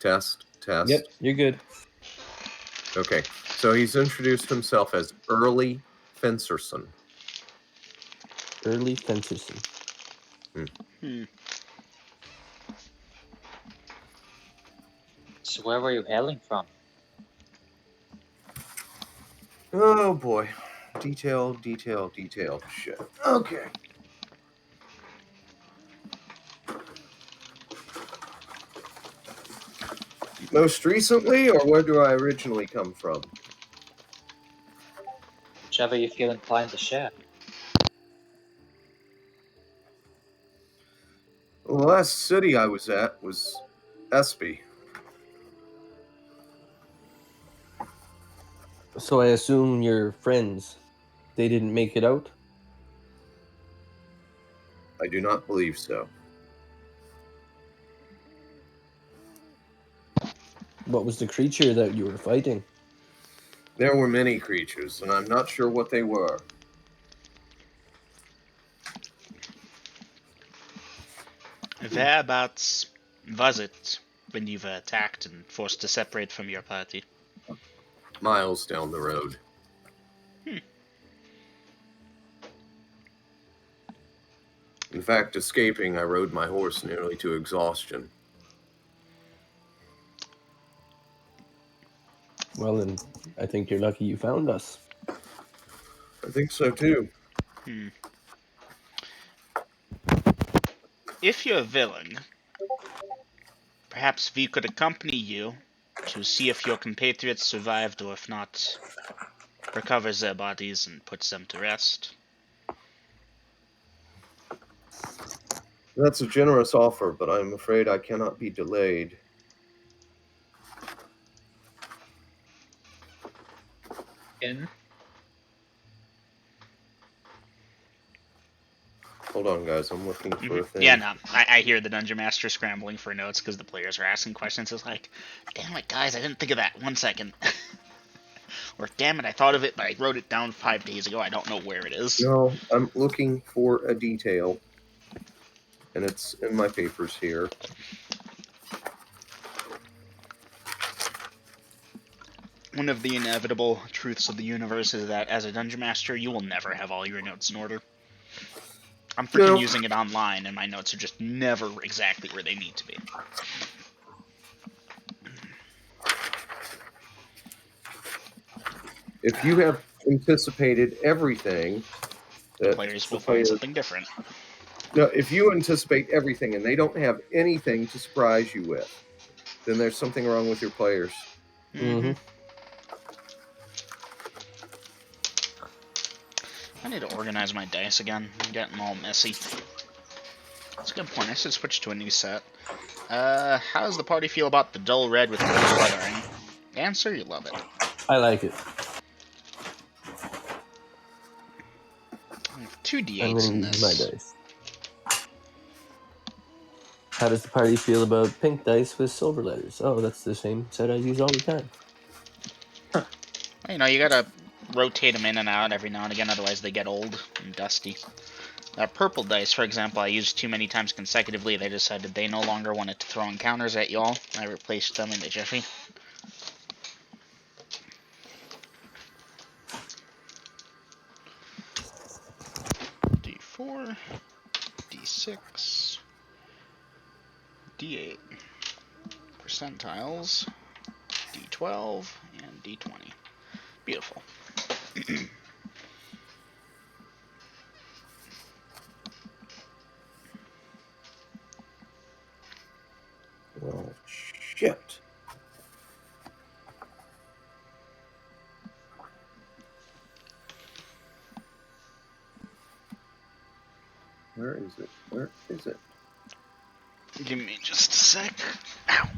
Test, test. Yep, you're good. Okay, so he's introduced himself as Early Fencerson. Early Fencerson. So where were you hailing from? Oh boy. Detail, detail, detail. Shit. Okay. Most recently, or where do I originally come from? Whichever you feel inclined to share. Well, the last city I was at was Espy. So I assume your friends, they didn't make it out? I do not believe so. What was the creature that you were fighting? There were many creatures, and I'm not sure what they were. Whereabouts was it when you were attacked and forced to separate from your party? Miles down the road. In fact, escaping, I rode my horse nearly to exhaustion. Well, then, I think you're lucky you found us. I think so too. If you're willing, perhaps we could accompany you to see if your compatriots survived, or if not, recover their bodies and put them to rest. That's a generous offer, but I'm afraid I cannot be delayed. In? Hold on, guys. I'm looking for a thing. Yeah, no, I hear the Dungeon Master scrambling for notes because the players are asking questions. It's like, damn it, guys, I didn't think of that. 1 second. Or, damn it, I thought of it, but I wrote it down 5 days ago. I don't know where it is. No, I'm looking for a detail. And it's in my papers here. One of the inevitable truths of the universe is that as a Dungeon Master, you will never have all your notes in order. I'm freaking using it online, and my notes are just never exactly where they need to be. If you have anticipated everything, The players will find something different. No, if you anticipate everything and they don't have anything to surprise you with, then there's something wrong with your players. Mm-hmm. I need to organize my dice again. I'm getting all messy. That's a good point. I should switch to a new set. How does the party feel about the dull red with gold lettering? Answer, you love it. I like it. 2 I'm d8s going in to use this. my dice. How does the party feel about pink dice with silver letters? Oh, that's the same set I use all the time. You know, you gotta rotate them in and out every now and again, otherwise they get old and dusty. Purple dice, for example, I used too many times consecutively. They decided they no longer wanted to throw encounters at y'all. I replaced them in a jiffy. D4, D6, D8, percentiles, D12, and D20. Beautiful. Well, shit. Where is it? Where is it? Give me just a sec. Ow.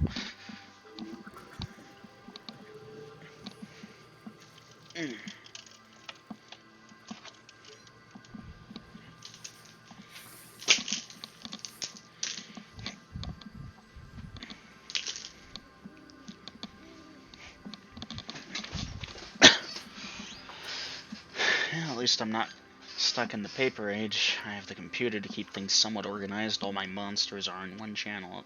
Yeah, at least I'm not stuck in the paper age. I have the computer to keep things somewhat organized. All my monsters are in one channel.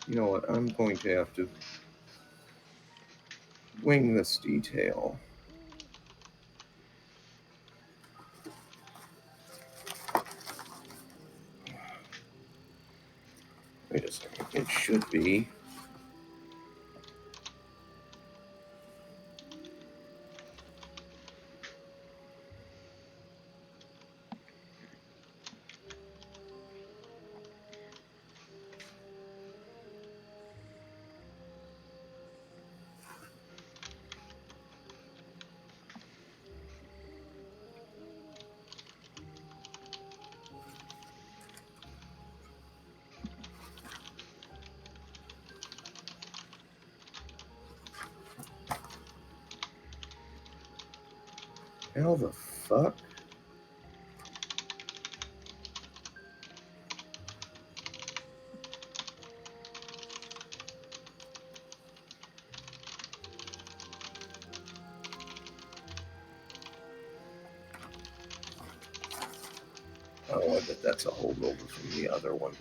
You know what? I'm going to have to wing this detail. Wait a second. It should be. How the fuck? Oh, I bet that's a holdover from the other one.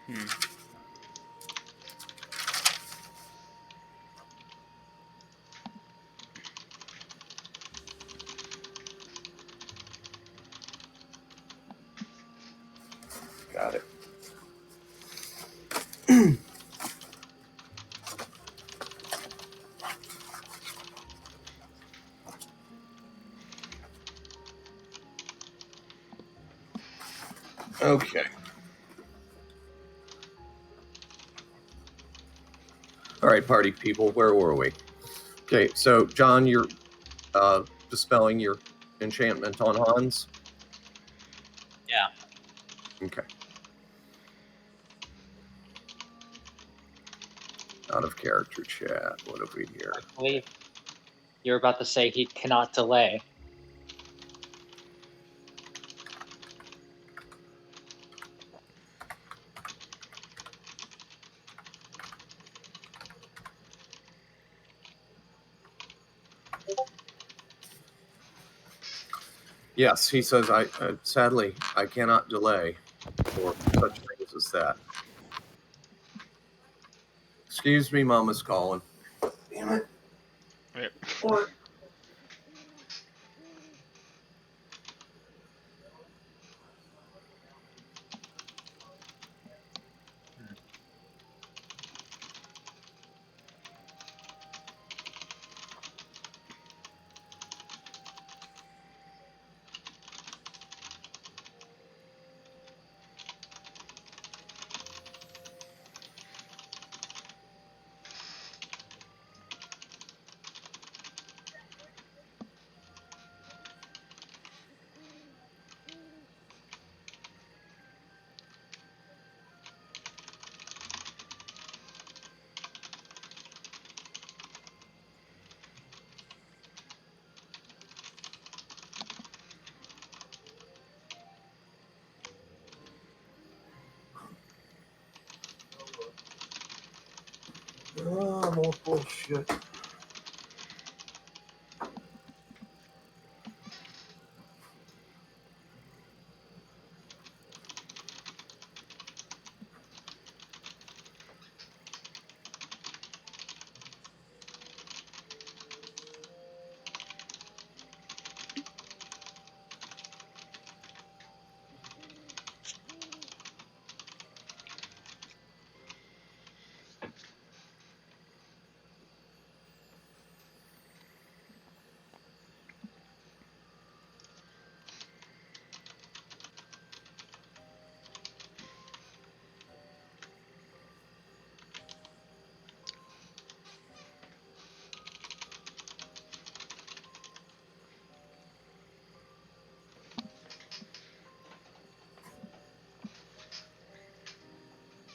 Hmm. Got it. Okay. All right, party people, where were we? Okay, so John, you're dispelling your enchantment on Hans. Yeah. Okay. Out of character chat. What have we here? I believe you're about to say he cannot delay. Yes, he says, I sadly, I cannot delay for such things as that. Excuse me, Mama's calling. Damn it. Yep. What? Oh, more bullshit.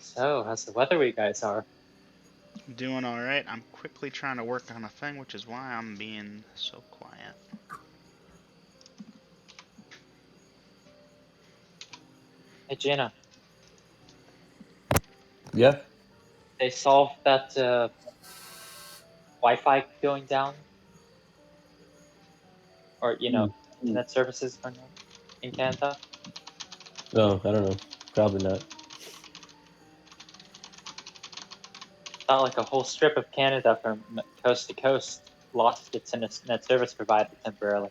So, how's the weather where you guys are? Doing alright. I'm quickly trying to work on a thing, which is why I'm being so quiet. Hey, Gina, Yeah. they solved that Wi-Fi going down, or internet services going down in Canada. No, I don't know. Probably not. Not like a whole strip of Canada from coast to coast lost its internet service provider temporarily.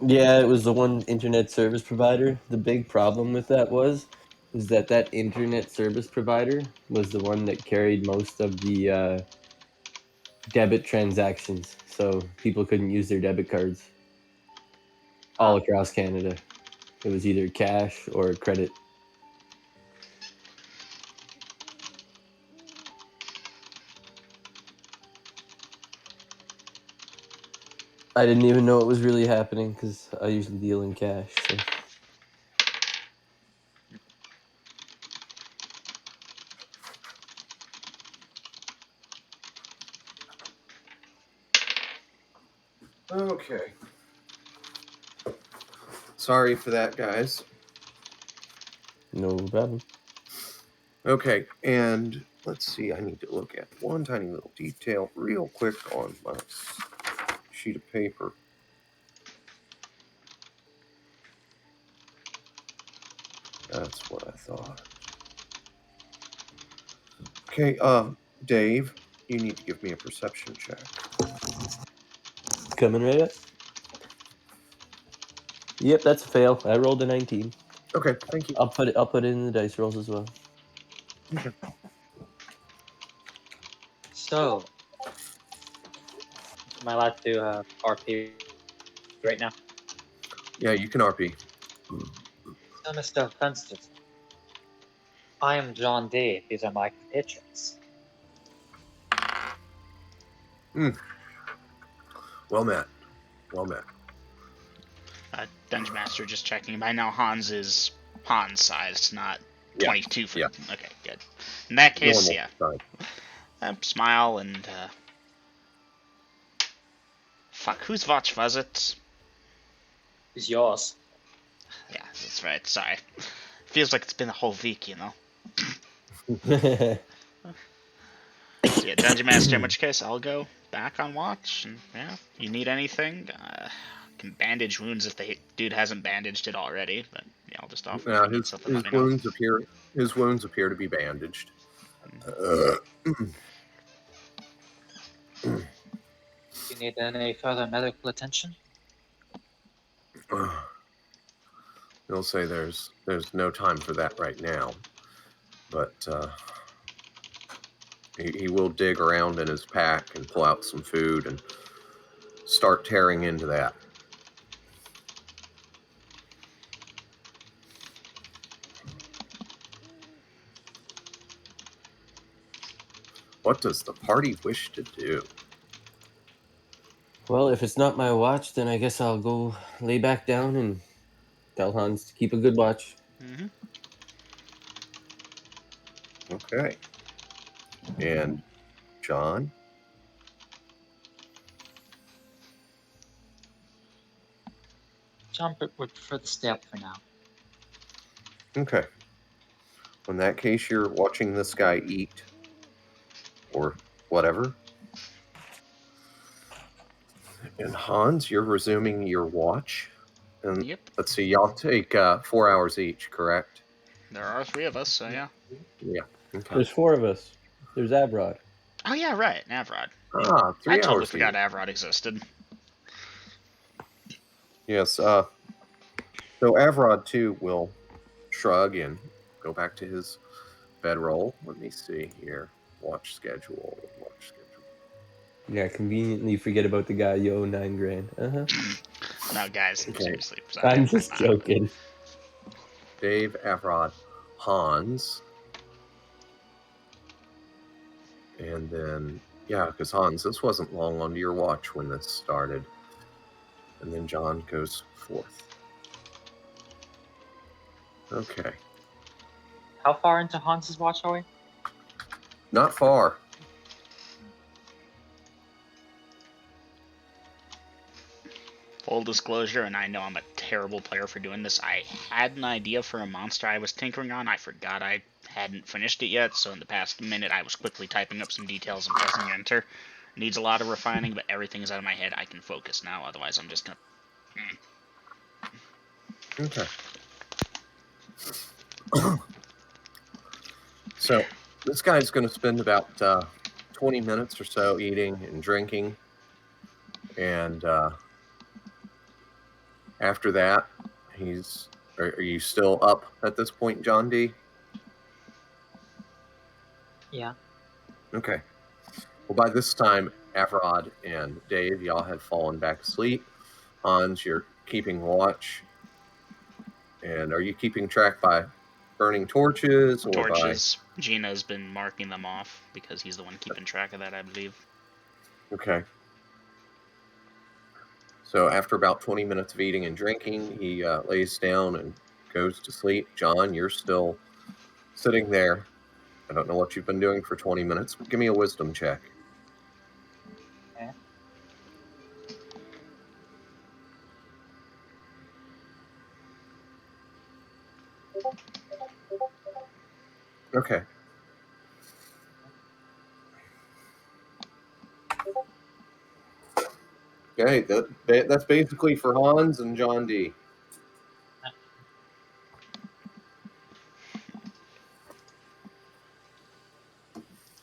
Yeah, it was the one internet service provider. The big problem with that was that that internet service provider was the one that carried most of the debit transactions, so people couldn't use their debit cards all Ah. across Canada. It was either cash or credit. I didn't even know it was really happening because I usually deal in cash. So. Okay. Sorry for that, guys. No problem. Okay, and let's see. I need to look at one tiny little detail real quick on my sheet of paper. That's what I thought. Okay, Dave, you need to give me a perception check. Coming right up. Yep, that's a fail. I rolled a 19. Okay, thank you. I'll put it in the dice rolls as well. Okay. So, am I allowed to RP right now? Yeah, you can RP. So, Mr. Fensters, I am John Dave. These are my compatriots. Well met. Well met. Dungeon Master just checking. By now, Hans is Hans sized, not Yeah, 22 foot. yeah. Okay, good. In that case, Normal yeah. size. Smile and. Fuck, whose watch was it? It's yours. Yeah, that's right, sorry. Feels like it's been a whole week, you know? So yeah, Dungeon Master, in which case I'll go back on watch. And yeah, you need anything? Can bandage wounds if the dude hasn't bandaged it already. But yeah, I'll just offer if you need something. Let me know. His wounds appear to be bandaged. Do you need any further medical attention? He'll say there's no time for that right now, but he will dig around in his pack and pull out some food and start tearing into that. What does the party wish to do? Well, if it's not my watch, then I guess I'll go lay back down and tell Hans to keep a good watch. Mm-hmm. Okay. And John? John would prefer to stay up for now. Okay. In that case, you're watching this guy eat or whatever. And Hans, you're resuming your watch. And Yep. let's see, y'all take 4 hours each, correct? There are 3 of us, so yeah. Yeah. Okay. There's 4 of us. There's Avrod. Oh yeah, right, Avrod. Ah, 3 I totally hours forgot each. Avrod existed. Yes. So Avrod too will shrug and go back to his bedroll. Let me see here. Watch schedule. Yeah, conveniently forget about the guy you owe $9,000. No, guys, Okay. seriously. I'm just joking. Dave, Avrod, Hans. And then, yeah, because Hans, this wasn't long onto your watch when this started. And then John goes forth. Okay. How far into Hans's watch are we? Not far. Full disclosure, and I know I'm a terrible player for doing this, I had an idea for a monster I was tinkering on. I forgot I hadn't finished it yet, so in the past minute I was quickly typing up some details and pressing enter. Needs a lot of refining, but everything is out of my head. I can focus now, otherwise I'm just gonna... Okay. So this guy's going to spend about 20 minutes or so eating and drinking, and after that, he's. Are you still up at this point, John D? Yeah. Okay. Well, by this time, Avrod and Dave, y'all have fallen back asleep. Hans, you're keeping watch. And are you keeping track by burning torches or Torches. Gina's been marking them off, because he's the one keeping track of that, I believe. by... Okay. So after about 20 minutes of eating and drinking, he lays down and goes to sleep. John, you're still sitting there. I don't know what you've been doing for 20 minutes, but give me a wisdom check. Okay. Okay. Okay, that's basically for Hans and John D.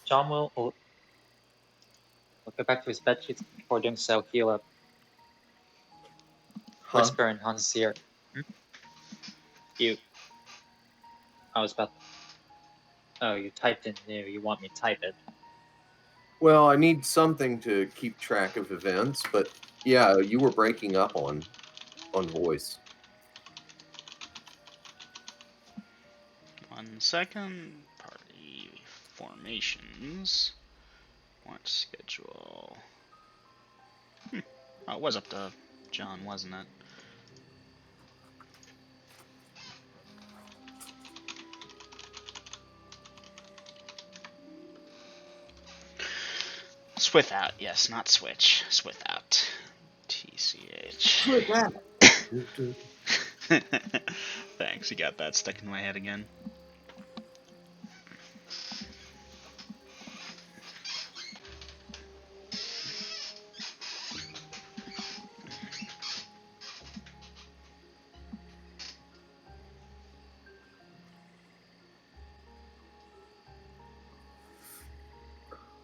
John will go back to his bed sheets. Before doing so, he'll Huh? whisper in Hans' ear. You. I was about. Oh, you typed in there. You want me to type it? Well, I need something to keep track of events, but yeah, you were breaking up on voice. 1 second. Party formations. Watch schedule. Oh, it was up to John, wasn't it? Swithout, yes, not switch. Swithout. TCH. Look at that. Thanks, you got that stuck in my head again.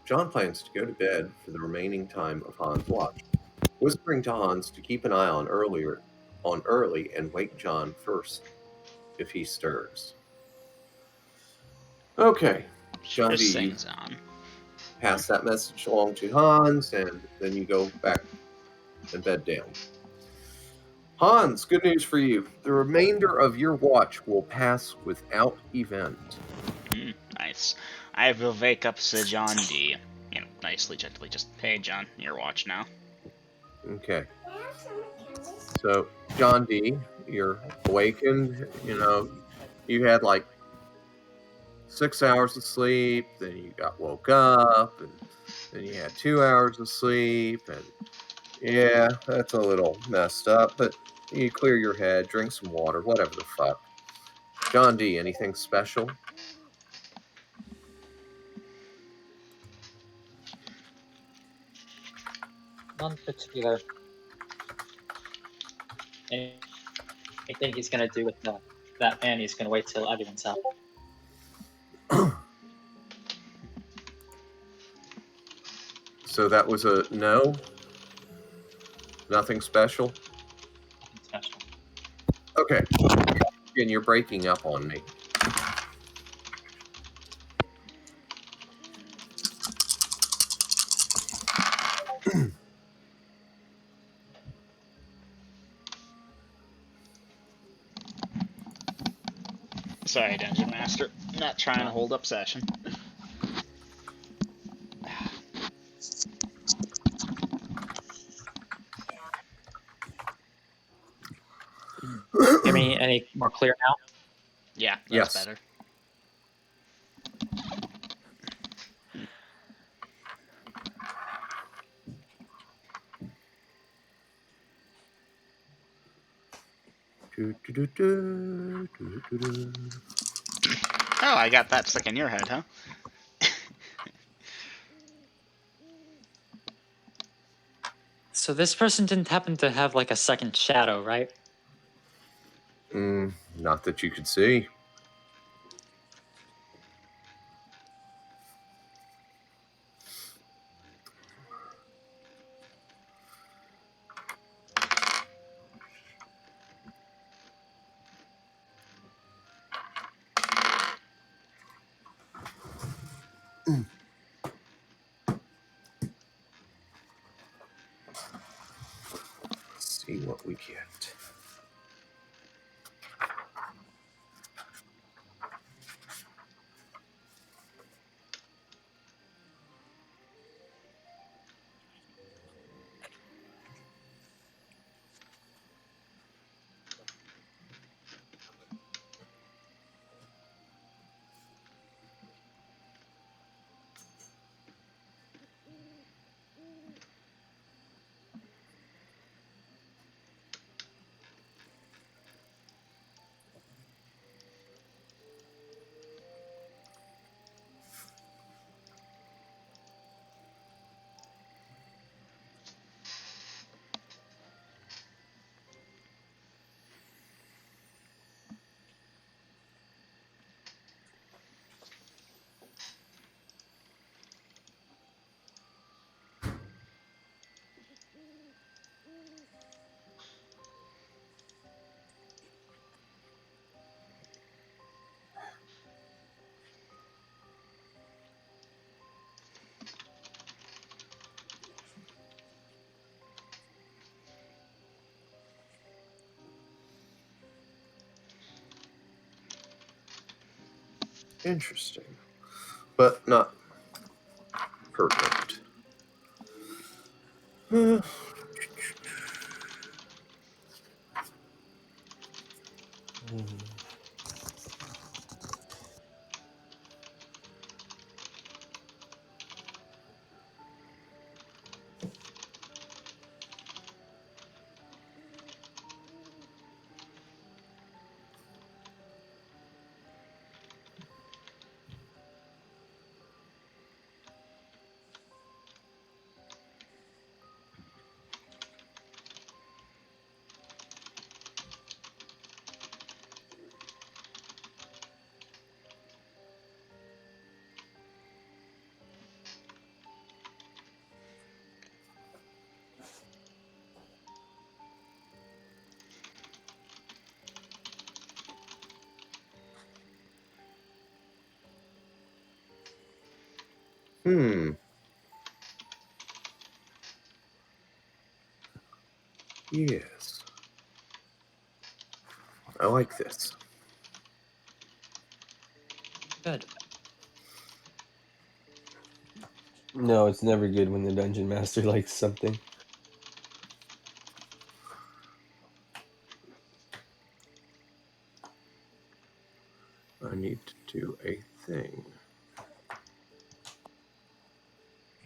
John plans to go to bed for the remaining time of Hans' watch, whispering to Hans to keep an eye on early and wake John first if he stirs. Okay, John Just D, you sings on. pass that message along to Hans, and then you go back and bed down. Hans, good news for you. The remainder of your watch will pass without event. Nice. I will wake up Sir John D. You know, nicely, gently, just, hey John, your watch now. Okay. So, John D, you're awakened. You know, you had like 6 hours of sleep, then you got woke up, and then you had 2 hours of sleep, and yeah, that's a little messed up, but you clear your head, drink some water, whatever the fuck. John D, anything special? None particular. Anything he's gonna do with that man, he's gonna wait till everyone's up. So that was a no? Nothing special? Nothing special. Okay. And you're breaking up on me. Sorry, Dungeon Master. Not trying to hold up session. Hear me any more clear now? Yeah, that's Yes. better. Oh, I got that stuck in your head, huh? So this person didn't happen to have like a second shadow, right? Not that you could see. Let's see what we get. Interesting, but not perfect. Yes. I like this. Good. No, it's never good when the dungeon master likes something. I need to do a thing.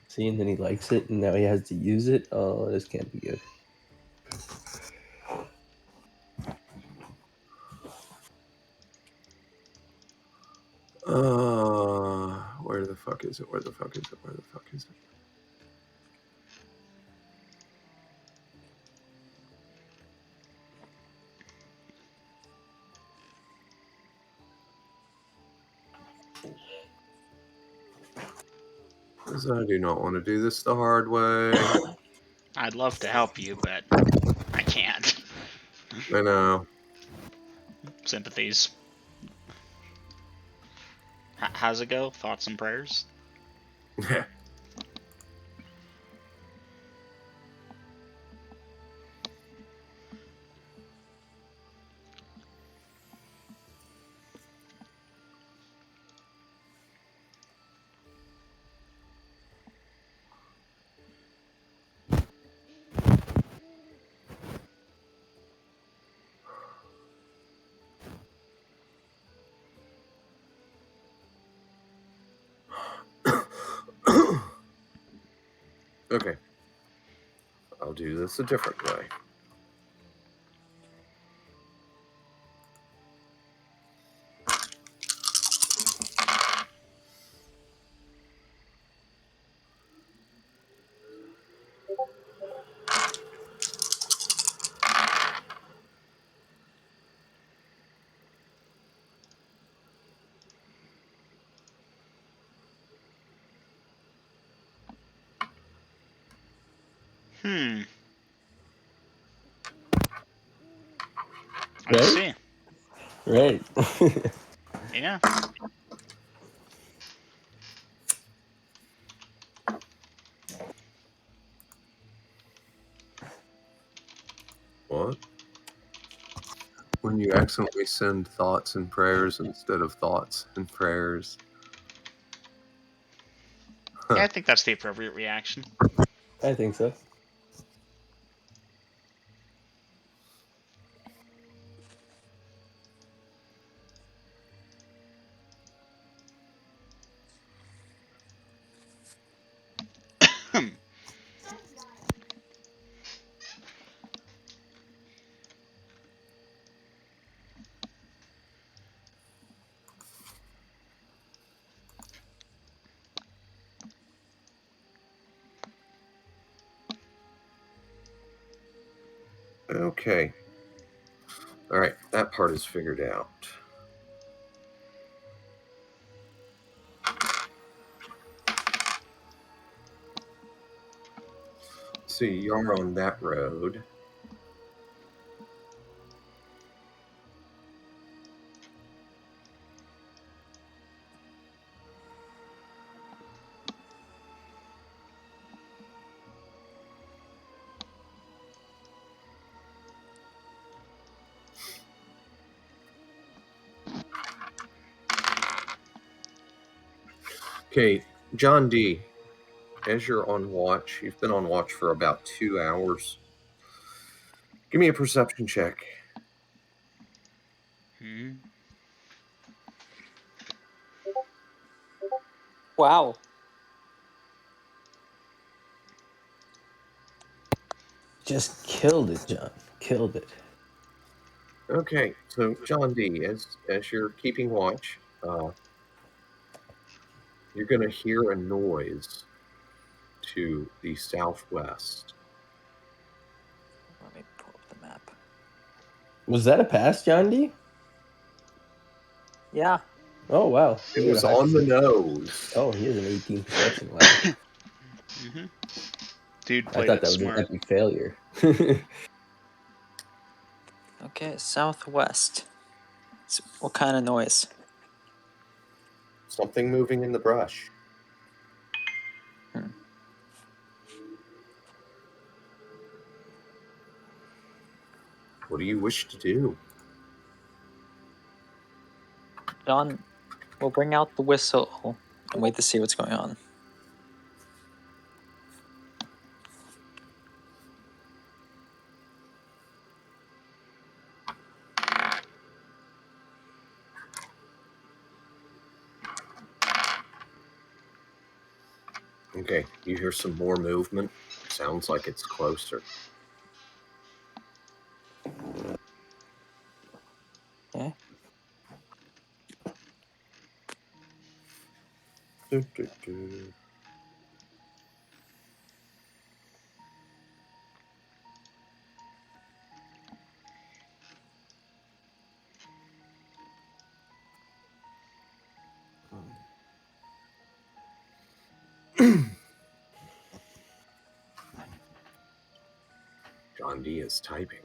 See, and then he likes it, and now he has to use it. Oh, this can't be good. Where the fuck is it? Where the fuck is it? Where the fuck is it? Because I do not want to do this the hard way. I'd love to help you, but I can't. I know. Sympathies. How's it go? Thoughts and prayers? Okay. I'll do this a different way. I Right? see. Right. Yeah. What? When you accidentally send thoughts and prayers instead of thoughts and prayers. Yeah, I think that's the appropriate reaction. I think so. Okay. All right, that part is figured out. See, you're on that road. Okay, John D., as you're on watch, you've been on watch for about 2 hours. Give me a perception check. Wow. Just killed it, John. Killed it. Okay, so John D., as you're keeping watch, you're going to hear a noise to the southwest. Let me pull up the map. Was that a pass, John D? Yeah. Oh, wow. It He got was a high on the perception. nose. Oh, he has an 18 perception. Wow. Dude I played thought it that was an smart. epic failure. Okay, southwest. What kind of noise? Something moving in the brush. What do you wish to do? John, we'll bring out the whistle and wait to see what's going on. Okay, you hear some more movement. Sounds like it's closer. Okay. Do, do, do. John D. is typing.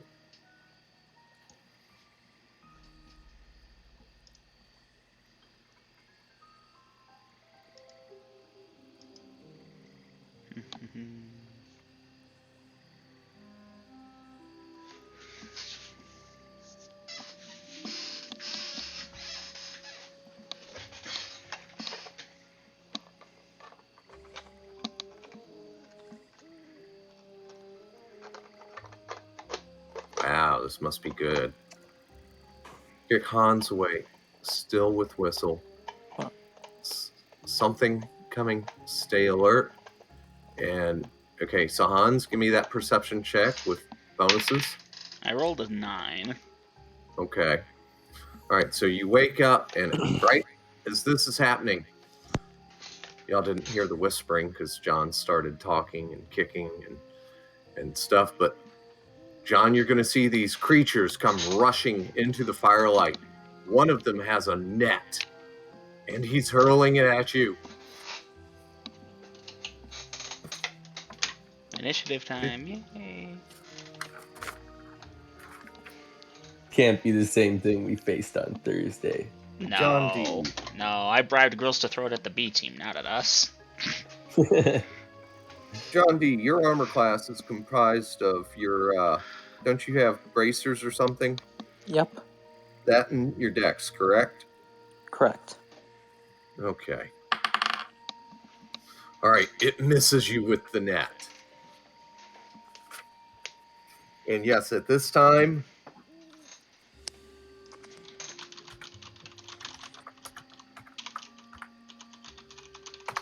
Wow, this must be good. Kick Hans away, still with whistle. Something coming. Stay alert. And okay, so Hans, give me that perception check with bonuses. I rolled a 9. Okay. All right, so you wake up, and right as this is happening, y'all didn't hear the whispering because John started talking and kicking and stuff. But John, you're going to see these creatures come rushing into the firelight. One of them has a net, and he's hurling it at you. Initiative time. Yay. Can't be the same thing we faced on Thursday. John No. D. No, I bribed girls to throw it at the B team, not at us. John D, your armor class is comprised of your, don't you have bracers or something? Yep. That and your dex, correct? Correct. Okay. All right, it misses you with the net. And yes, at this time,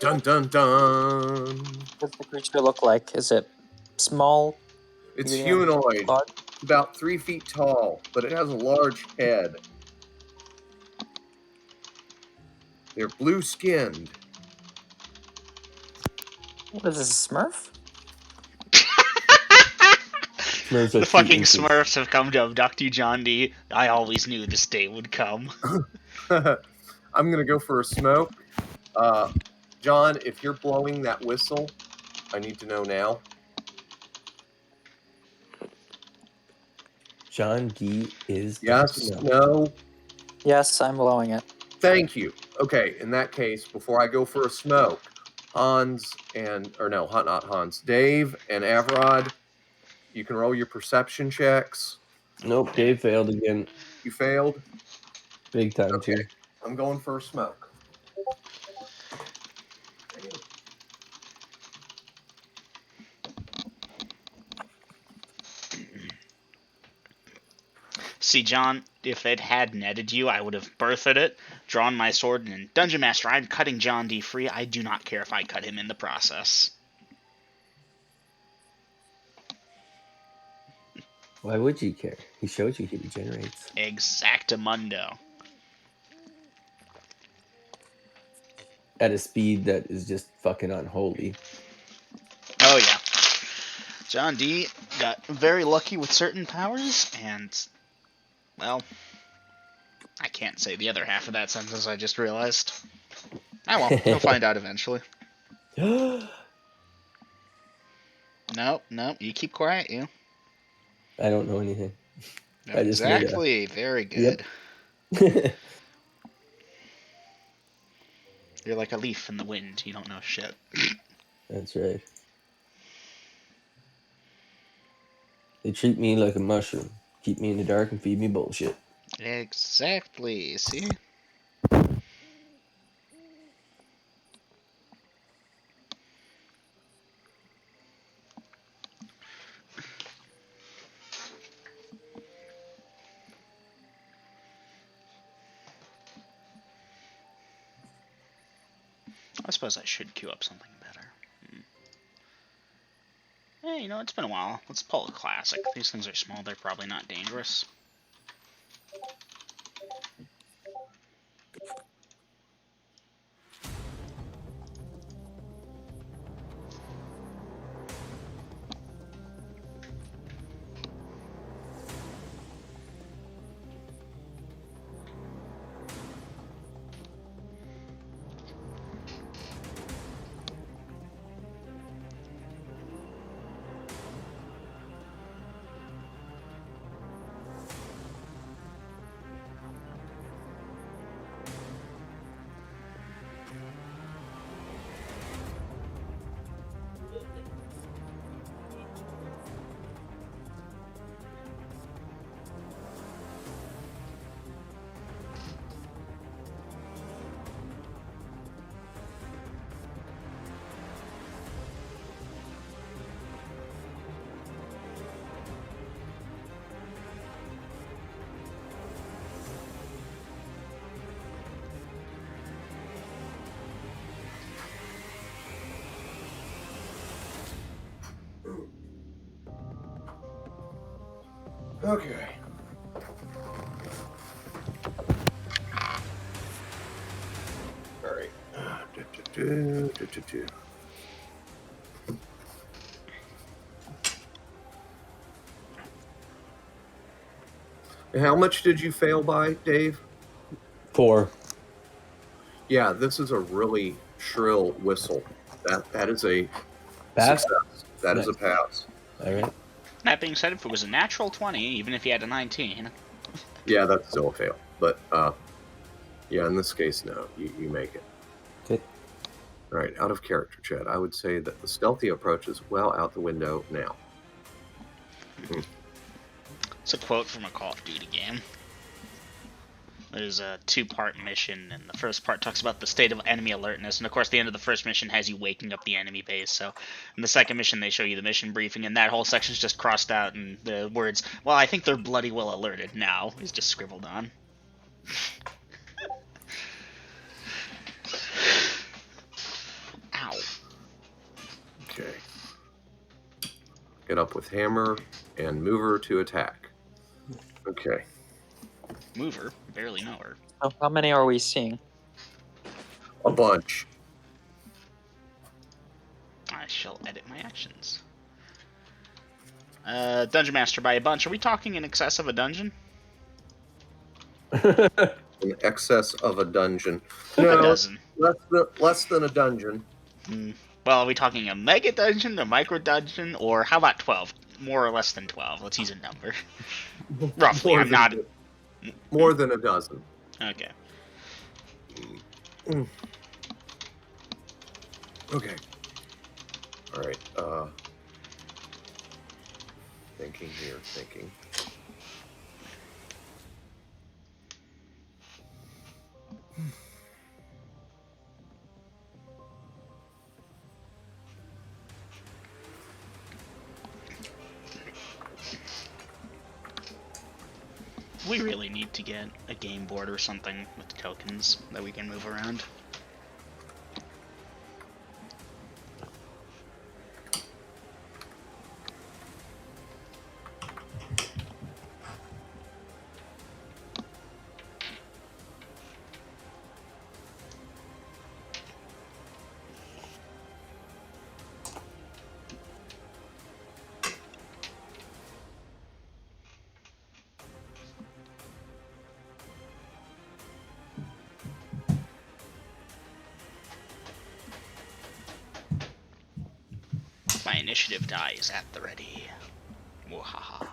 dun dun dun. What does the creature look like? Is it small? It's medium, humanoid, large? about 3 feet tall, but it has a large head. They're blue skinned. What is this, a Smurf? Smurfs are The fucking cheating. Smurfs have come to abduct you, John D. I always knew this day would come. I'm gonna go for a smoke. John, if you're blowing that whistle, I need to know now. John Gee is Yes, no. no, Yes, I'm blowing it. thank you. Okay, in that case, before I go for a smoke, not Hans, Dave and Avrod, you can roll your perception checks. Nope, Dave failed again. You failed. Big time Okay. too. I'm going for a smoke. See, John, if it had netted you, I would have birthed it, drawn my sword, and Dungeon Master, I'm cutting John D free. I do not care if I cut him in the process. Why would you care? He showed you he regenerates. Exactamundo. At a speed that is just fucking unholy. Oh, yeah. John D got very lucky with certain powers, and, well, I can't say the other half of that sentence I just realized. Oh well, you'll find out eventually. I No, you keep quiet, you. don't know anything. I just made a- Exactly, very good. Yep. You're like a leaf in the wind, you don't know shit. That's right. They treat me like a mushroom. Keep me in the dark and feed me bullshit. Exactly, see? I suppose I should queue up something better. Hey, you know, it's been a while. Let's pull a classic. These things are small, they're probably not dangerous. Okay. All right. How much did you fail by, Dave? 4. Yeah, this is a really shrill whistle. That is a Fast? success. That is a Nice. pass. All right. That being said, if it was a natural 20, even if you had a 19, Yeah, that's still a fail. But yeah, in this case, no, you make it. Okay. All right, out of character, Chad. I would say that the stealthy approach is well out the window now. it's a quote from a Call of Duty game. There's a 2-part mission, and the first part talks about the state of enemy alertness, and of course the end of the first mission has you waking up the enemy base. So in the second mission they show you the mission briefing, and that whole section's just crossed out, and the words, well, I think they're bloody well alerted now, is just scribbled on. Ow. Okay. Get up with hammer and mover to attack. Okay. Mover, barely know her. How many are we seeing? A bunch. I shall edit my actions. Dungeon Master, by a bunch, are we talking in excess of a dungeon? In excess of a dungeon. A No, dozen. less than a dungeon. Well, are we talking a mega dungeon, a micro dungeon, or how about 12? More or less than 12. Let's use a number. Roughly, More I'm than not... More than a dozen. Okay. Okay. All right. Thinking here. Thinking. We really need to get a game board or something with tokens that we can move around. My initiative die is at the ready. Wahaha.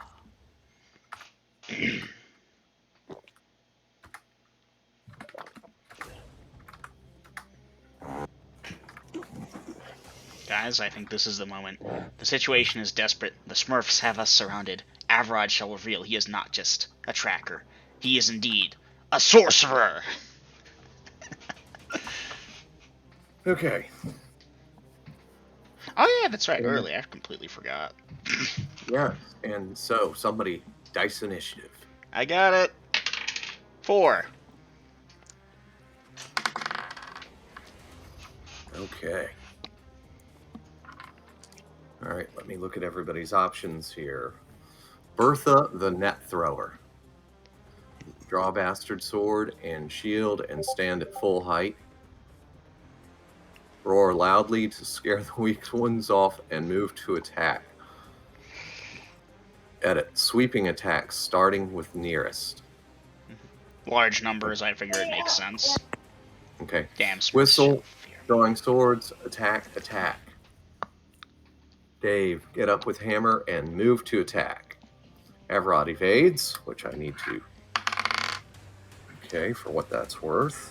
Guys, I think this is the moment. The situation is desperate. The Smurfs have us surrounded. Avrod shall reveal he is not just a tracker. He is indeed a sorcerer! Okay. Oh yeah, that's right, early. I completely forgot. Yeah. And so somebody dice initiative. I got it. 4. Okay. All right, let me look at everybody's options here. Bertha, the net thrower. Draw a bastard sword and shield and stand at full height. Roar loudly to scare the weak ones off and move to attack. Edit. Sweeping attacks starting with nearest. Large numbers, I figure it makes sense. Okay. Damn, Smurfs Whistle, shall fear. drawing swords, attack, attack. Dave, get up with hammer and move to attack. Avrod evades, which I need to. Okay, for what that's worth.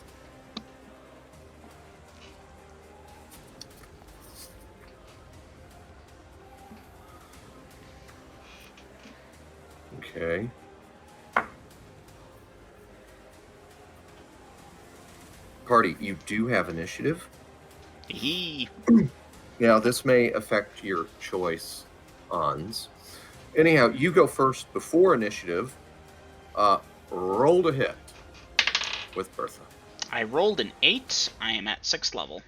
Okay. Party, you do have initiative. Hee. Now, this may affect your choice ons. Anyhow, you go first before initiative. Roll to hit with Bertha. I rolled an 8. I am at 6th level.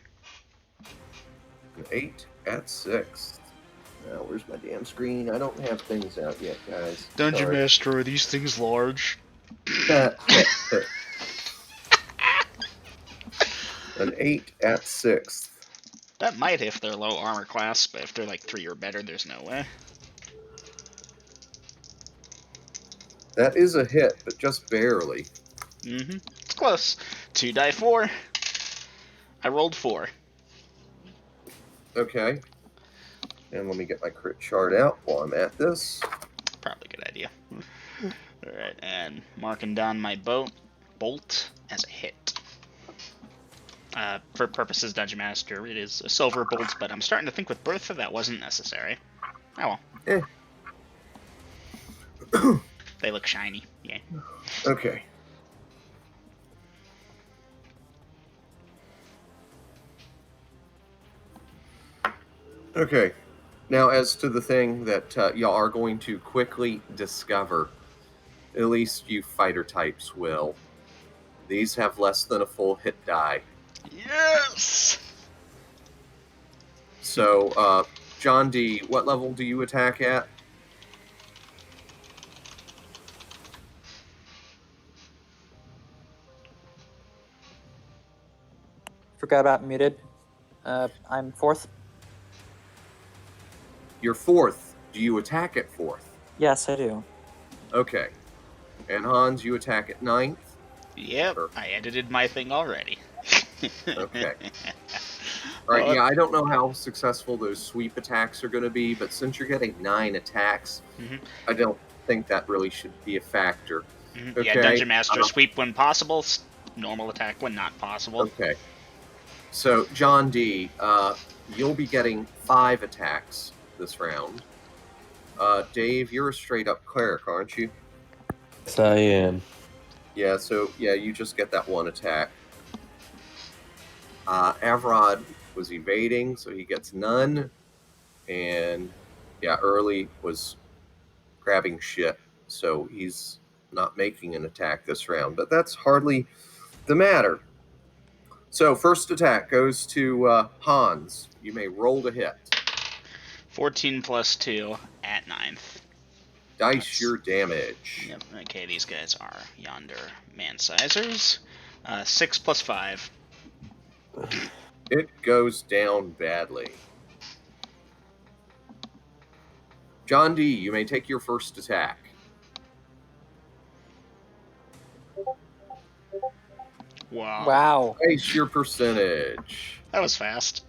An 8 at 6th. Now, where's my damn screen? I don't have things out yet, guys. Dungeon Sorry. Master, are these things large? An 8 at 6th. That might if they're low armor class, but if they're like 3 or better, there's no way. That is a hit, but just barely. Mm-hmm. It's close. 2 die 4. I rolled 4. Okay. And let me get my crit chart out while I'm at this. Probably a good idea. Alright, and marking down my bolt as a hit. For purposes Dungeon Master, it is a silver bolt, but I'm starting to think with Bertha that wasn't necessary. Oh well. They look shiny. Yeah. Okay. Okay. Now, as to the thing that y'all are going to quickly discover, at least you fighter types will, these have less than a full hit die. Yes! So, John D., what level do you attack at? Forgot about muted. I'm 4th. You're 4th. Do you attack at 4th? Yes, I do. Okay. And Hans, you attack at 9th? Yep, Or- I edited my thing already. Okay. All right, yeah, I don't know how successful those sweep attacks are going to be, but since you're getting 9 attacks, Mhm. I don't think that really should be a factor. Mhm. Okay. Yeah, Dungeon Master sweep when possible, normal attack when not possible. Okay. So, John D., you'll be getting 5 attacks this round. Dave, you're a straight-up cleric, aren't you? Yes, I am. Yeah, so, yeah, you just get that 1 attack. Avrod was evading, so he gets none. And, yeah, Early was grabbing shit, so he's not making an attack this round. But that's hardly the matter. So, first attack goes to Hans. You may roll to hit. 14 plus 2 at 9th. Dice That's- your damage. Yep, okay, these guys are yonder man-sizers. 6 plus 5. It goes down badly. John D., you may take your first attack. Wow. Wow. Dice your percentage. That was fast.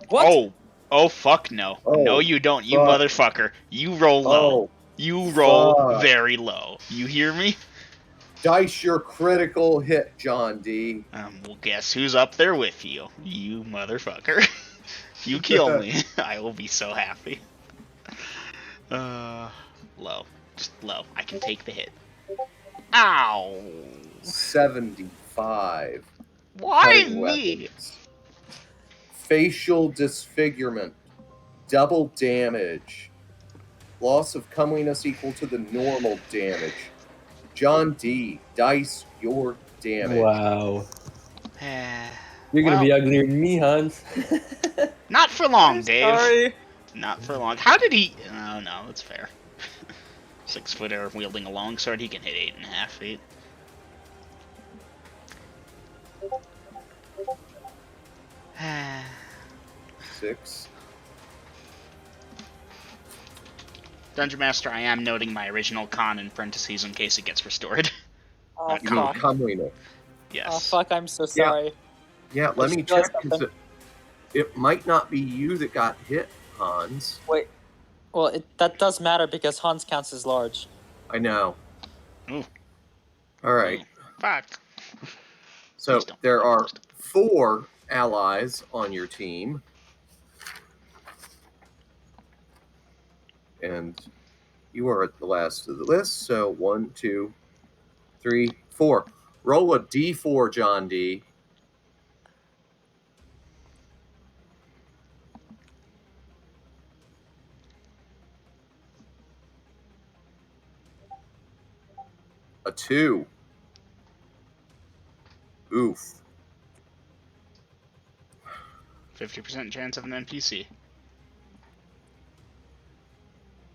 What? Oh, fuck no. Oh, No, you don't, you fuck. motherfucker. You roll low. Oh, You roll fuck. very low. You hear me? Dice your critical hit, John D. Well, guess who's up there with you? You motherfucker. You kill me. I will be so happy. Low. Just low. I can take the hit. Ow! 75. Why Cutting me? weapons. Facial disfigurement. Double damage. Loss of comeliness equal to the normal damage. John D., dice your damage. Wow. You're Well, gonna be uglier than me, Hans. not for long, I'm Dave. sorry. Not for long. How did he? Oh no, that's fair. 6-footer wielding a longsword, he can hit 8.5 feet. Six. Dungeon Master, I am noting my original con in parentheses in case it gets restored. Oh, You mean fuck. comeliness. Yes. Oh, fuck, I'm so sorry. Yeah, let I me just realized check. 'Cause something. it might not be you that got hit, Hans. Wait. Well, that does matter because Hans counts as large. I know. Ooh. All right. Fuck. So Please don't. there are 4 allies on your team. And you are at the last of the list. So 1, 2, 3, 4. Roll a d4, John D. A 2. Oof. 50% chance of an NPC.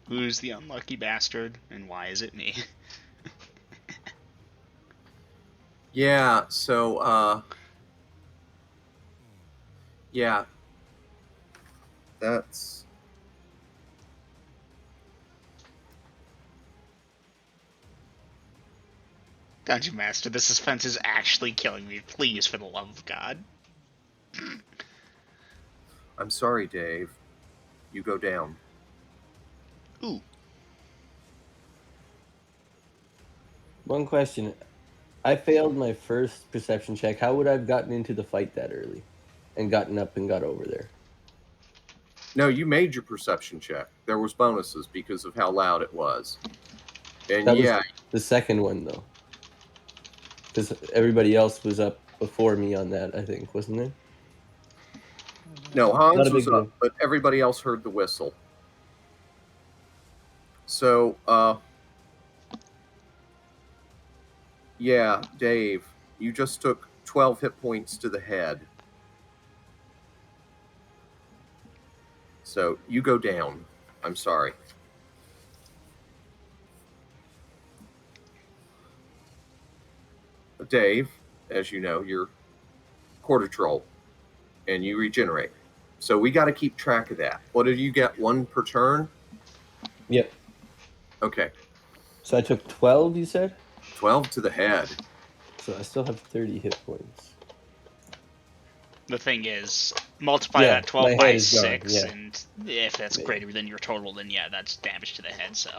Who's the unlucky bastard, and why is it me? Yeah, so, yeah. That's... Dungeon Master, the suspense is actually killing me. Please, for the love of God. I'm sorry, Dave. You go down. Ooh. One question. I failed my first perception check. How would I have gotten into the fight that early and gotten up and got over there? No, you made your perception check. There was bonuses because of how loud it was. And That yeah, was the second one, though. Because everybody else was up before me on that, I think, wasn't it? no, Not Hans a was big up, deal. but everybody else heard the whistle. So, yeah, Dave, you just took 12 hit points to the head. So you go down. I'm sorry. Dave, as you know, you're quarter troll and you regenerate. So we got to keep track of that. What did you get? 1 per turn? Yep. Okay. So I took 12, you said? 12 to the head. So I still have 30 hit points. The thing is, multiply Yeah, that my 12 head by is gone, 6, yeah. and if that's Yeah. greater than your total, then yeah, that's damage to the head, so.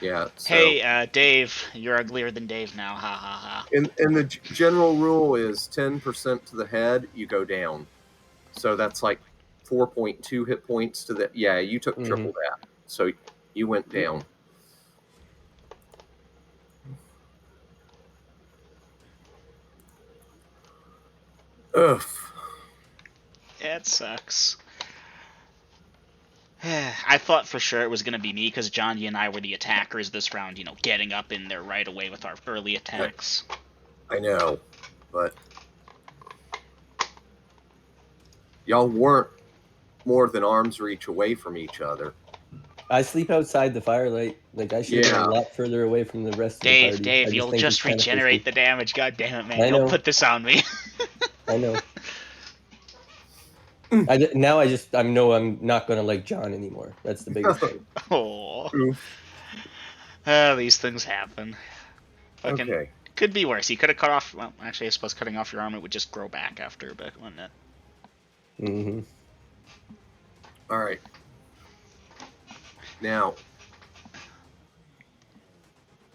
Yeah. So Hey, Dave, you're uglier than Dave now, ha ha ha. and the general rule is 10% to the head, you go down. So that's like 4.2 hit points to the. Yeah, you took triple that. So you went down. Ugh. It sucks. I thought for sure it was going to be me because Johnny and I were the attackers this round, you know, getting up in there right away with our early attacks. I know, but y'all weren't more than arm's reach away from each other. I sleep outside the firelight. Like, I should have been Yeah. a lot further away from the rest of the party. Dave, I you'll think just it's kind of regenerate fishy. the damage. God damn it, man! I Don't know. put this on me. I know. Now I know I'm not going to like John anymore. That's the biggest thing. Oh, these things happen. Fucking Okay. could be worse. You could have cut off. Well, actually, I suppose cutting off your arm it would just grow back after a bit, wouldn't it? Mm-hmm. All right. Now,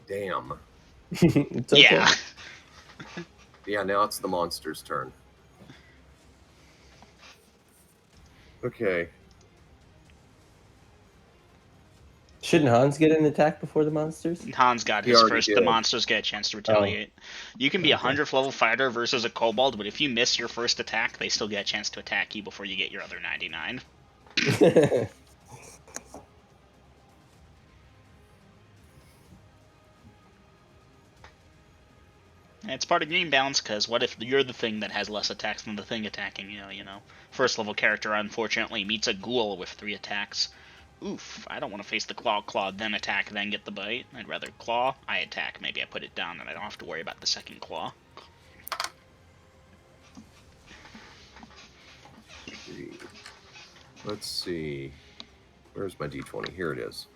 damn. It's okay. Yeah. Yeah, now it's the monster's turn. Okay. Shouldn't Hans get an attack before the monsters? Hans got He his already first. The did. monsters get a chance to retaliate. You can be a Okay. 100th level fighter versus a kobold, but if you miss your first attack, they still get a chance to attack you before you get your other 99. And it's part of game balance, because what if you're the thing that has less attacks than the thing attacking you? You know, first level character unfortunately meets a ghoul with 3 attacks. Oof, I don't want to face the claw, then attack, then get the bite. I'd rather claw, I attack, maybe I put it down, and I don't have to worry about the second claw. Let's see. Where's my d20? Here it is.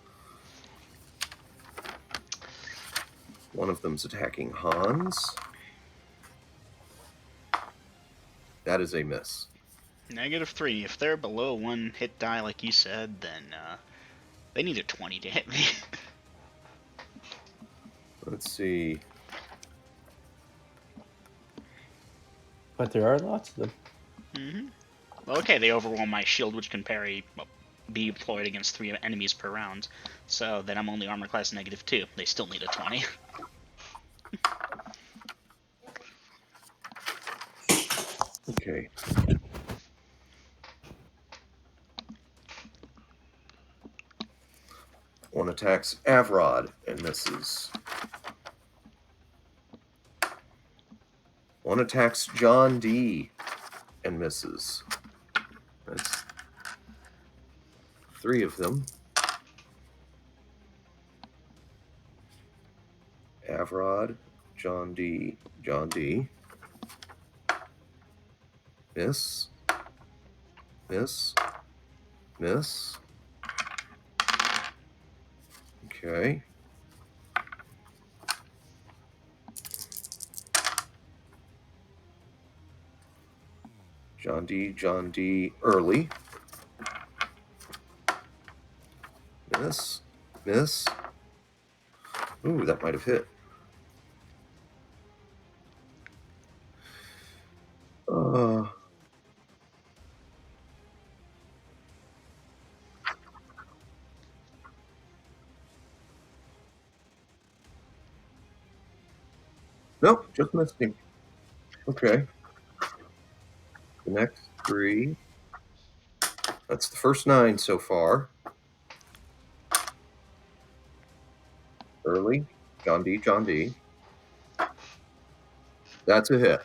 One of them's attacking Hans. That is a miss. -3. If they're below 1 hit die, like you said, then they need a 20 to hit me. Let's see. But there are lots of them. Mm-hmm. Well, okay, they overwhelm my shield, which can be deployed against 3 enemies per round. So then I'm only armor class -2. They still need a 20. Okay. One attacks Avrod and misses. One attacks John D and misses. That's 3 of them. Avrod, John D, John D. Miss. Miss. Miss. Okay. John D, early. Miss. Ooh, that might have hit. Nope, just missed him. Okay. The next 3. That's the first 9 so far. Early. John D. That's a hit.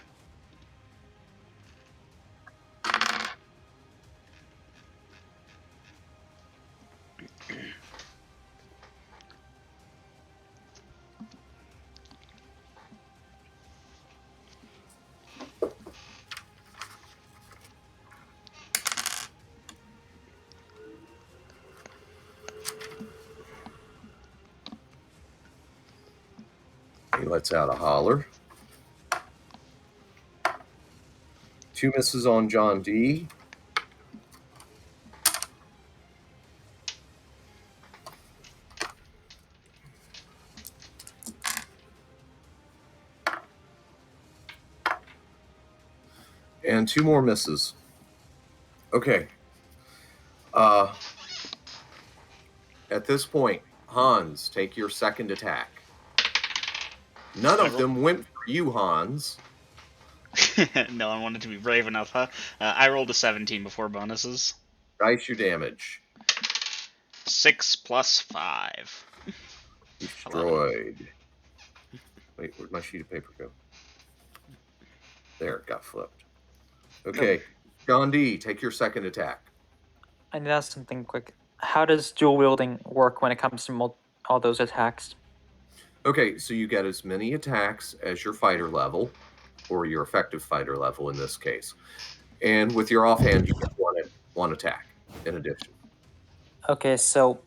He lets out a holler. 2 misses on John D. And 2 more misses. Okay. At this point, Hans, take your second attack. None of them went for you, Hans. No one wanted to be brave enough, huh? I rolled a 17 before bonuses. Dice your damage. 6 plus 5. Destroyed. Wait, where'd my sheet of paper go? There, it got flipped. Okay, John D, take your second attack. I need to ask something quick. How does dual wielding work when it comes to all those attacks? Okay, so you get as many attacks as your fighter level, or your effective fighter level in this case. And with your offhand, you get one attack in addition. Okay, so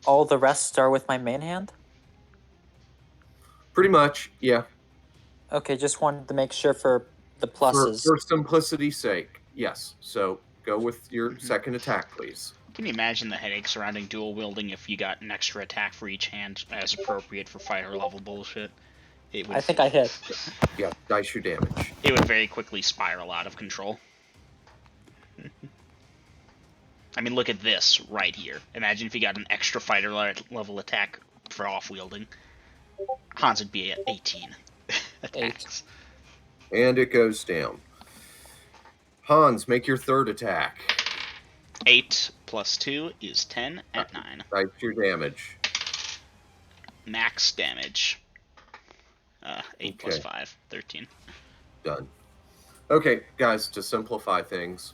all the rest are with my main hand? Pretty much, yeah. Okay, just wanted to make sure for the pluses. For simplicity's sake, yes. So go with your second attack, please. Can you imagine the headache surrounding dual wielding if you got an extra attack for each hand as appropriate for fighter level bullshit? It would, I think I hit. Yeah, dice your damage. It would very quickly spiral out of control. I mean, look at this right here. Imagine if you got an extra fighter level attack for off wielding. Hans would be at 18 attacks. And it goes down. Hans, make your third attack. 8 plus 2 is 10 at 9. Dice your damage. Max damage. 8 plus 5, 13. Done. Okay, guys, to simplify things.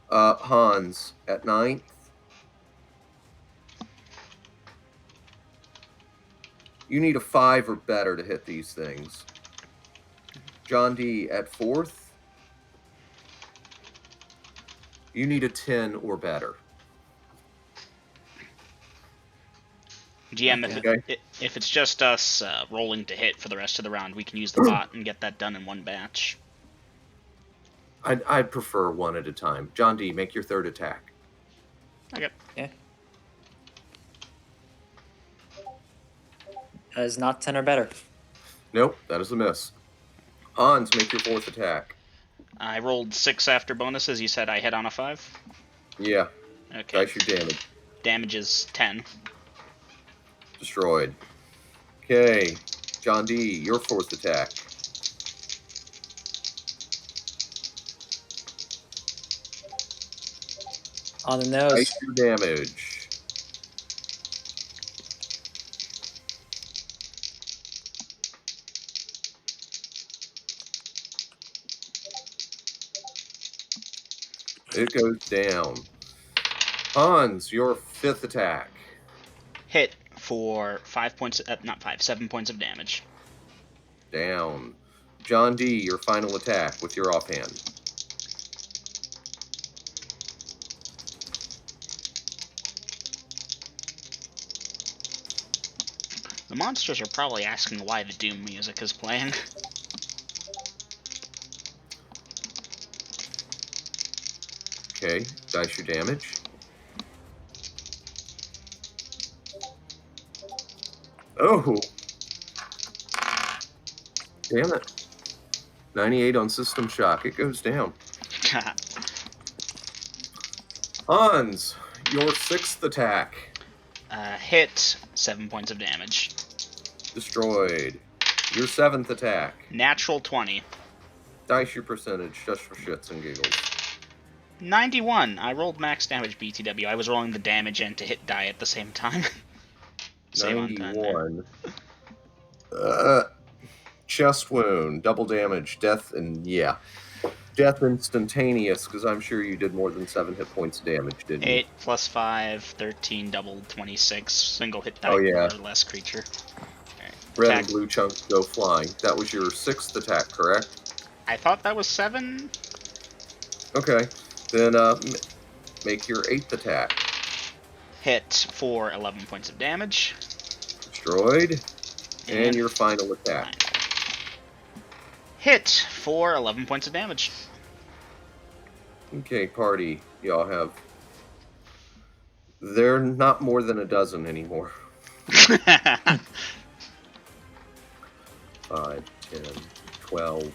Hans, at 9th. You need a 5 or better to hit these things. John D, at 4th. You need a 10 or better. GM, if it's just us rolling to hit for the rest of the round, we can use the bot and get that done in one batch. I'd prefer one at a time. John D, make your third attack. Okay. Yeah. That is not 10 or better. Nope, that is a miss. Hans, make your fourth attack. I rolled 6 after bonuses. You said I hit on a 5? Yeah. Okay. Dice your damage. Damage is 10. Destroyed. Okay. John D, your fourth attack. On the nose. Dice your damage. It goes down. Hans, your fifth attack. Hit for 5 points, not 5, 7 points of damage. Down. John D, your final attack with your offhand. The monsters are probably asking why the Doom music is playing. Okay, dice your damage. Oh! Damn it. 98 on System Shock. It goes down. Hans, your 6th attack. Hit, 7 points of damage. Destroyed. Your 7th attack. Natural 20. Dice your percentage, just for shits and giggles. 91. I rolled max damage BTW. I was rolling the damage and to hit die at the same time. Save on time there. 91. Chest wound, double damage, death, and yeah. Death instantaneous, because I'm sure you did more than 7 hit points of damage, didn't you? 8 plus 5, 13, double 26. Single hit die Oh, yeah. or less creature. Right. Red Attack. and blue chunks go flying. That was your 6th attack, correct? I thought that was 7. Okay. Then make your 8th attack. Hit for 11 points of damage. Destroyed. And your final attack. Hit for 11 points of damage. Okay, party. Y'all have... They're not more than a dozen anymore. 5, 10, 12.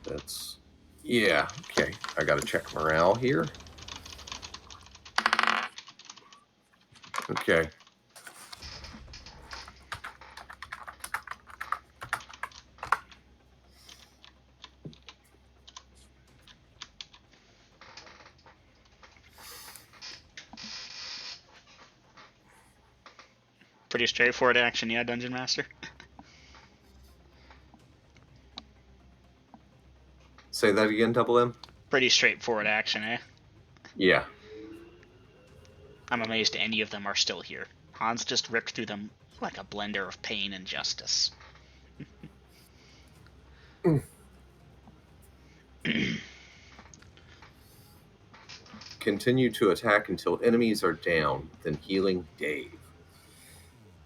That's... Yeah, okay. I gotta check morale here. Okay. Pretty straightforward action, yeah, Dungeon Master? Say that again, Double M? Pretty straightforward action, eh? Yeah. I'm amazed any of them are still here. Hans just ripped through them like a blender of pain and justice. Continue to attack until enemies are down, then healing Dave.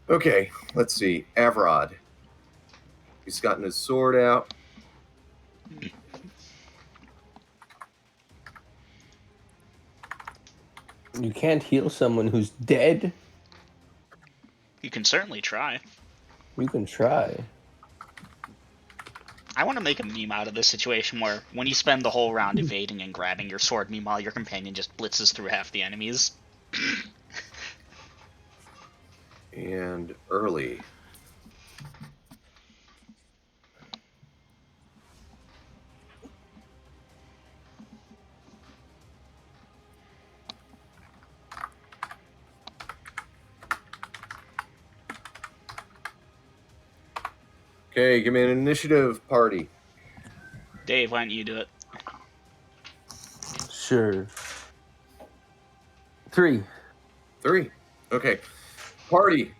Okay, let's see. Avrod. He's gotten his sword out. You can't heal someone who's dead. You can certainly try. You can try. I want to make a meme out of this situation where when you spend the whole round evading and grabbing your sword, meanwhile your companion just blitzes through half the enemies. And early. Okay, give me an initiative, party. Dave, why don't you do it? Sure. 3. 3. Okay. Party.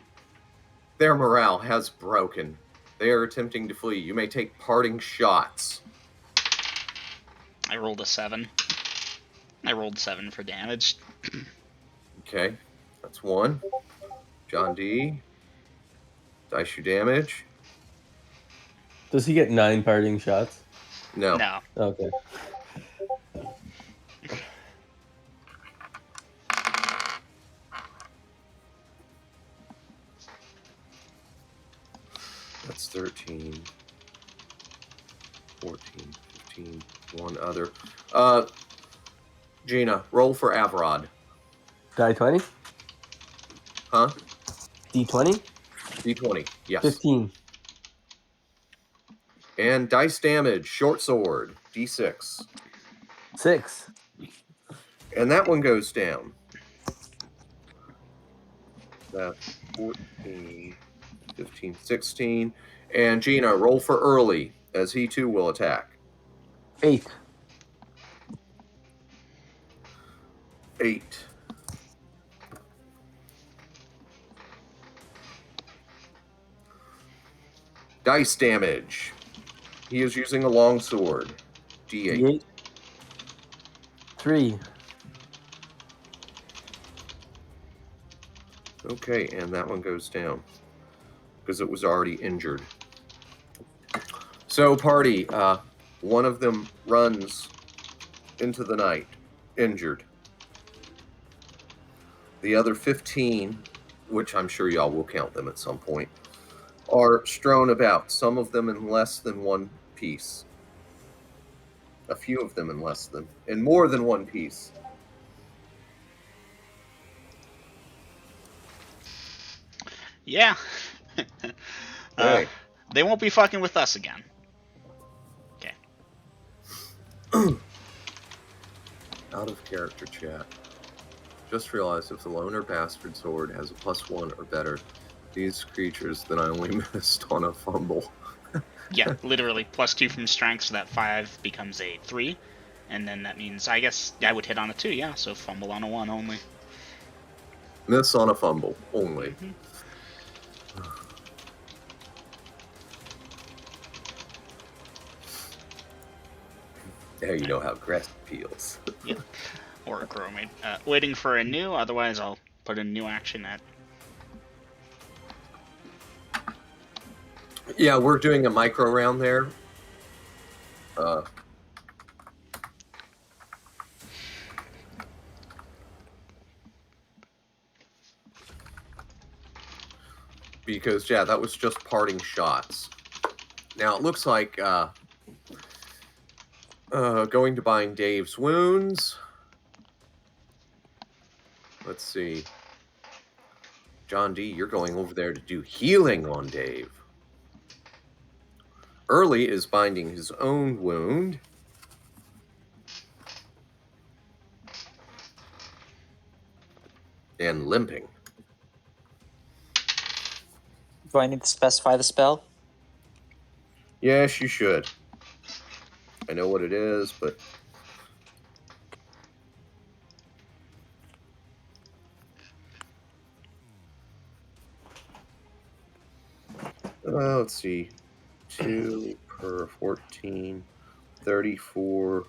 Their morale has broken. They are attempting to flee. You may take parting shots. I rolled a 7. I rolled 7 for damage. Okay. That's 1. John D. Dice your damage. Does he get 9 parting shots? No. No. Okay. That's 13. 14, 15, one other. Gina, roll for Avrod. Die 20? Huh? D20? D20, yes. 15. And dice damage, short sword, D6. 6. And that one goes down. That's 14, 15, 16. And Gina, roll for early, as he too will attack. 8. 8. Dice damage. He is using a long sword. D8. 8. 3. Okay, and that one goes down because it was already injured. So, party, one of them runs into the night. injured. The other 15, which I'm sure y'all will count them at some point, are strewn about, some of them in less than one piece. A few of them in more than one piece. Yeah. Hey. They won't be fucking with us again. Okay. Out of character chat. Just realized if the loner bastard sword has a +1 or better, these creatures that I only missed on a fumble. Yeah, literally +2 from strength, so that 5 becomes a 3. And then that means, I guess, I would hit on a 2, yeah, so fumble on a 1 only. Miss on a fumble only. Mm-hmm. Now you know how grass feels. Yep. Or a chromate. Waiting for a new, otherwise I'll put a new action at. Yeah, we're doing a micro round there. Because, yeah, that was just parting shots. Now, it looks like going to bind Dave's wounds. Let's see. John D., you're going over there to do healing on Dave. Early is binding his own wound. And limping. Do I need to specify the spell? Yes, you should. I know what it is, but... let's see. 2 per 14, 34.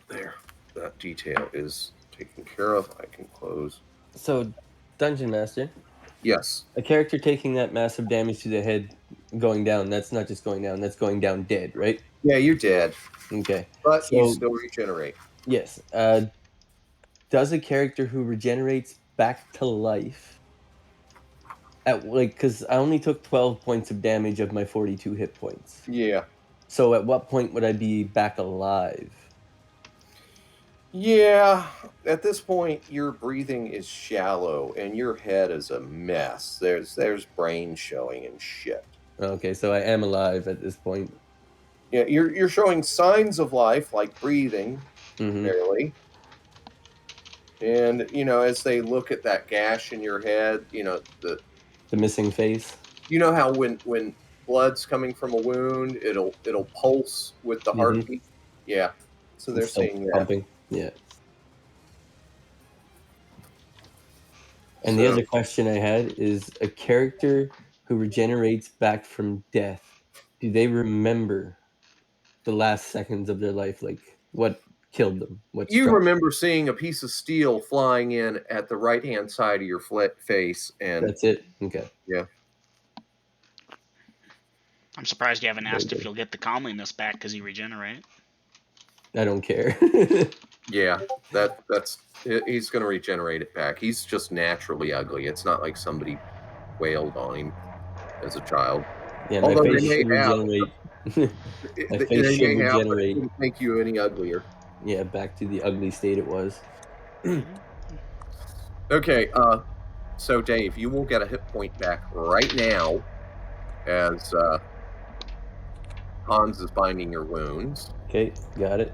There. That detail is taken care of. I can close. So, Dungeon Master, Yes. a character taking that massive damage to the head going down, that's not just going down, that's going down dead, right? Yeah, you're dead. Okay. But you So- still regenerate. Yes. Does a character who regenerates back to life because I only took 12 points of damage of my 42 hit points. Yeah. So at what point would I be back alive? Yeah. At this point, your breathing is shallow and your head is a mess. There's brain showing and shit. Okay, so I am alive at this point. Yeah, you're showing signs of life, like breathing, Mm-hmm. barely. And, as they look at that gash in your head, the missing face. You know how when blood's coming from a wound, it'll pulse with the heartbeat? Yeah. So they're It's still seeing that. pumping. Yeah. And the other question I had is a character who regenerates back from death, do they remember the last seconds of their life? Like, what killed them? What You struck remember seeing a piece of steel flying in at the right-hand side of your face, and That's it? Okay. yeah. I'm surprised you haven't asked Very if you'll get the calmliness back because you regenerate. I don't care. Yeah, that's he's going to regenerate it back. He's just naturally ugly. It's not like somebody wailed on him as a child. Yeah, my Although face they should may have. regenerate. My They face should may have, but it regenerate. wouldn't make you any uglier. Yeah, back to the ugly state it was. Okay, so Dave, you will get a hit point back right now as Hans is binding your wounds. Okay, got it.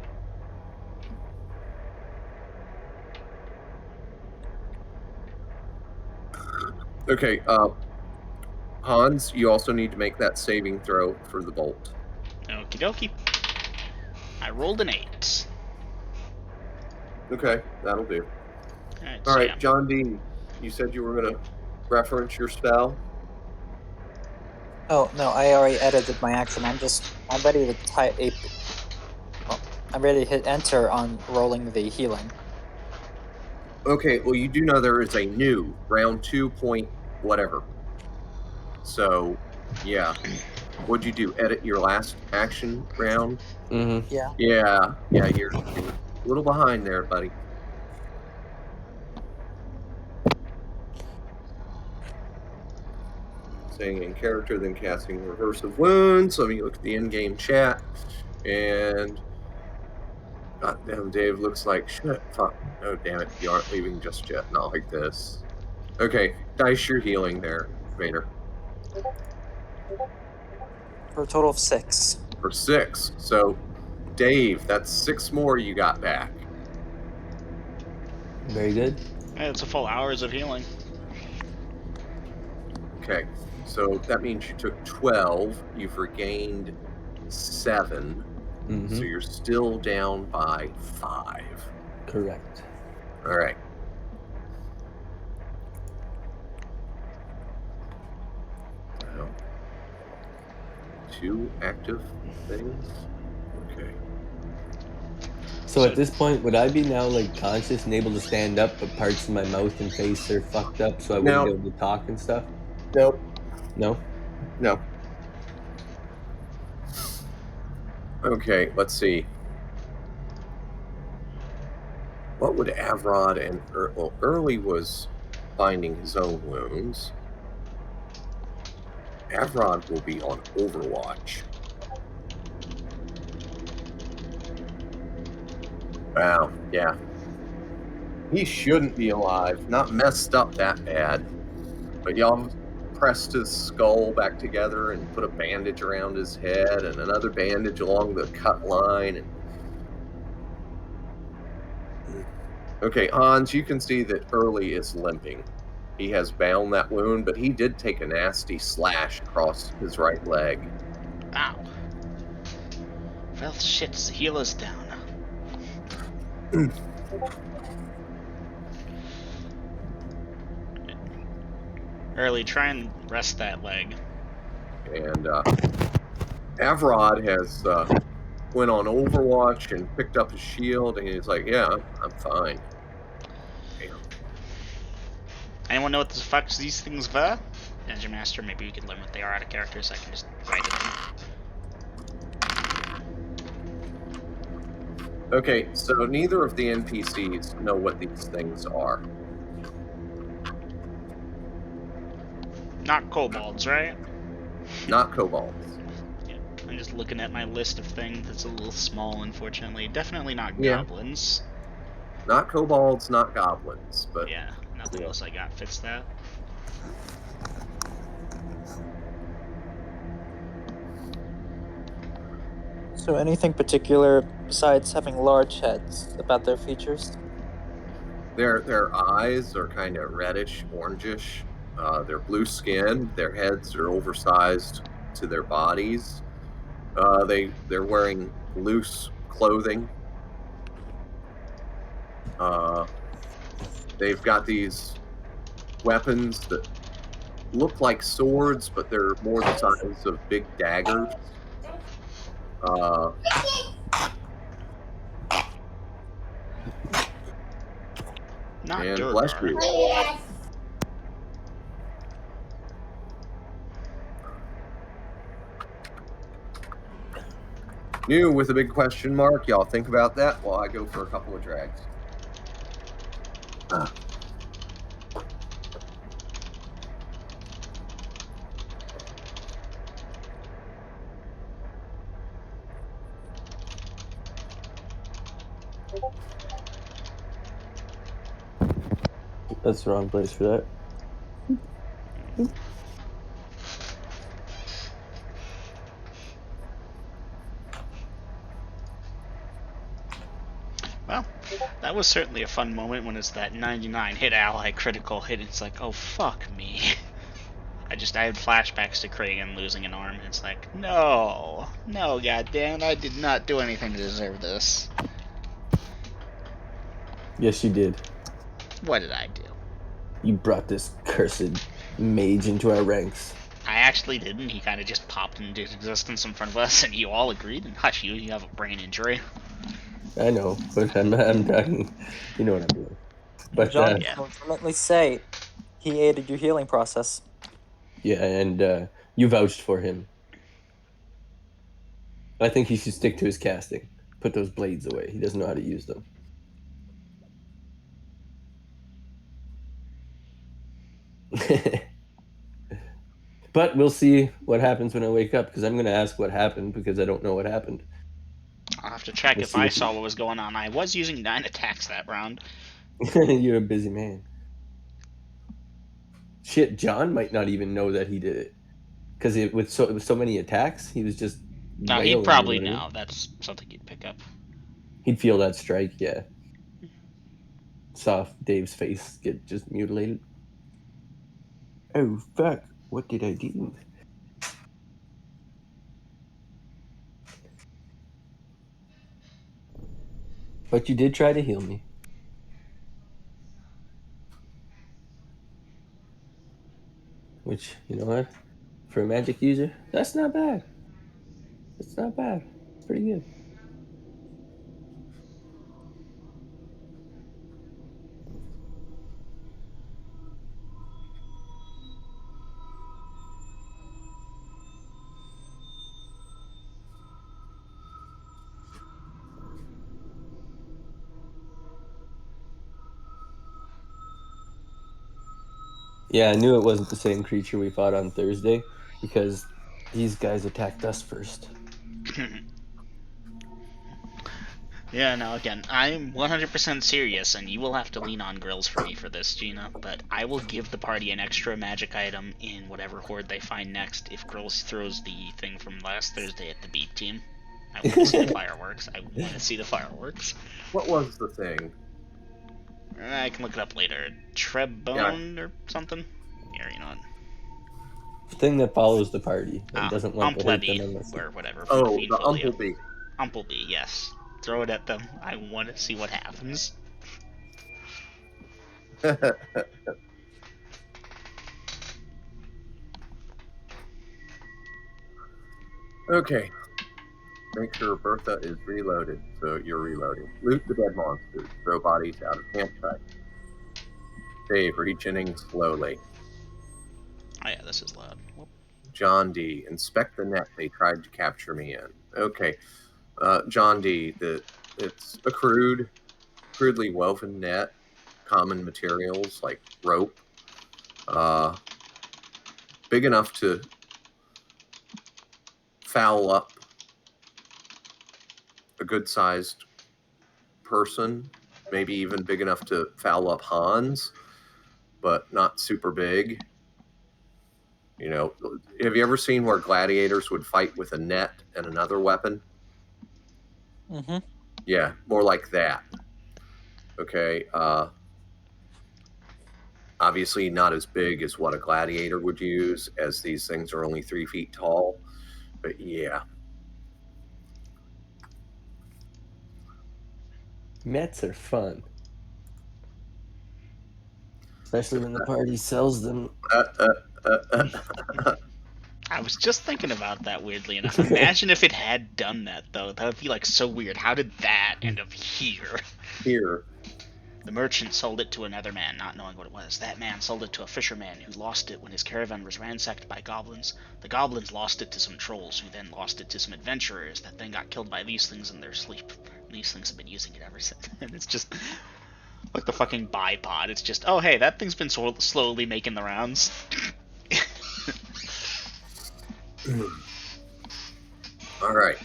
Okay, Hans, you also need to make that saving throw for the bolt. Okie dokie. I rolled an 8. Okay, that'll do. Alright, All so right, yeah. John Dean, you said you were going to reference your spell? Oh no, I already edited my action. I'm ready to type a. Well, I'm ready to hit enter on rolling the healing. Okay, well, you do know there is a new round 2 point whatever. So, yeah. What'd you do? Edit your last action round? Mm-hmm. Yeah. Yeah, you're a little behind there, buddy. Saying in character, then casting reverse of wounds. Let me look at the in-game chat, and goddamn, Dave looks like shit. Fuck. Oh damn it, you aren't leaving just yet. Not like this. Okay, dice your healing there, Vader. For a total of 6. For 6. So, Dave, that's 6 more you got back. Very good. Yeah, it's a full hours of healing. Okay, so that means you took 12. You've regained 7. Mm-hmm. So you're still down by 5. Correct. All right. Now, 2 active things. Okay. So at this point, would I be now like conscious and able to stand up, but parts of my mouth and face are fucked up, so I wouldn't No. be able to talk and stuff? Nope. No. No. Okay, let's see. What would Avrod and Early was finding his own wounds. Avrod will be on Overwatch. Wow, yeah. He shouldn't be alive. Not messed up that bad. But y'all pressed his skull back together and put a bandage around his head and another bandage along the cut line. And... Okay, Hans, you can see that Early is limping. He has bound that wound, but he did take a nasty slash across his right leg. Ow. Well, shit, the healer's down. Early, try and rest that leg. And Avrod has went on Overwatch and picked up his shield, and he's like, yeah, I'm fine. Damn. Anyone know what the fuck these things were? Dungeon Master, maybe you can learn what they are out of character so I can just write it in. Okay, so neither of the NPCs know what these things are. Not kobolds, right? Not kobolds. Yeah. I'm just looking at my list of things. It's a little small, unfortunately. Definitely not Yeah. goblins. Not kobolds, not goblins, but Yeah, nothing else I got fits that. So anything particular besides having large heads about their features? their eyes are kind of reddish, orangish. They're blue skinned. Their heads are oversized to their bodies. They're wearing loose clothing. They've got these weapons that look like swords, but they're more the size of big daggers. Not And Durgar. bless you. New with a big question mark. Y'all think about that while I go for a couple of drags. That's the wrong place for that. Well, that was certainly a fun moment when it's that 99 hit ally critical hit. It's like, oh fuck me. I had flashbacks to Kragan losing an arm. It's like, no, goddamn, I did not do anything to deserve this. Yes, you did. What did I do? You brought this cursed mage into our ranks. I actually didn't. He kind of just popped into existence in front of us, and you all agreed. And hush, you have a brain injury. I know, but I'm talking. You know what I'm doing. But John yeah. can legitimately say he aided your healing process. yeah, and you vouched for him. I think he should stick to his casting. Put those blades away. He doesn't know how to use them. But we'll see what happens when I wake up, because I'm going to ask what happened, because I don't know what happened. I'll have to check We'll if see I if saw what was going on. I was using 9 attacks that round. You're a busy man. Shit, John might not even know that he did it, because with so many attacks, he was just No, wailing. he'd probably you know what I know. mean? That's something you'd pick up. He'd feel that strike, yeah. Saw Dave's face get just mutilated. Oh fuck! What did I do? But you did try to heal me. Which, you know what? For a magic user, that's not bad. It's not bad. It's pretty good. Yeah, I knew it wasn't the same creature we fought on Thursday, because these guys attacked us first. Yeah, no, again, I'm 100% serious, and you will have to lean on grills for me for this, Gina, but I will give the party an extra magic item in whatever horde they find next if Grills throws the thing from last Thursday at the beat team. I want to see the fireworks. I want to see the fireworks. What was the thing? I can look it up later. Trebone or something? Here, you know what? The thing that follows the party and doesn't want to hurt them Umpleby, unless... or whatever, from Oh, Fiend the Folio. Umplebee. Umpleby, yes. Throw it at them. I want to see what happens. Okay. Make sure Bertha is reloaded, so you're reloading. Loot the dead monsters. Throw bodies out of campsite. Dave, reach inning slowly. Oh yeah, this is loud. Whoop. John D. Inspect the net they tried to capture me in. Okay. John D. It's a crudely woven net, common materials like rope, big enough to foul up a good-sized person, maybe even big enough to foul up Hans, but not super big. You know, have you ever seen where gladiators would fight with a net and another weapon? Mm-hmm. Yeah, more like that. Okay. Obviously not as big as what a gladiator would use, as these things are only 3 feet tall. But yeah. Nets are fun. Especially when the party sells them. I was just thinking about that, weirdly enough. Imagine if it had done that, though. That would be, like, so weird. How did that end up here? Here. The merchant sold it to another man, not knowing what it was. That man sold it to a fisherman, who lost it when his caravan was ransacked by goblins. The goblins lost it to some trolls, who then lost it to some adventurers that then got killed by these things in their sleep. And these things have been using it ever since. And it's just like the fucking bipod. It's just, oh hey, that thing's been slowly making the rounds. All right.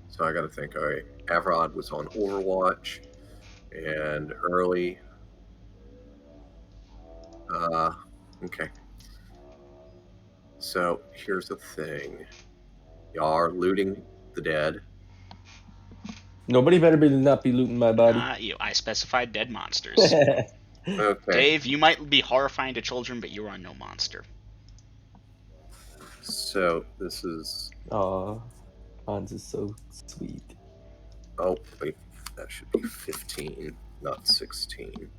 So I got to think. All right, Avrod was on Overwatch, and early. Okay. So here's the thing: y'all are looting the dead. Nobody better not be looting my body. I specified dead monsters. Okay. Dave, you might be horrifying to children, but you are no monster. So this is. Aw, Hans is so sweet. Oh wait, that should be 15, not 16.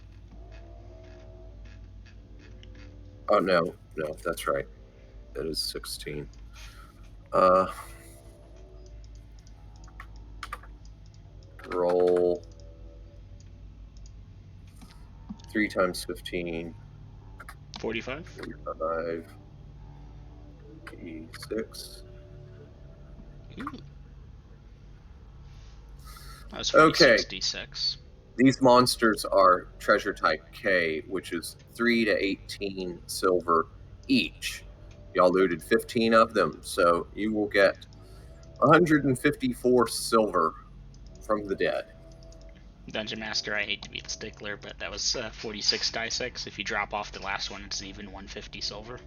Oh no, that's right. That is 16. Roll 3 times 15. 45? 45. E6. Ooh. That was Okay. 46d6. These monsters are treasure type K, which is 3 to 18 silver each. Y'all looted 15 of them, so you will get 154 silver from the dead. Dungeon Master, I hate to be the stickler, but that was 46 die 6. If you drop off the last one, it's even 150 silver.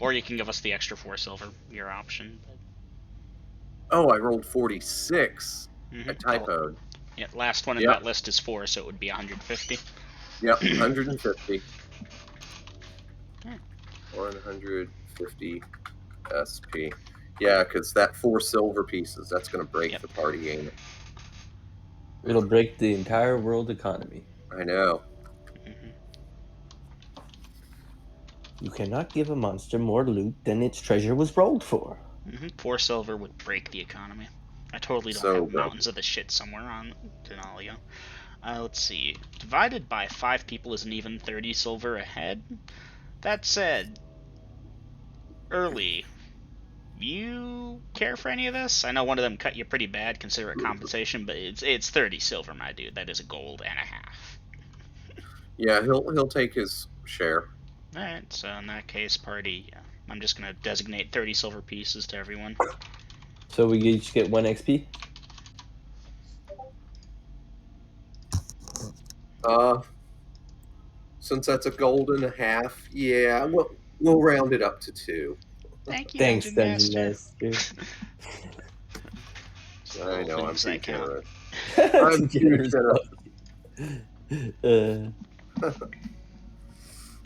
Or you can give us the extra 4 silver, your option. Oh, I rolled 46. Mm-hmm. I typoed. Yeah, last one in that list is 4, so it would be 150. Yep, 150. Yeah. 150 SP. Yeah, because that 4 silver pieces, that's going to break the party, ain't it? It'll break the entire world economy. I know. Mm-hmm. You cannot give a monster more loot than its treasure was rolled for. Mm-hmm. 4 silver would break the economy. I totally don't So have mountains of the shit somewhere on Denalia. Let's see. Divided by 5 people is an even 30 silver ahead. That said, early, you care for any of this? I know one of them cut you pretty bad, consider it compensation, but it's 30 silver, my dude. That is a gold and a half. Yeah, he'll take his share. Alright, so in that case, party, yeah. I'm just gonna designate 30 silver pieces to everyone. So we each get 1 XP? Since that's a gold and a half, yeah, we'll round it up to 2. Thank you, Thanks, Dungeon Dungeon Master. Master. I know, I'm too generous. Too too generous.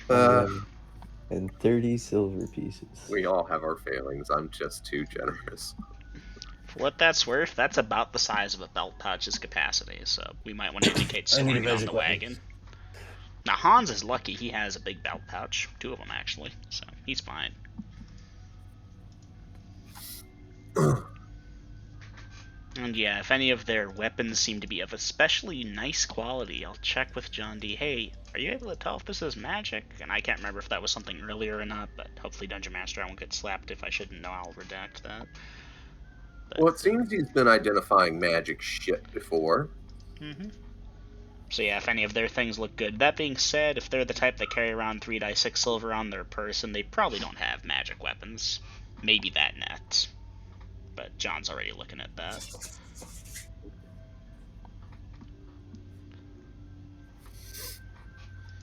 11 and 30 silver pieces. We all have our failings. I'm just too generous. For what that's worth, that's about the size of a belt pouch's capacity, so we might want to indicate storing it on the wagon. Now, Hans is lucky he has a big belt pouch. 2 of them, actually, so he's fine. And yeah, if any of their weapons seem to be of especially nice quality, I'll check with John D. Hey, are you able to tell if this is magic? And I can't remember if that was something earlier or not, but hopefully Dungeon Master, I won't get slapped. If I shouldn't know, I'll redact that. But, well, it seems he's been identifying magic shit before. Mm-hmm. So yeah, if any of their things look good. That being said, if they're the type that carry around 3 die 6 silver on their person, they probably don't have magic weapons. Maybe that net. But John's already looking at that.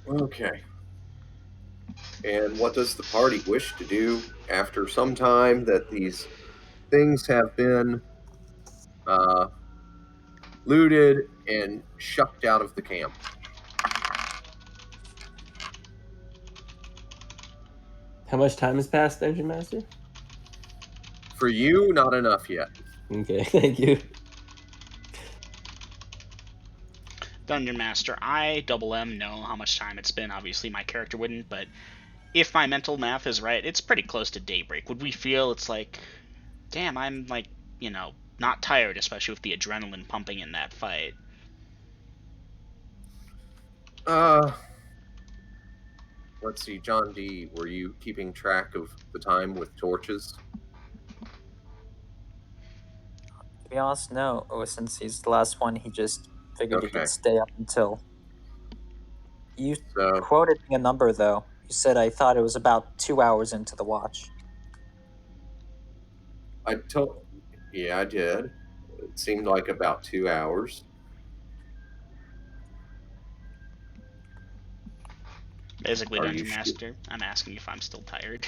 Okay. And what does the party wish to do after some time that these things have been looted and shucked out of the camp? How much time has passed, Dungeon Master? For you, not enough yet. Okay, thank you. Dungeon Master, I, Double M, know how much time it's been. Obviously, my character wouldn't, but if my mental math is right, it's pretty close to daybreak. Would we feel it's like, damn, I'm like, you know, not tired, especially with the adrenaline pumping in that fight? Let's see, John D., were you keeping track of the time with torches? To be honest, no. Since he's the last one, he just figured he Okay. could stay up until. You So, quoted me a number, though. You said I thought it was about 2 hours into the watch. yeah, I did. It seemed like about 2 hours. Basically, Are Dungeon you sure? Master, I'm asking if I'm still tired.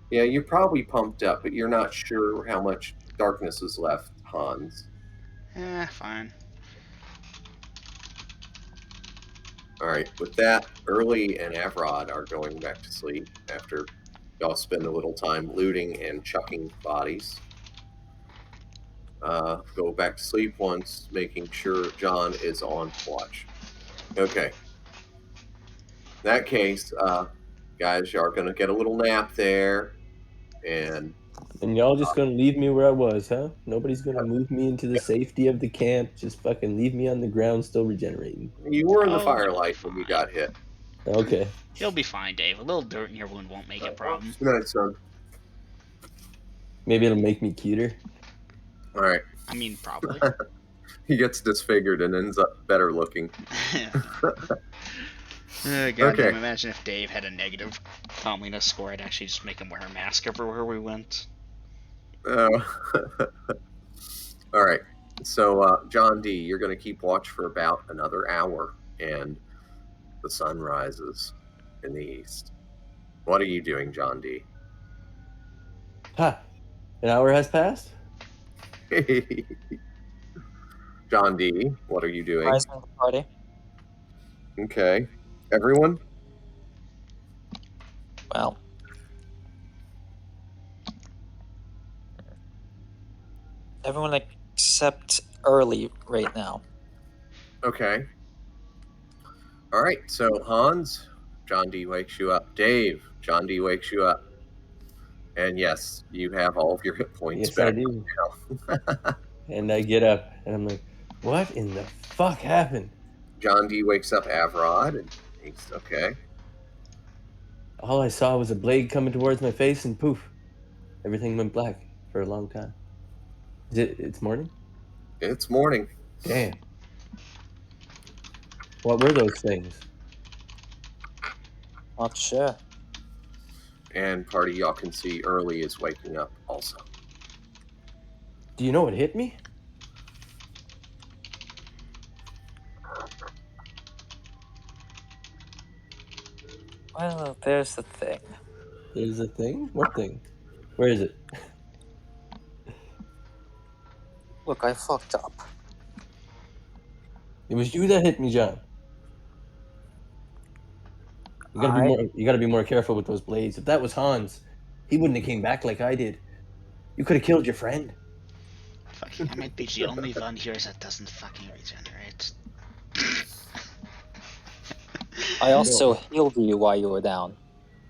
Yeah, you're probably pumped up, but you're not sure how much darkness is left, Hans. Fine. All right, with that, Early and Avrod are going back to sleep after y'all spend a little time looting and chucking bodies. Go back to sleep once, making sure John is on watch. Okay. In that case, guys, y'all are going to get a little nap there, and y'all just gonna leave me where I was, huh? Nobody's gonna move me into the safety of the camp. Just fucking leave me on the ground, still regenerating. you were in the Oh, you'll be firelight when you fine. got hit. Okay. You'll be fine, Dave. A little dirt in your wound won't make it a problem. Good night, son. Maybe it'll make me cuter. All right. I mean, probably. He gets disfigured and ends up better looking. God Okay. damn, imagine if Dave had a negative cleanliness score. I'd actually just make him wear a mask everywhere we went. Oh. All right. So, John D., you're going to keep watch for about another hour, and the sun rises in the east. What are you doing, John D.? Ha! An hour has passed? John D., what are you doing? Rising the party. Okay. Everyone? Well, everyone except early right now. Okay. All right. So, Hans, John D. wakes you up. Dave, John D. wakes you up. And yes, you have all of your hit points Yes, back I do. now. And I get up, and I'm like, what in the fuck happened? John D. wakes up Avrod, and he's okay. All I saw was a blade coming towards my face, and poof, everything went black for a long time. It's morning? It's morning. Damn. What were those things? Not sure. And part of y'all can see Early is waking up also. Do you know what hit me? Well, there's the thing. There's a thing? What thing? Where is it? Look, I fucked up. It was you that hit me, John. You gotta be I- more. You gotta be more careful with those blades. If that was Hans, he wouldn't have came back like I did. You could have killed your friend. Fucking, I might be the only one here that doesn't fucking regenerate. I also healed you while you were down.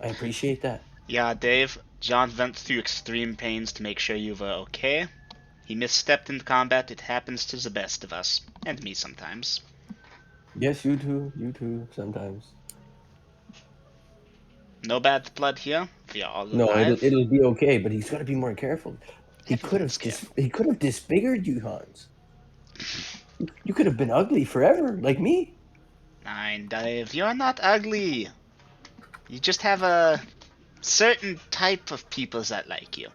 I appreciate that. Yeah, Dave, John went through extreme pains to make sure you were okay. He misstepped in combat. It happens to the best of us. And me sometimes. Yes, you too. You too. Sometimes. No bad blood here. We are all No, alive. it'll be okay, but he's got to be more careful. He could Everyone's have disfigured you, Hans. You could have been ugly forever, like me. Nein, Dave, you're not ugly. You just have a certain type of people that like you.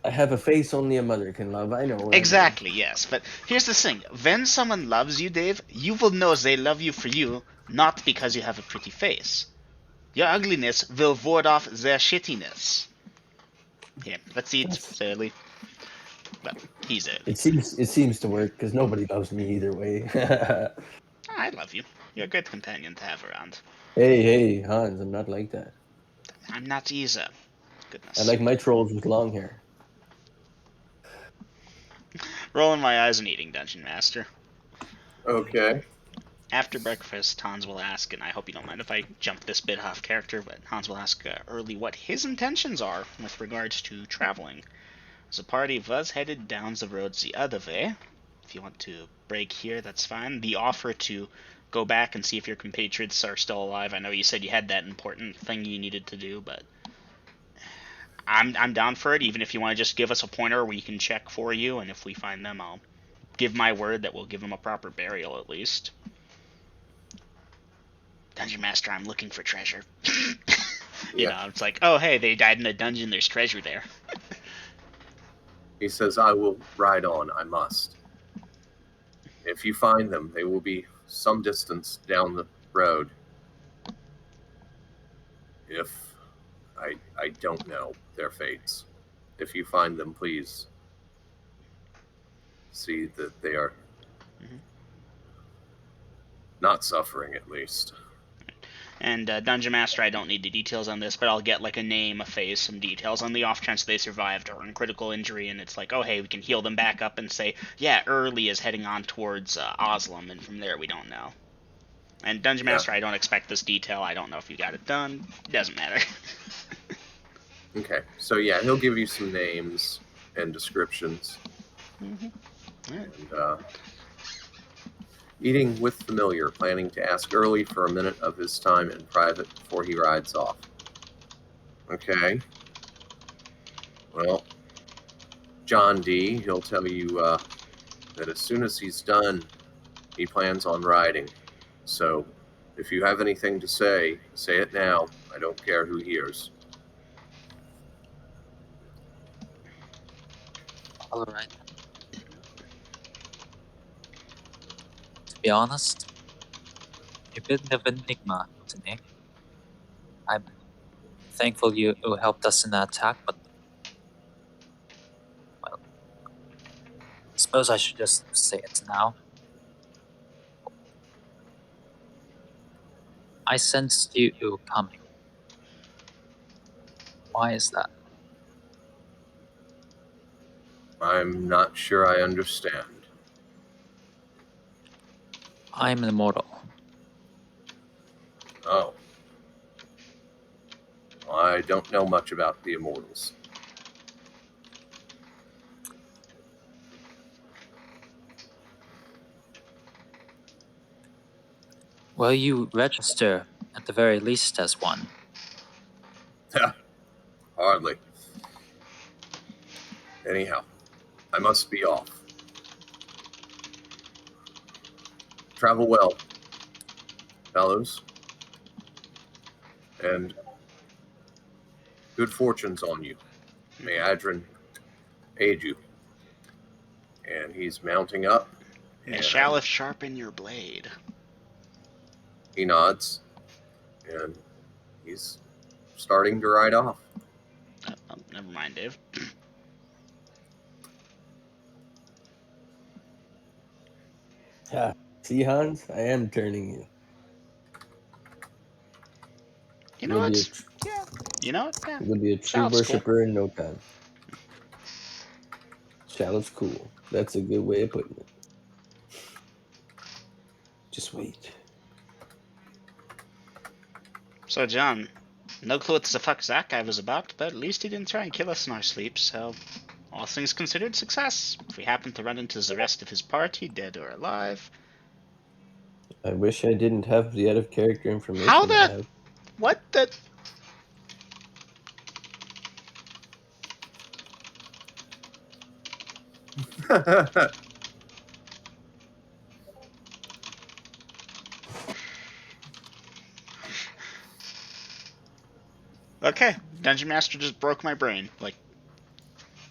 I have a face only a mother can love. I know. Exactly, yes. But here's the thing. When someone loves you, Dave, you will know they love you for you, not because you have a pretty face. Your ugliness will ward off their shittiness. Here, let's eat early. Well, he's early. It seems to work because nobody loves me either way. I love you. You're a good companion to have around. Hey, Hans, I'm not like that. I'm not either. Goodness. I like my trolls with long hair. Rolling my eyes and eating, Dungeon Master. Okay. After breakfast, Hans will ask, and I hope you don't mind if I jump this bit off character, but Hans will ask Early what his intentions are with regards to traveling. The party was headed down the road the other way. If you want to break here, that's fine. The offer to go back and see if your compatriots are still alive. I know you said you had that important thing you needed to do, but I'm down for it, even if you want to just give us a pointer we can check for you, and if we find them, I'll give my word that we'll give them a proper burial at least. Dungeon Master, I'm looking for treasure. You know, it's like, oh, hey, they died in a dungeon, there's treasure there. He says, I will ride on, I must. If you find them, they will be some distance down the road. If I don't know their fates. If you find them, please see that they are not suffering, at least. And Dungeon Master, I don't need the details on this, but I'll get like a name, a face, some details on the off chance they survived or in critical injury, and it's like, oh hey, we can heal them back up and say, yeah, Early is heading on towards Oslam, and from there we don't know. And Dungeon Master, I don't expect this detail. I don't know if you got it done. Doesn't matter. Okay, so yeah, he'll give you some names and descriptions. Right. And Eating with familiar, planning to ask early for a minute of his time in private before he rides off. Okay. Well, John D, he'll tell you that as soon as he's done, he plans on riding. So if you have anything to say it now. I don't care who hears. All right. To be honest, you're a bit of an enigma to me. I'm thankful you helped us in that attack, but well, I suppose I should just say it now. I sensed you coming. Why is that? I'm not sure I understand. I'm an immortal. Oh. I don't know much about the immortals. Well, you register at the very least as one. Hardly. Anyhow, I must be off. Travel well, fellows. And good fortunes on you. May Adrin aid you. And he's mounting up. May And Shalif sharpen your blade. he nods. And he's starting to ride off. Never mind, Dave. See, Hans, I am turning you. You know You'll be what? Yeah. You know what? Yeah. You'll be a true Shalif's cool. worshiper in no time. Shalif's cool. That's a good way of putting it. Just wait. So, John, no clue what the fuck that guy was about, but at least he didn't try and kill us in our sleep, so all things considered, success. If we happen to run into the rest of his party, dead or alive. I wish I didn't have the out of character information. How I the... have. What the... Okay, Dungeon Master just broke my brain. Like,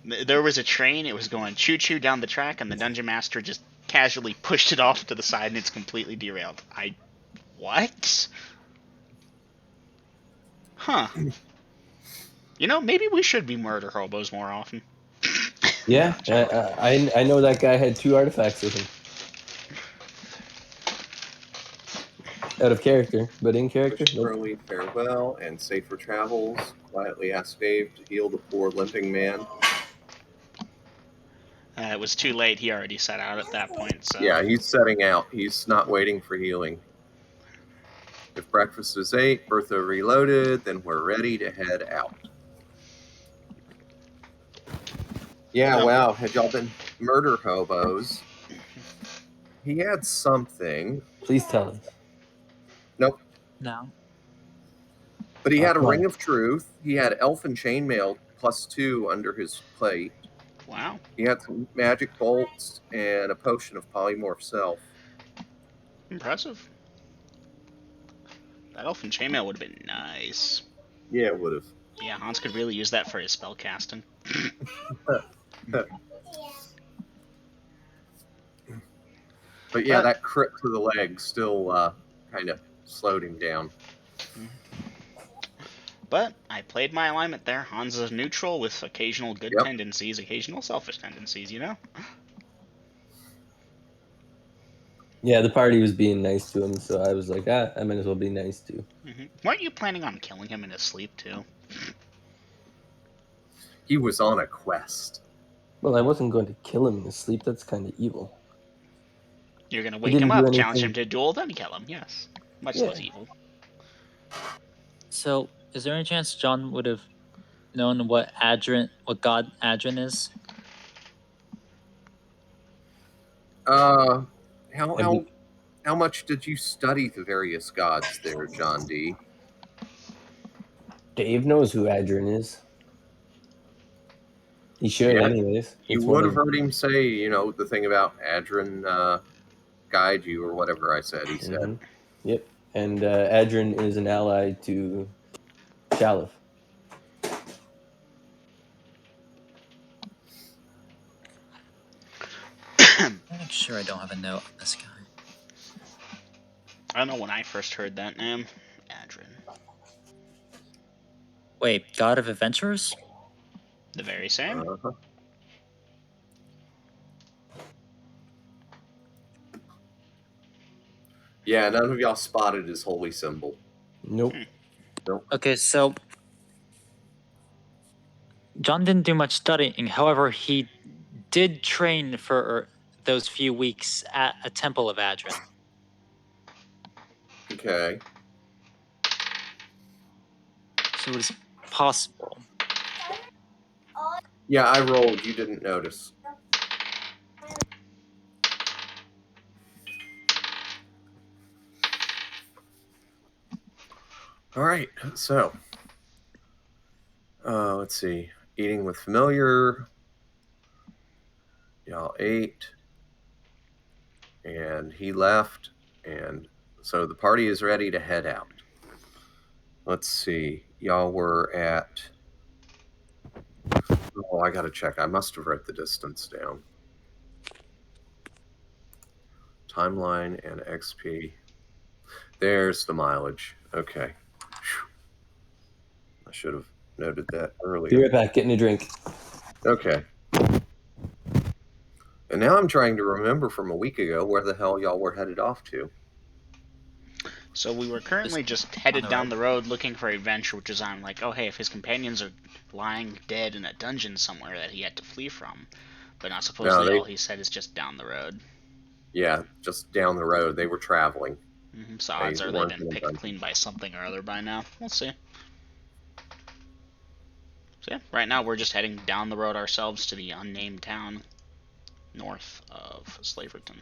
there was a train, it was going choo-choo down the track, and the Dungeon Master just casually pushed it off to the side, and it's completely derailed. What? Huh. You know, maybe we should be murder hobos more often. Yeah, I know that guy had 2 artifacts with him. Out of character, but in character, Wish nope. early farewell and safer travels. Quietly ask Dave to heal the poor limping man. It was too late. He already set out at that point, so... Yeah, he's setting out. He's not waiting for healing. If breakfast is 8, Bertha reloaded, then we're ready to head out. Yeah, No. wow. Had y'all been murder hobos? He had something. Please tell us. Nope. No. But he had a come ring on. of truth. He had elfin chainmail +2 under his plate. Wow. He had some magic bolts and a potion of polymorph self. Impressive. That elfin chainmail would have been nice. Yeah, it would have. Yeah, Hans could really use that for his spell casting. But yeah, that crit to the leg still kind of slowed him down. But I played my alignment there. Hans is neutral with occasional good tendencies, occasional selfish tendencies, you know? Yeah, the party was being nice to him, so I was like, I might as well be nice too. Weren't you planning on killing him in his sleep, too? He was on a quest. Well, I wasn't going to kill him in his sleep. That's kind of evil. You're going to wake him up, challenge him to a duel, then kill him, yes. Much less evil. So, is there any chance John would have known what god Adrin is? How how much did you study the various gods there, John D? Dave knows who Adrian is. He should, Yeah, anyways. you It's one would have of heard him say, the thing about Adrian guide you or whatever I said. He said, Mhm. Yep. And Adrian is an ally to Shalif. Make sure I don't have a note on this guy. I don't know when I first heard that name. Adrian. Wait, God of Adventurers? The very same. uh-huh. Yeah, none of y'all spotted his holy symbol. Nope. Okay, so John didn't do much studying. However, he did train for those few weeks at a temple of Adrian. Okay. So it is possible. Yeah, I rolled. You didn't notice. All right. So, let's see. Eating with familiar. Y'all ate. And he left. And so the party is ready to head out. Let's see. Y'all were at. Oh, I got to check. I must have wrote the distance down. Timeline and XP. There's the mileage. Okay. Whew. I should have noted that Be earlier. right back, getting a drink. Okay. And now I'm trying to remember from a week ago where the hell y'all were headed off to. So we were currently just headed down the road looking for adventure, which is on like, oh hey, if his companions are lying dead in a dungeon somewhere that he had to flee from. But not supposedly all he said is just down the road. Yeah, just down the road. They were traveling. So odds are they've been picked clean by something or other by now. We'll see. So yeah, right now we're just heading down the road ourselves to the unnamed town north of Slaverton.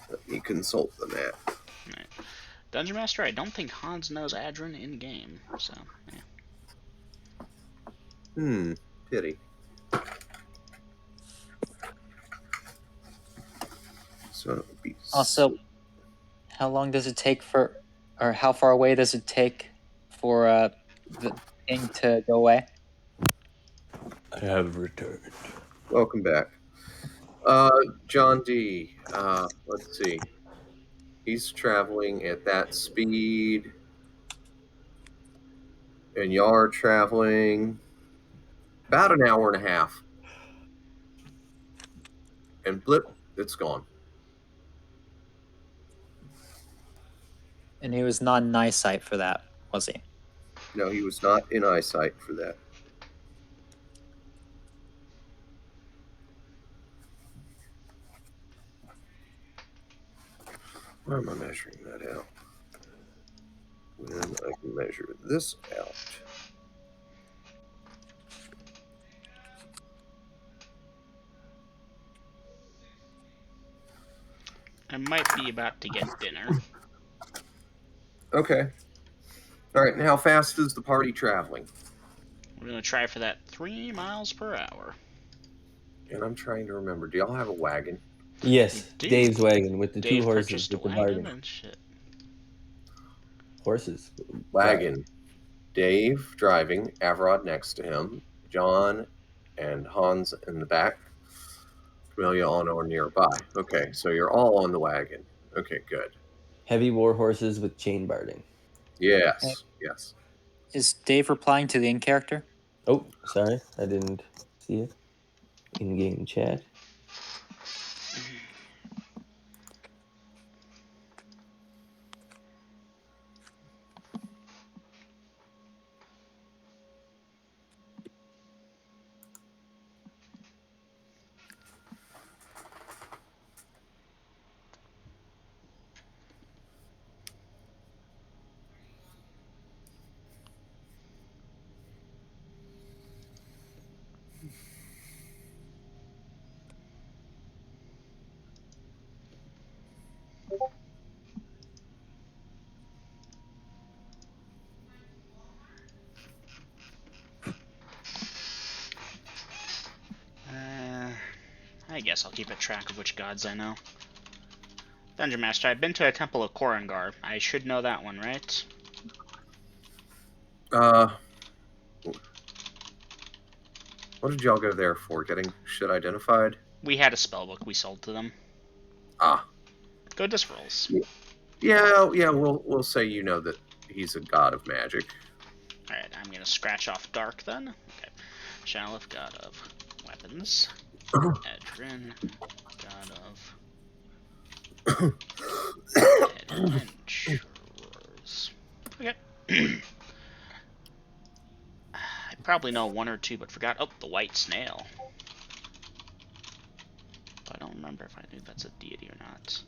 Let me consult the map. Right. Dungeon Master, I don't think Hans knows Adrian in game, so yeah. Pity. So it would be Also, how long does it take or how far away does it take for the thing to go away? I have returned. Welcome back. John D. Let's see. He's traveling at that speed. And y'all are traveling about an hour and a half. And blip, it's gone. And he was not in eyesight for that, was he? No, he was not in eyesight for that. Where am I measuring that out? When I can measure this out. I might be about to get dinner. Okay. All right, and how fast is the party traveling? We're gonna try for that 3 miles per hour. And I'm trying to remember. Do y'all have a wagon? Yes, We do. Dave's wagon with the Dave two horses purchased a with the wagon bargain. and shit. Horses. Wagon. Dave driving, Avrod next to him, John and Hans in the back, Camellia on or nearby. Okay, so you're all on the wagon. Okay, good. Heavy war horses with chain barding. Yes, yes. Is Dave replying to the in character? Oh, sorry, I didn't see it. In-game chat. guess I'll keep a track of which gods I know. Dungeon Master, I've been to a temple of Korangar. I should know that one, right? What did y'all go there for? Getting shit identified? We had a spellbook we sold to them. Ah. Go disc rolls. Yeah, we'll say you know that he's a god of magic. Alright, I'm gonna scratch off Dark then. Okay. Shalif, god of weapons. Edrin, god of adventurers. Okay. I probably know one or two, but forgot. Oh, the white snail. I don't remember if I knew that's a deity or not.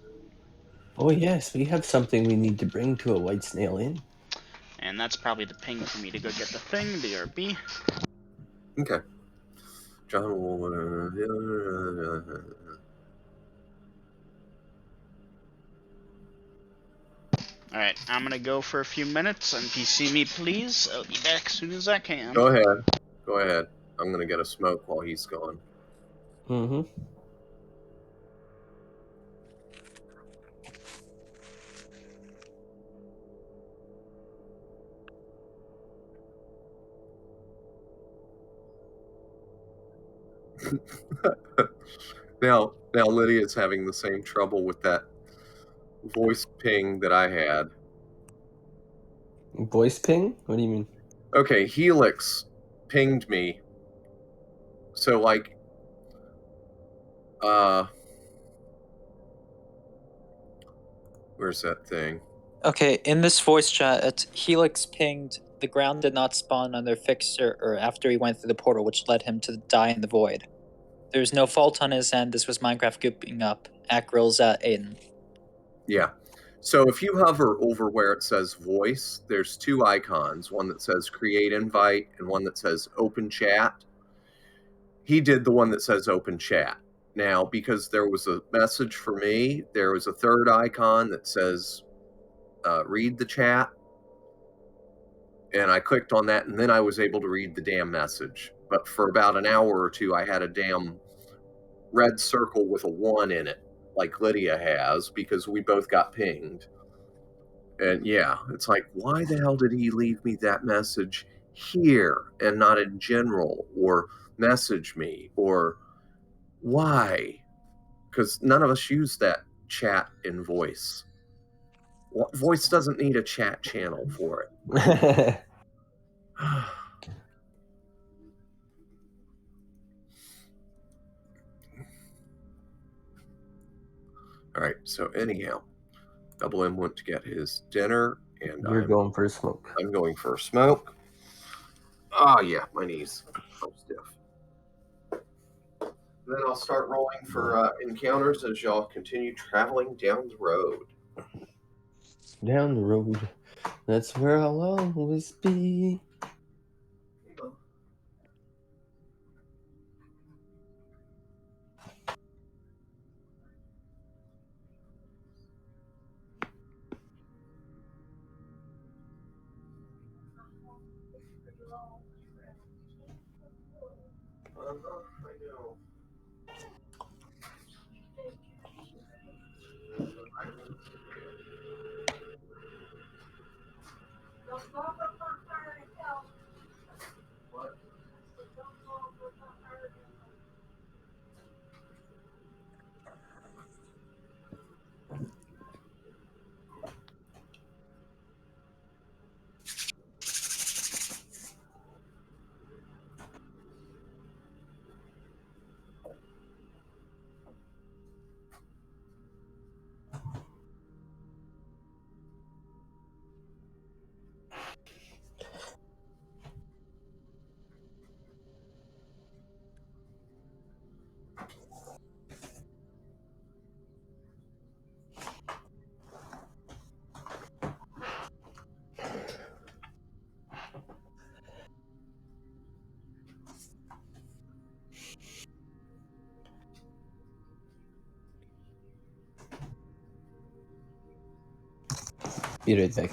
Oh yes, we have something we need to bring to a white snail inn. And that's probably the ping for me to go get the thing, BRB. Okay. John Alright, I'm gonna go for a few minutes. NPC me, please. I'll be back as soon as I can. Go ahead. Go ahead. I'm gonna get a smoke while he's gone. Mm-hmm. Now Lydia's having the same trouble with that voice ping that I had. Voice ping? What do you mean? Okay, Helix pinged me. So like where's that thing? Okay, in this voice chat, Helix pinged the ground did not spawn on their fixer or after he went through the portal, which led him to die in the void. There's no fault on his end. This was Minecraft gooping up. Akrill's Aiden. Yeah. So if you hover over where it says voice, there's two icons, one that says create invite and one that says open chat. He did the one that says open chat. Now, because there was a message for me, there was a third icon that says read the chat. And I clicked on that, and then I was able to read the damn message. But for about an hour or two, I had a damn red circle with a 1 in it, like Lydia has, because we both got pinged. And yeah, it's like, why the hell did he leave me that message here and not in general, or message me, or why? Because none of us use that chat in voice. Voice doesn't need a chat channel for it. All right, so anyhow, Double M went to get his dinner, and You're going for a smoke. I'm going for a smoke. Ah, yeah, my knees are stiff. Then I'll start rolling for encounters as y'all continue traveling down the road. Down the road, that's where I'll always be. I know. What? Be right back.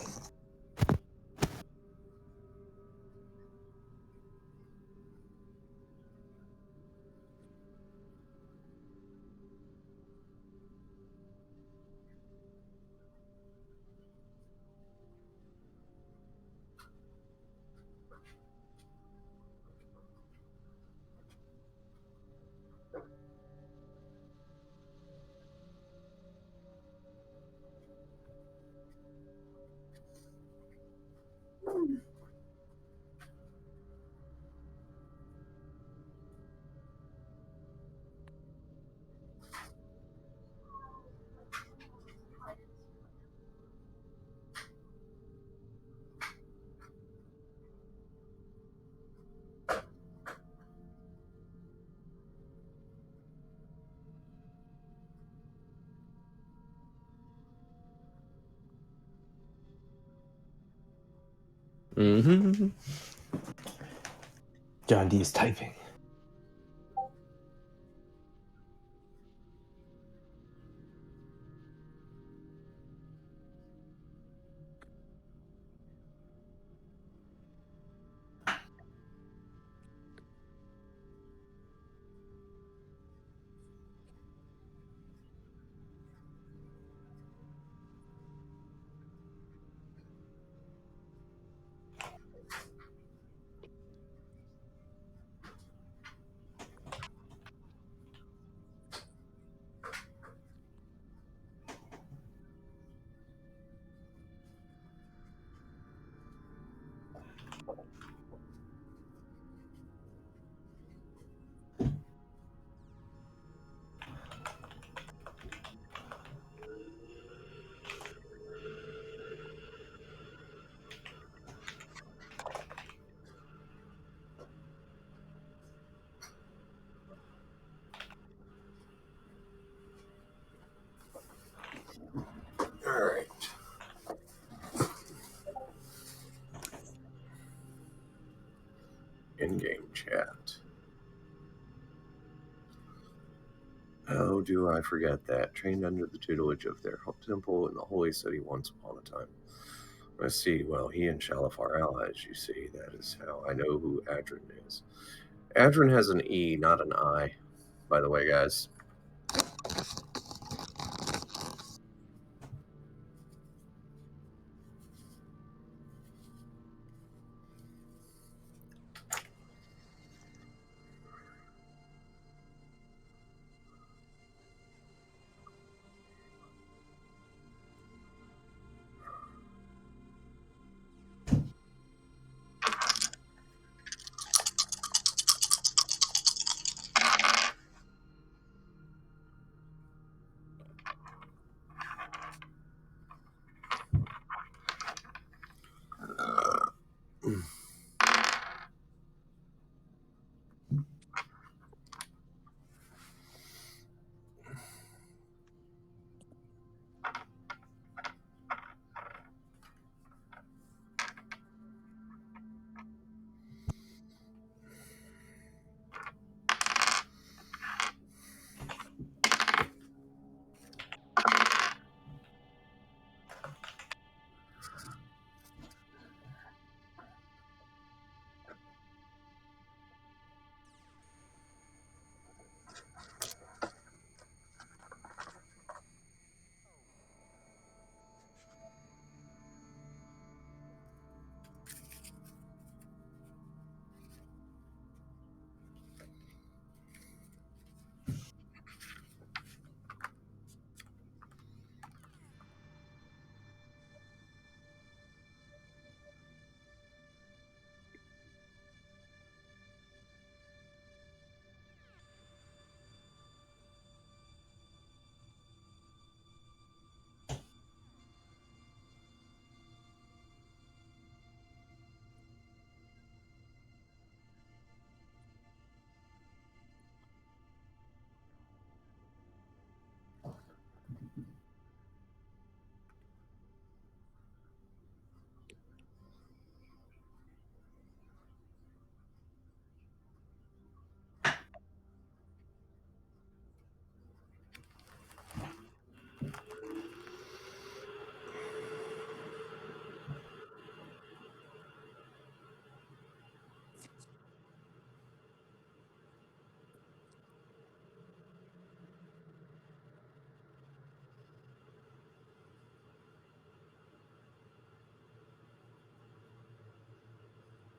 Mm-hmm. John D is typing. All right. In-game chat. How do I forget that? Trained under the tutelage of their temple in the holy city once upon a time. Let's see. Well, he and Shalif are allies, you see. That is how I know who Adrin is. Adrin has an E, not an I, by the way, guys.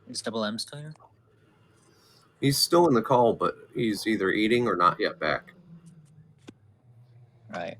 Is Double M still here? He's still in the call, but he's either eating or not yet back. Right.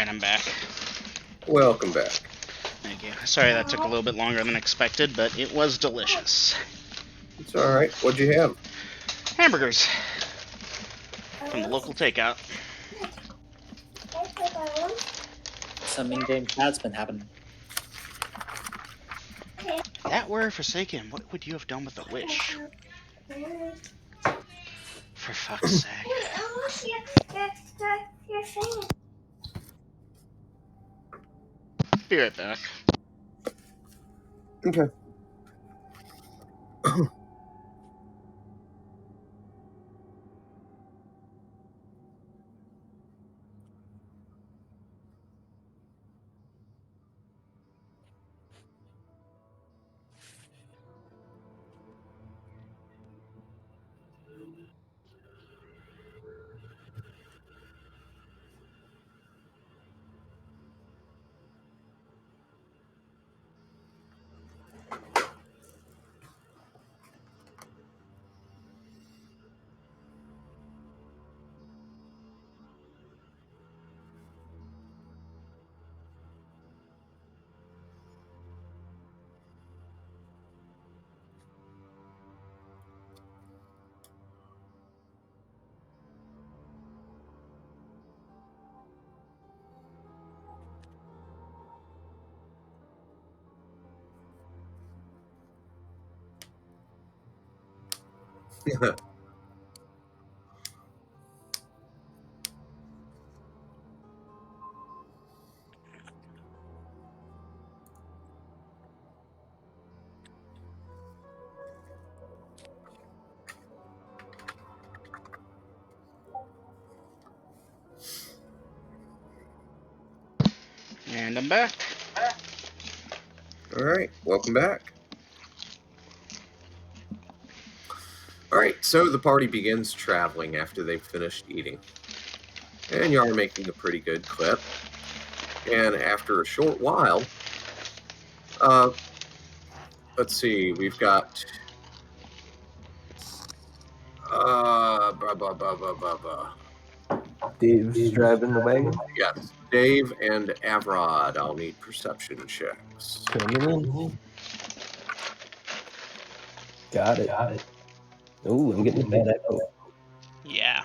Alright, I'm back. Welcome back. Thank you. Sorry that took a little bit longer than expected, but it was delicious. It's all right. What'd you have? Hamburgers from the local takeout. Some in-game chat's been happening. That were Forsaken, what would you have done with a wish? For fuck's sake. Be right back. Okay. And I'm back. All right. Welcome back. All right. So the party begins traveling after they've finished eating. And you are making a pretty good clip. And after a short while, let's see, we've got Dave's driving the wagon. yes, Dave and Avrod. I'll need perception checks. Coming in. Got it. Oh, I'm getting a bad echo. Yeah.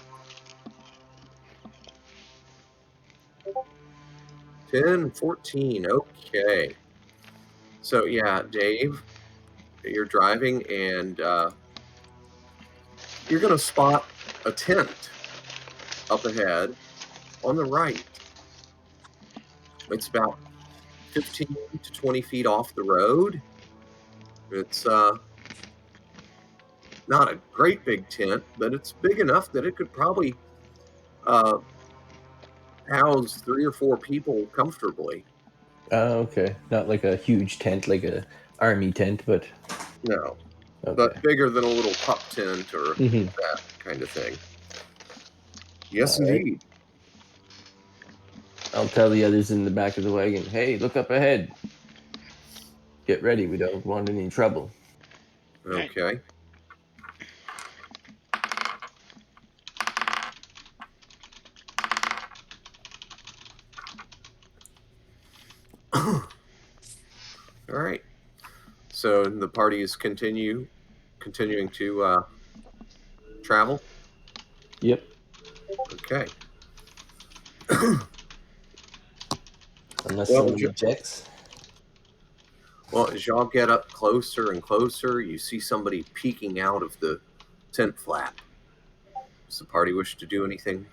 10, 14. Okay. So yeah, Dave, you're driving and you're going to spot a tent up ahead on the right. It's about 15 to 20 feet off the road. It's not a great big tent, but it's big enough that it could probably house 3 or 4 people comfortably. Oh, okay. Not like a huge tent, like a army tent, but No, okay. but bigger than a little pup tent or Mhm. that kind of thing. Yes, All right. indeed. I'll tell the others in the back of the wagon, hey, look up ahead. Get ready. We don't want any trouble. Right. Okay. All right. So the party is continuing to travel. Yep. Okay. Unless Well, someone objects. Well, as y'all get up closer and closer, you see somebody peeking out of the tent flap. Does the party wish to do anything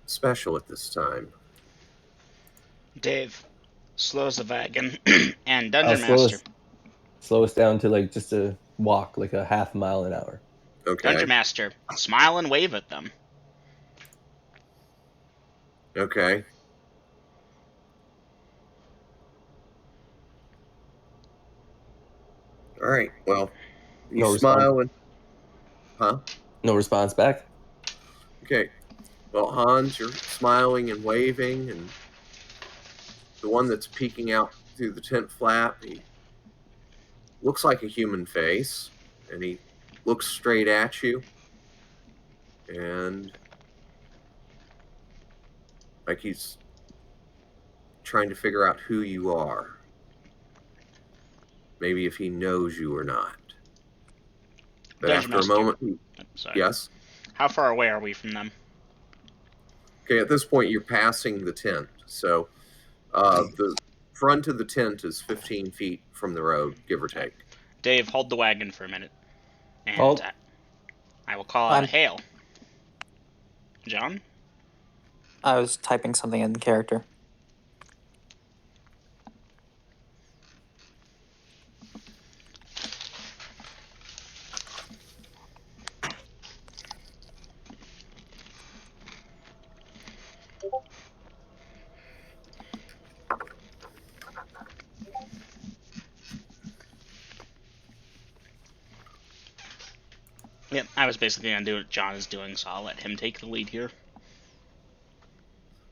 special at this time? Dave slows the wagon and I'll Dungeon Master. slow us down to like just a walk, like a half mile an hour. Okay. Dungeon Master, smile and wave at them. Okay. All right. Well, you No smile and No response back. okay. Well, Hans, you're smiling and waving, and the one that's peeking out through the tent flap, he looks like a human face, and he looks straight at you, and like he's trying to figure out who you are. Maybe if he knows you or not. But Dungeon after a Master. moment, Sorry. yes. How far away are we from them? Okay, at this point, you're passing the tent. So the front of the tent is 15 feet from the road, give or take. Dave, hold the wagon for a minute. And Halt. I will call out a I'm- hail. John? I was typing something in the character. Yep, I was basically going to do what John is doing, so I'll let him take the lead here.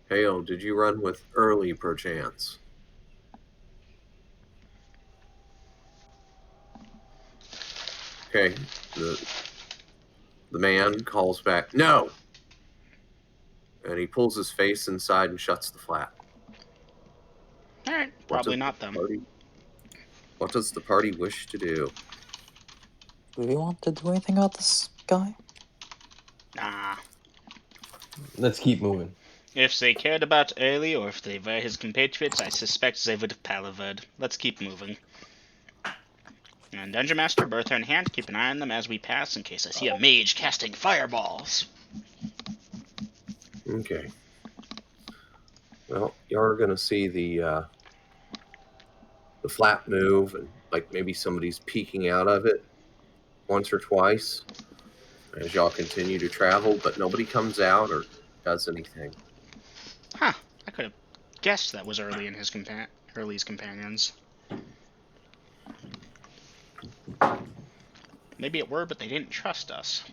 Hale, did you run with Early, perchance? Okay, the man calls back, no! And he pulls his face inside and shuts the flap. Alright, What probably does not the them. What does the party wish to do? Do we want to do anything about this guy? Nah. Let's keep moving. If they cared about Early, or if they were his compatriots, I suspect they would have palavered. Let's keep moving. And Dungeon Master, Bertha in hand, keep an eye on them as we pass in case I see a mage casting fireballs. Okay. Well, you're going to see the flap move, and like maybe somebody's peeking out of it once or twice as y'all continue to travel, but nobody comes out or does anything. Huh. I could have guessed that was Early and his Early's companions. Maybe it were, but they didn't trust us.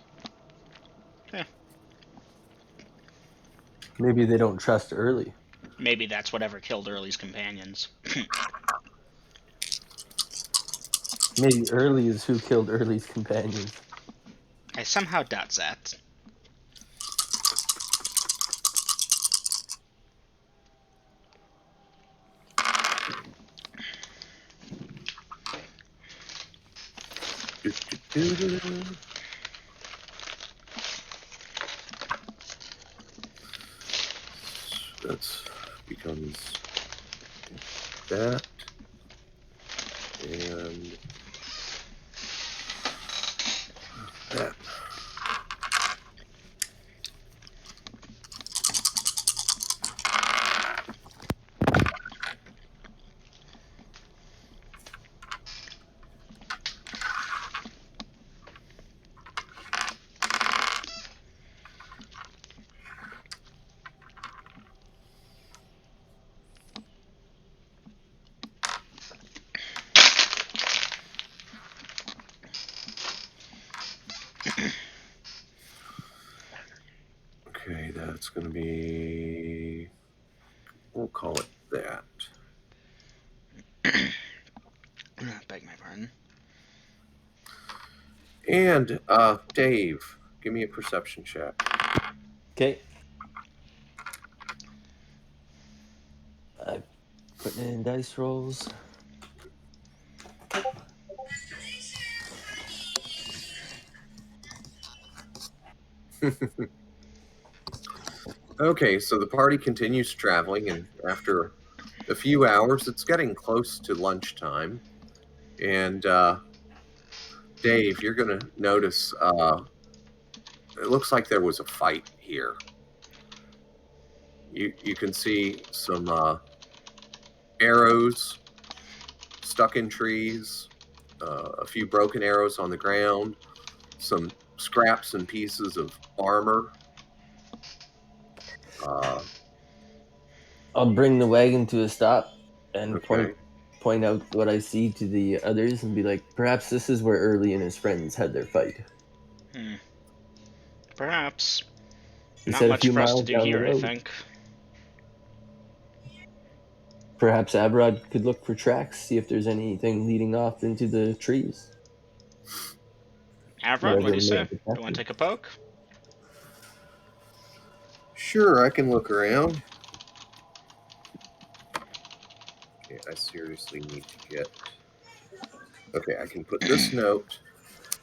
Maybe they don't trust Early. Maybe that's whatever killed Early's companions. Maybe Early is who killed Early's companions. I somehow doubt that. That becomes that. And that. Okay, that's going to be, we'll call it that. Beg my pardon. And Dave, give me a perception check. Okay. I'm putting in dice rolls. Okay, so the party continues traveling, and after a few hours, it's getting close to lunchtime. And Dave, you're going to notice it looks like there was a fight here. You can see some arrows stuck in trees, a few broken arrows on the ground, some scraps and pieces of armor. I'll bring the wagon to a stop and Okay. point out what I see to the others and be like, perhaps this is where Early and his friends had their fight. Perhaps. He Not said a much few for us to miles do down the here, I road. think. Perhaps Abrod could look for tracks, see if there's anything leading off into the trees. Avrod, what do you say? Whatever Do may you have want to take a poke? Sure, I can look around. Okay, I seriously need to get... Okay, I can put this note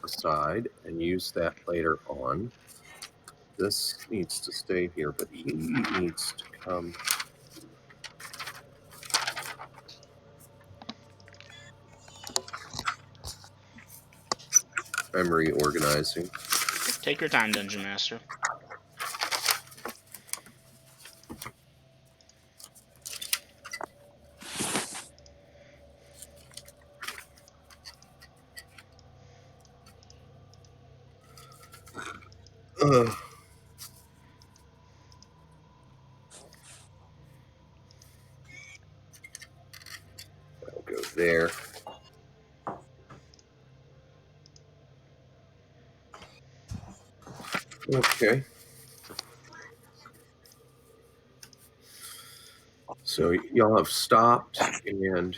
aside and use that later on. This needs to stay here, but he needs to come... I'm reorganizing. Take your time, Dungeon Master. Ugh. That'll go there. Okay. So y'all have stopped, and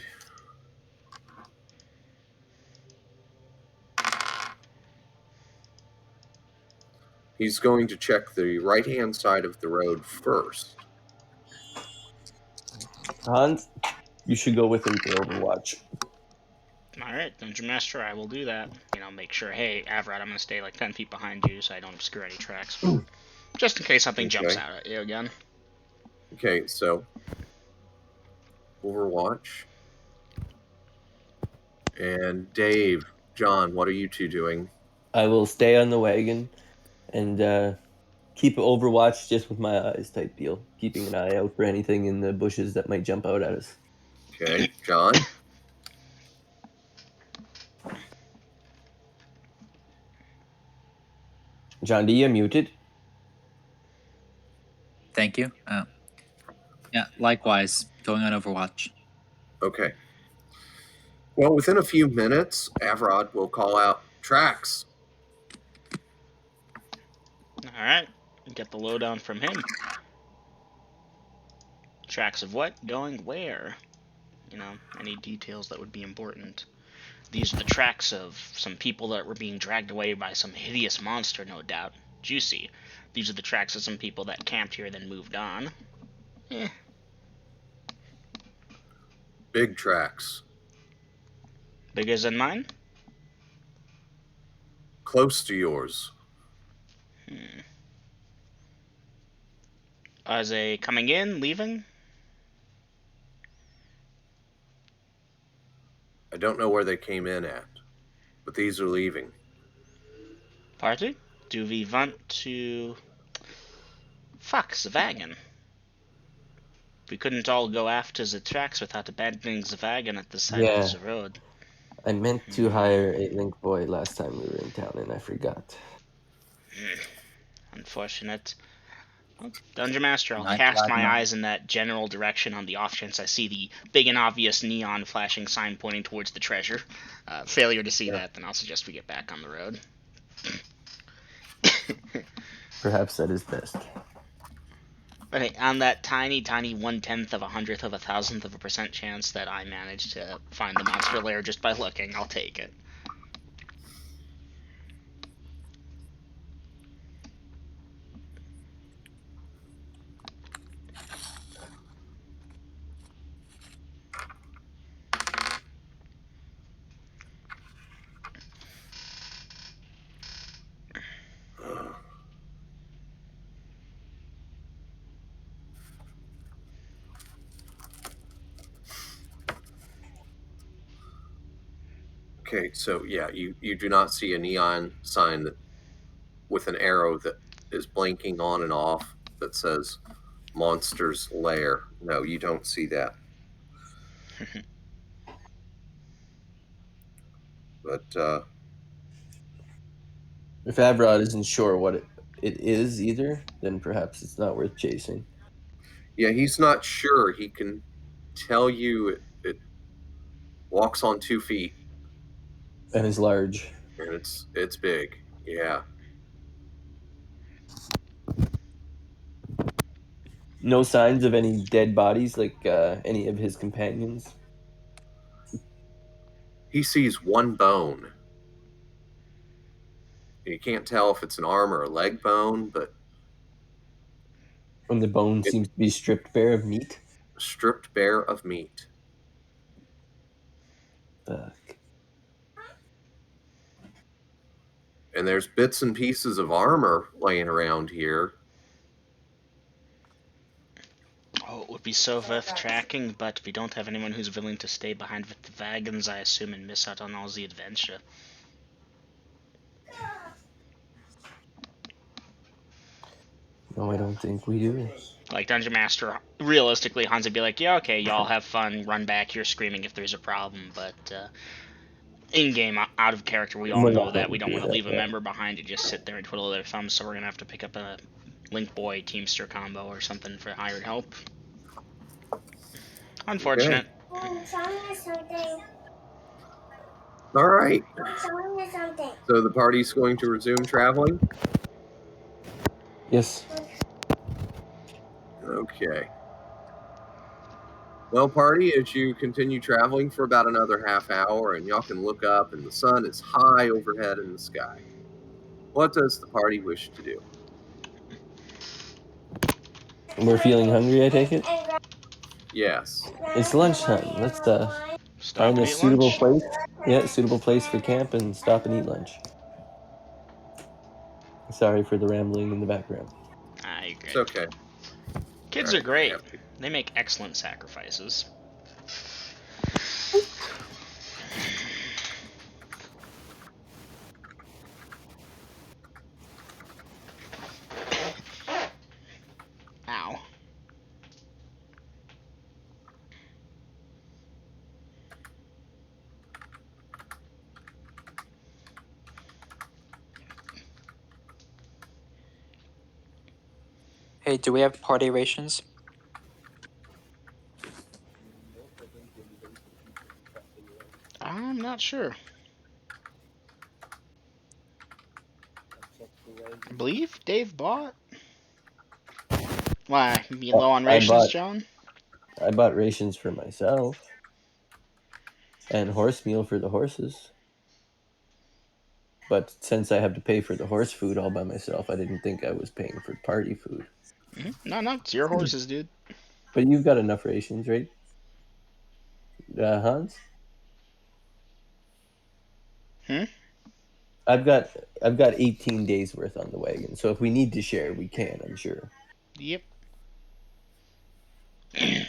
he's going to check the right-hand side of the road first. Hans, you should go with him for Overwatch. Alright, Dungeon Master, I will do that. Make sure, hey, Avrod, I'm going to stay like 10 feet behind you so I don't obscure any tracks. Just in case something jumps out at you again. Okay, so Overwatch. And Dave, John, what are you two doing? I will stay on the wagon and keep Overwatch just with my eyes type deal, keeping an eye out for anything in the bushes that might jump out at us. Okay, John? John D, you muted? Thank you. Yeah, likewise, going on Overwatch. Okay. Well, within a few minutes, Avrod will call out tracks. Alright, get the lowdown from him. Tracks of what? Going where? Any details that would be important. These are the tracks of some people that were being dragged away by some hideous monster, no doubt. Juicy. These are the tracks of some people that camped here then moved on. Big tracks. Bigger than mine? Close to yours. Are they coming in, leaving? I don't know where they came in at, but these are leaving. Party? Do we want to... Fuck, the wagon. We couldn't all go after the tracks without abandoning the wagon at the side Yeah. of the road. I meant to hire a link boy last time we were in town, and I forgot. Unfortunate. Well, Dungeon Master, I'll Not cast glad my not. eyes in that general direction on the off chance I see the big and obvious neon flashing sign pointing towards the treasure. Failure to see that, then I'll suggest we get back on the road. Perhaps that is best. But hey, on that tiny, tiny 1/10 of a 100th of a 1,000th of a % chance that I managed to find the monster lair just by looking, I'll take it. Okay, so yeah, you do not see a neon sign that with an arrow that is blinking on and off that says Monster's Lair. No, you don't see that. But If Avrod isn't sure what it is either, then perhaps it's not worth chasing. yeah, he's not sure. He can tell you it walks on 2 feet And is large. and it's big. Yeah. No signs of any dead bodies like any of his companions. He sees one bone. You can't tell if it's an arm or a leg bone, but And the bone It- seems to be stripped bare of meat. stripped bare of meat. Fuck. And there's bits and pieces of armor laying around here. Oh, it would be so worth tracking, but we don't have anyone who's willing to stay behind with the wagons, I assume, and miss out on all the adventure. No, I don't think we do. Like, Dungeon Master, realistically, Hans would be like, yeah, okay, y'all have fun, run back, you're screaming if there's a problem, but in-game, out of character, we all We're know not that gonna we don't do want to that, leave a yeah. member behind to just sit there and twiddle their thumbs, so we're going to have to pick up a Link Boy Teamster combo or something for hired help. Unfortunate. All right. So the party's going to resume traveling? Yes. Okay. Well, party, as you continue traveling for about another half hour, and y'all can look up, and the sun is high overhead in the sky. What does the party wish to do? We're feeling hungry, I take it? Yes. It's lunchtime. Let's Stop find and a eat suitable lunch. place. Yeah, suitable place for camp and stop and eat lunch. Sorry for the rambling in the background. Ah, you're It's great. okay. Kids All are right, great. happy. They make excellent sacrifices. Ow. Hey, do we have party rations? I'm not sure. I believe Dave bought. Why? You low on rations, John? I bought rations for myself and horse meal for the horses. But since I have to pay for the horse food all by myself, I didn't think I was paying for party food. No, it's your horses, dude. But you've got enough rations, right, Hans? Hmm? I've got 18 days worth on the wagon, so if we need to share, we can, I'm sure. Yep.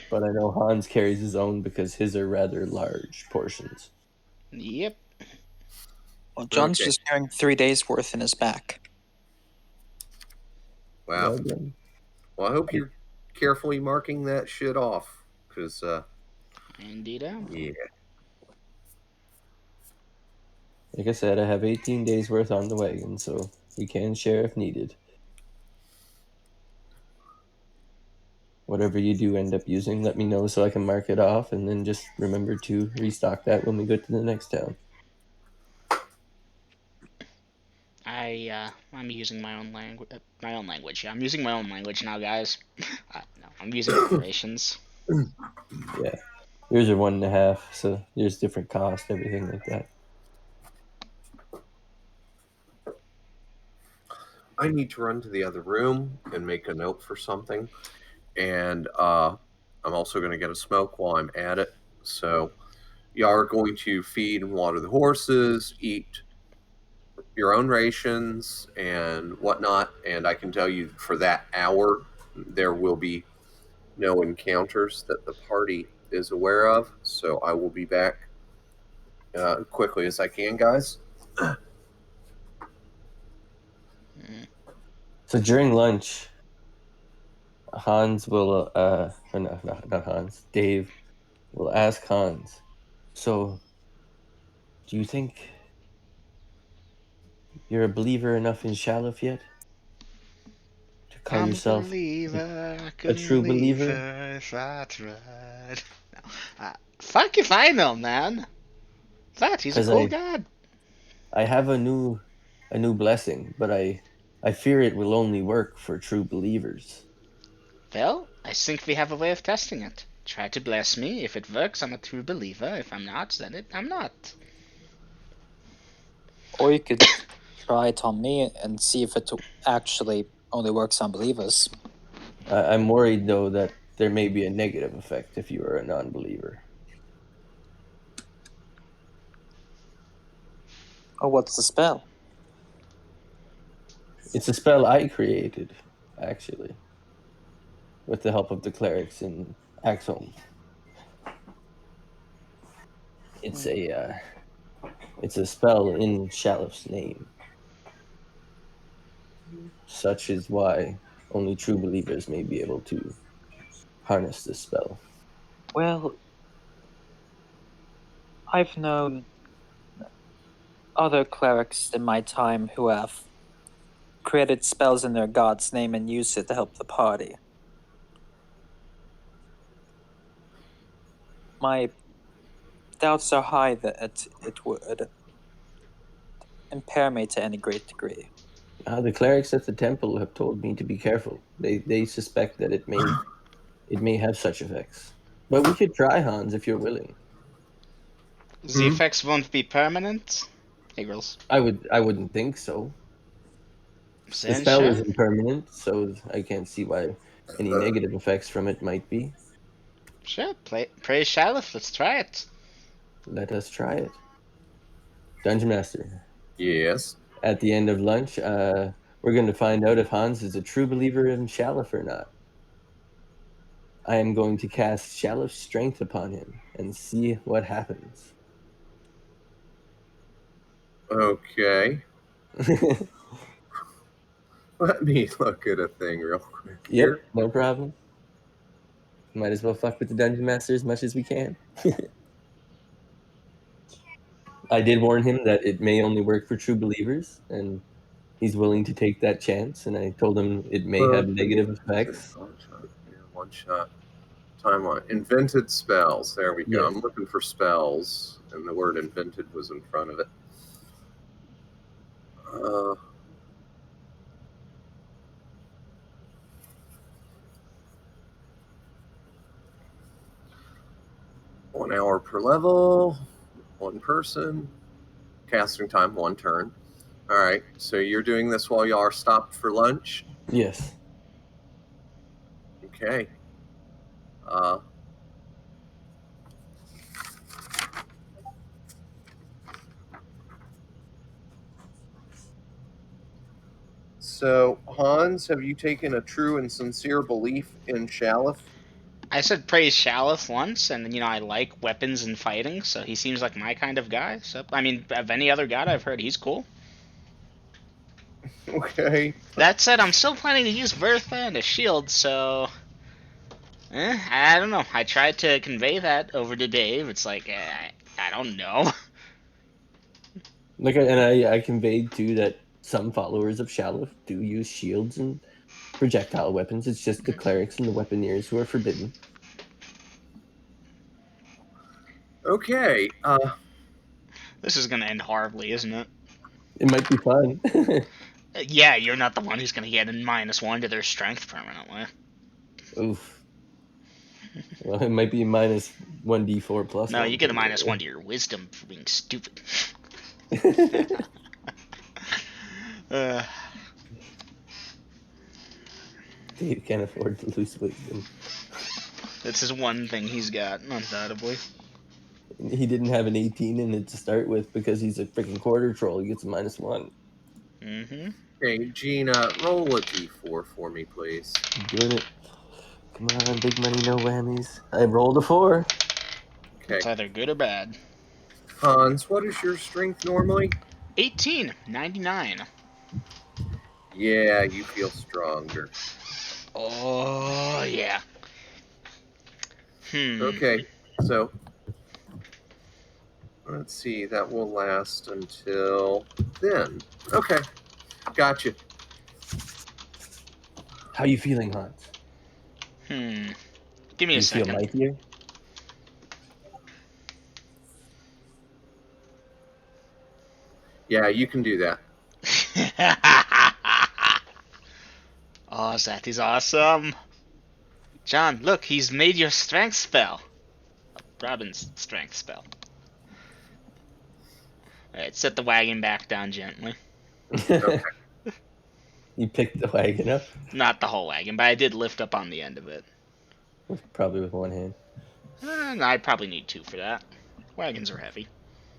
But I know Hans carries his own because his are rather large portions. Yep. Well, John's Okay. just carrying 3 days worth in his back. Wow. Well done. Well, I hope you're carefully marking that shit off, because, Indeed. yeah. Like I said, I have 18 days worth on the wagon, so we can share if needed. Whatever you do end up using, let me know so I can mark it off, and then just remember to restock that when we go to the next town. I'm using my own language. Yeah, I'm using my own language now, guys. No, I'm using operations. Yeah. Yours are 1.5, so there's different cost, everything like that. I need to run to the other room and make a note for something. And I'm also going to get a smoke while I'm at it. So y'all are going to feed and water the horses, eat your own rations and whatnot. And I can tell you for that hour, there will be no encounters that the party is aware of. So I will be back quickly as I can, guys. So during lunch, Hans will, or no, not Hans, Dave will ask Hans, so do you think you're a believer enough in Shalif yet? To call I'm a yourself believer, I a couldn't true believe believer? her if I tried. No. Fuck if I know, man. He's a Because cool god. I have a new blessing, but I fear it will only work for true believers. Well, I think we have a way of testing it. Try to bless me. If it works, I'm a true believer. If I'm not, then I'm not. Or you could try it on me and see if it actually only works on believers. I'm worried though that there may be a negative effect if you are a non-believer. Oh, what's the spell? It's a spell I created, actually, with the help of the clerics in Axholm. It's a spell in Shalif's name. Such is why only true believers may be able to harness this spell. Well, I've known other clerics in my time who have created spells in their god's name and used it to help the party. My doubts are high that it would impair me to any great degree. The clerics at the temple have told me to be careful. They suspect that it may have such effects. But we could try, Hans, if you're willing. The effects won't be permanent. Hey, girls. I wouldn't think so. The Then spell sure. is impermanent, so I can't see why any negative effects from it might be. Sure. Praise Shalif. Let's try it. Let us try it. Dungeon Master, Yes. at the end of lunch, we're going to find out if Hans is a true believer in Shalif or not. I am going to cast Shalif's strength upon him and see what happens. Okay. Let me look at a thing real quick Yep, here. no problem. Might as well fuck with the Dungeon Master as much as we can. I did warn him that it may only work for true believers, and he's willing to take that chance. And I told him it may have negative effects. One shot. Timeline. Invented spells. There we go. Yes. I'm looking for spells, and the word invented was in front of it. 1 hour per level, 1 person, casting time 1 turn. All right, so you're doing this while y'all are stopped for lunch? Yes. Okay. So, Hans, have you taken a true and sincere belief in Shalif? I said praise Shalif once, and I like weapons and fighting, so he seems like my kind of guy. So I mean, of any other god I've heard, he's cool. Okay. That said, I'm still planning to use Bertha and a shield, so I don't know. I tried to convey that over to Dave. It's like I don't know. I conveyed too that some followers of Shalif do use shields and projectile weapons. It's just the clerics and the weaponeers who are forbidden. Okay. This is gonna end horribly, isn't it? It might be fun. Yeah, you're not the one who's gonna get a -1 to their strength permanently. Oof. Well, it might be minus 1d4 plus No, 1. you get a -1 to your wisdom for being stupid. Dave can't afford to lose wisdom. That's his one thing he's got, undoubtedly. He didn't have an 18 in it to start with because he's a freaking quarter troll. He gets a -1. Mm-hmm. Okay, Gina, roll a d4 for me, please. Doing it. Come on, big money, no whammies. I rolled a 4. Okay. It's either good or bad. Hans, what is your strength normally? 18, 99. Yeah, you feel stronger. Oh, yeah. Okay, so let's see. That will last until then. Okay, gotcha. How you feeling, Hans? Give me Do a you feel second. mightier? Yeah, you can do that. Oh, that is awesome. John, look, he's made your strength spell. Robin's strength spell. Alright, set the wagon back down gently. Okay. You picked the wagon up? Not the whole wagon, but I did lift up on the end of it. Probably with one hand. I'd probably need 2 for that. Wagons are heavy.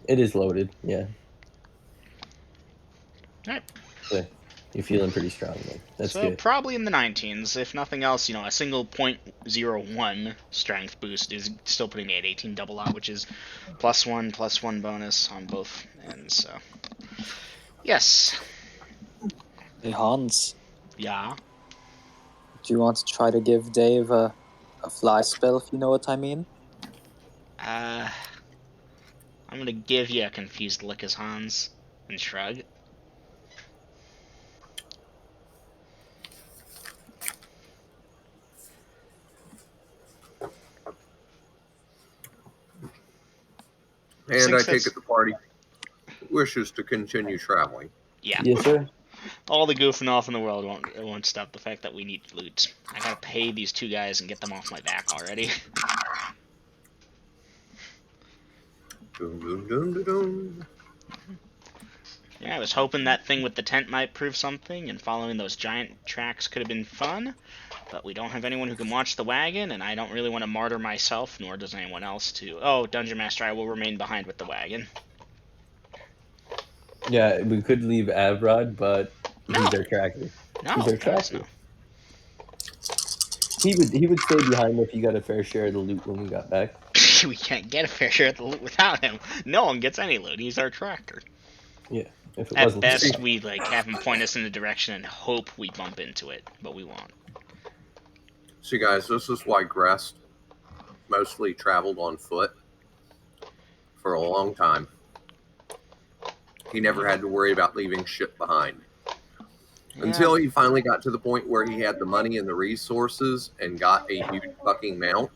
It is loaded, yeah. Alright. So you're feeling pretty strong then. That's So good. probably in the 19s, if nothing else. A single 0.01 strength boost is still putting me at 18 double out, which is +1 bonus on both ends. So yes, Hey Hans, yeah. do you want to try to give Dave a fly spell, if you know what I mean? I'm gonna give you a confused look as Hans and shrug. And I take Success. it the party wishes to continue traveling. Yeah. Yes, sir. All the goofing off in the world won't stop the fact that we need loot. I gotta pay these two guys and get them off my back already. Dun, dun, dun, dun, dun. Yeah, I was hoping that thing with the tent might prove something, and following those giant tracks could have been fun, but we don't have anyone who can watch the wagon, and I don't really want to martyr myself, nor does anyone else to... Oh, Dungeon Master, I will remain behind with the wagon. Yeah, we could leave Avrod, but No. he's our tracker. No, He's our guys, tracker. no. He would stay behind if he got a fair share of the loot when we got back. We can't get a fair share of the loot without him. No one gets any loot. He's our tracker. Yeah, if it At wasn't best, we have him point us in a direction and hope we bump into it, but we won't. See, guys, this is why Grest mostly traveled on foot for a long time. He never had to worry about leaving shit behind. Yeah. Until he finally got to the point where he had the money and the resources and got a huge fucking mount.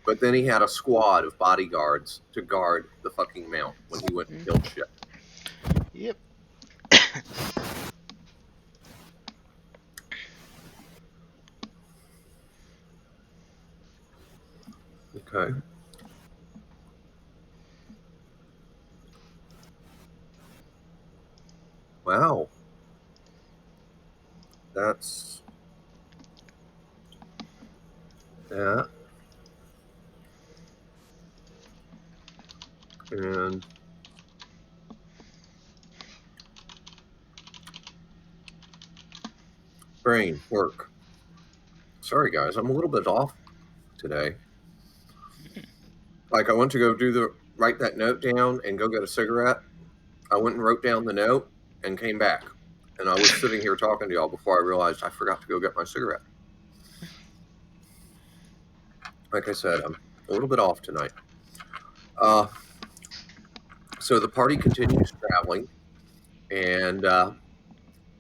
But then he had a squad of bodyguards to guard the fucking mount when he went and killed shit. Yep. Okay. Wow. That's that. And brain work. Sorry, guys, I'm a little bit off today. Like, I went to go write that note down and go get a cigarette. I went and wrote down the note and came back. And I was sitting here talking to y'all before I realized I forgot to go get my cigarette. Like I said, I'm a little bit off tonight. So the party continues traveling. And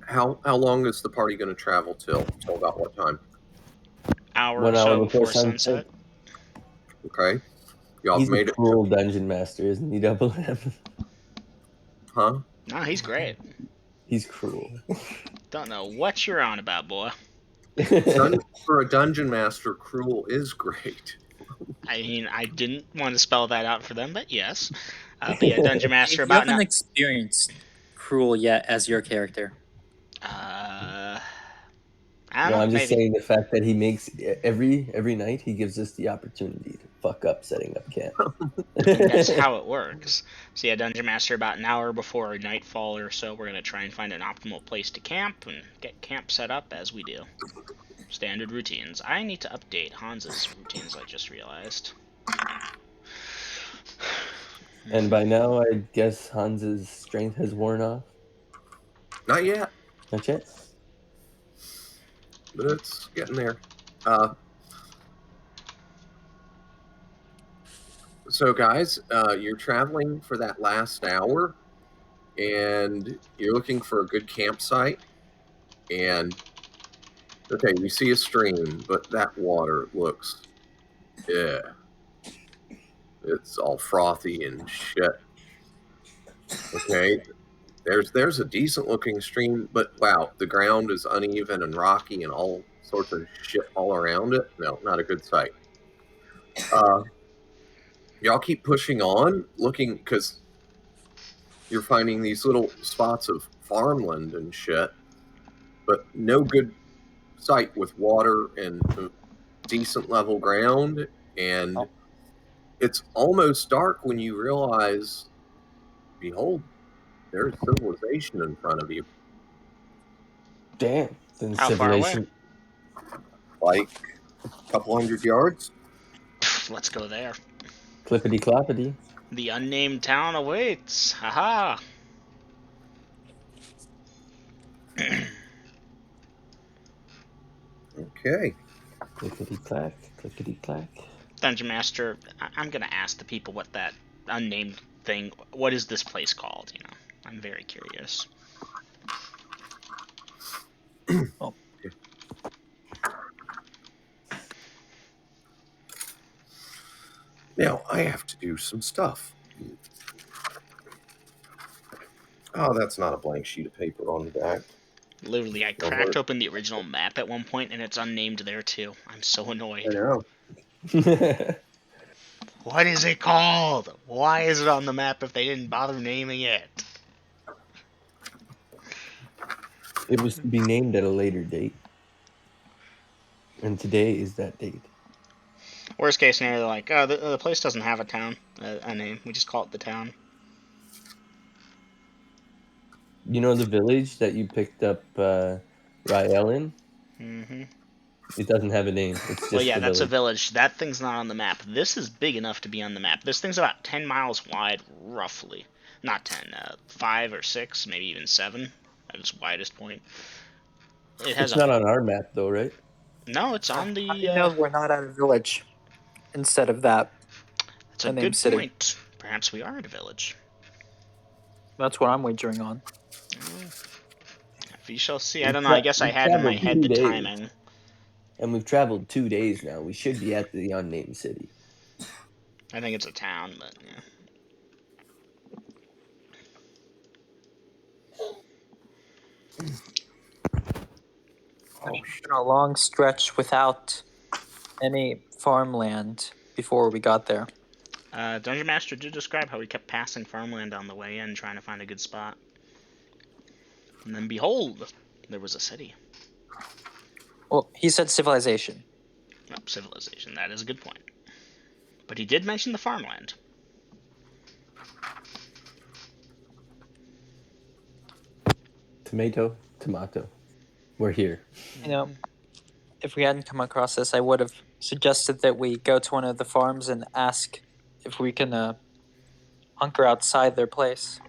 how long is the party going to travel till? Till about what time? Hour 1 or hour so before before sunset. Okay. Y'all He's made a it. cruel dungeon master, isn't he, Double M? Huh? No, he's great. He's cruel. Don't know what you're on about, boy. For a dungeon master, cruel is great. I mean, I didn't want to spell that out for them, but yes. Be a dungeon master You about haven't experienced Cruel yet as your character. I don't No, know, I'm just maybe. saying the fact that he makes every night he gives us the opportunity to fuck up setting up camp. I think that's how it works. So yeah, Dungeon Master about an hour before nightfall or so, we're going to try and find an optimal place to camp and get camp set up as we do. Standard routines. I need to update Hans's routines, I just realized. And by now, I guess Hans's strength has worn off. Not yet, Not yet. but it's getting there. So, guys, you're traveling for that last hour, and you're looking for a good campsite. And okay, you see a stream, but that water looks, yeah, it's all frothy and shit. Okay, there's a decent looking stream, but wow, the ground is uneven and rocky and all sorts of shit all around it. No, not a good sight. Y'all keep pushing on, looking, because you're finding these little spots of farmland and shit, but no good site with water and decent level ground. And it's almost dark when you realize, behold, there's civilization in front of you. Damn. Then How far away? civilization. Like a couple hundred yards. Let's go there. Clippity cloppity. The unnamed town awaits. Haha. Okay. Clickety clack. Clickety clack. Dungeon Master, I'm gonna ask the people what that unnamed thing. What is this place called? You know, I'm very curious. Oh. Now I have to do some stuff. Oh, that's not a blank sheet of paper on the back. Literally, I No cracked hurt. open the original map at one point, and it's unnamed there too. I'm so I annoyed. know. What is it called? Why is it on the map if they didn't bother naming it? It was to be named at a later date. And today is that date. Worst case scenario, they're like, oh, the place doesn't have a town, a name. We just call it the town. You know the village that you picked up Rael in? Mm-hmm. It doesn't have a name. It's just Well, yeah, the that's a village. village. That thing's not on the map. This is big enough to be on the map. This thing's about 10 miles wide, roughly. Not 10, 5 or 6, maybe even 7 at its widest point. It has It's not on our map though, right? No, it's on How do the. you know we're not at a village instead of that? It's a a named good city. point. Perhaps we are at a village. That's what I'm wagering on. We shall see. I don't know. I guess I had in my head the timing. And we've traveled 2 days now. We should be at the unnamed city. I think it's a town, but yeah. It's been a long stretch without any farmland before we got there. Dungeon Master did describe how we kept passing farmland on the way in, trying to find a good spot. And then behold, there was a city. Well, he said civilization. Oh, civilization. That is a good point. But he did mention the farmland. Tomato. We're here. You know, if we hadn't come across this, I would have suggested that we go to one of the farms and ask if we can hunker outside their place.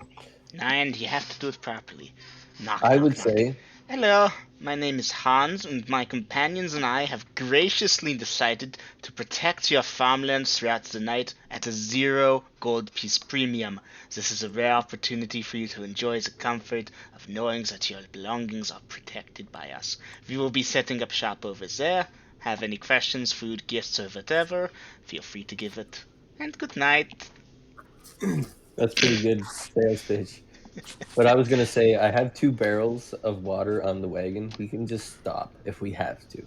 And you have to do it properly. Knock, I knock, would knock. say Hello, my name is Hans, and my companions and I have graciously decided to protect your farmlands throughout the night at a 0 gold piece premium. This is a rare opportunity for you to enjoy the comfort of knowing that your belongings are protected by us. We will be setting up shop over there. Have any questions, food, gifts, or whatever, feel free to give it. And good night. that's pretty good sales pitch. But I was gonna say I have 2 barrels of water on the wagon. We can just stop if we have to.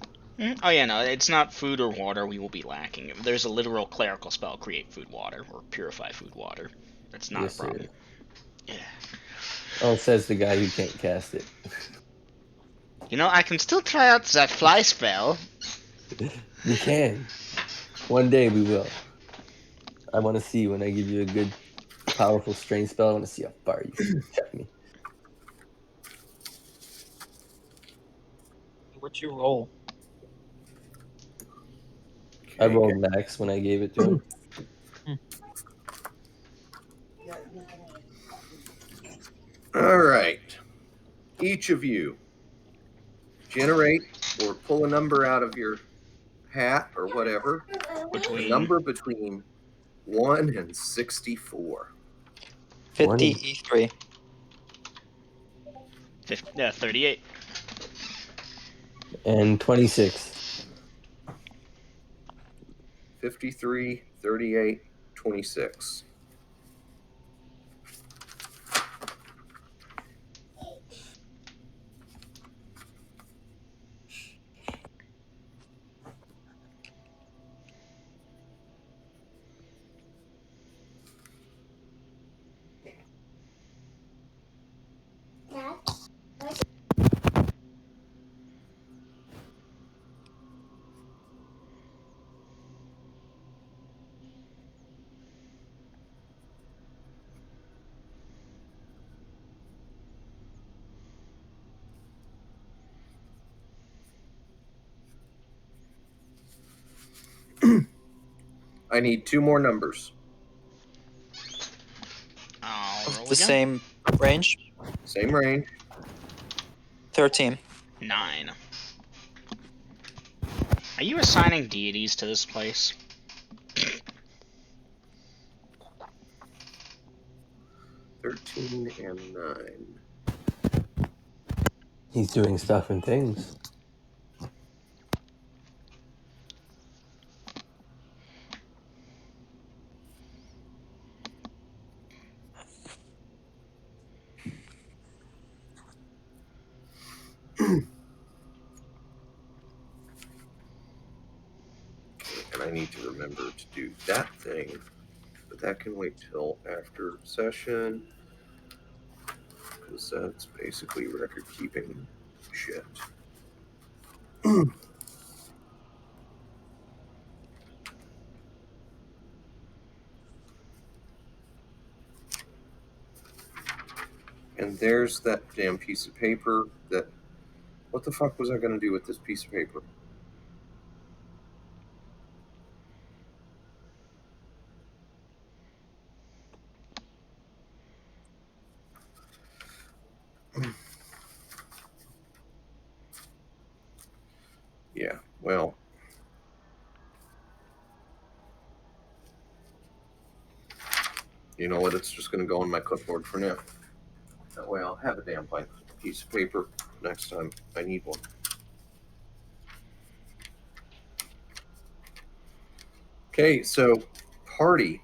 Oh yeah, no, it's not food or water we will be lacking. There's a literal clerical spell, create food water, or purify food water. That's not Yes, a problem. sir. Yeah. Oh, says the guy who can't cast it. You know, I can still try out that fly spell. You can. One day we will. I want to see when I give you a good, powerful strain spell. I want to see how far you can check me. What'd you roll? I rolled max when I gave it to him. All right. Each of you generate or pull a number out of your hat or whatever. A number between 1 and 64. 50 E3. 38. And 26. 53, 38, 26. I need 2 more numbers. I'll roll Of the again. same range. Same range. 13. 9. Are you assigning deities to this place? 13 and 9. He's doing stuff and things. And I need to remember to do that thing. But that can wait till after session. Because that's basically record keeping shit. And there's that damn piece of paper that... What the fuck was I going to do with this piece of paper? Yeah, well... You know what? It's just going to go on my clipboard for now. That way I'll have a damn blank piece of paper next time I need one. Okay, so party.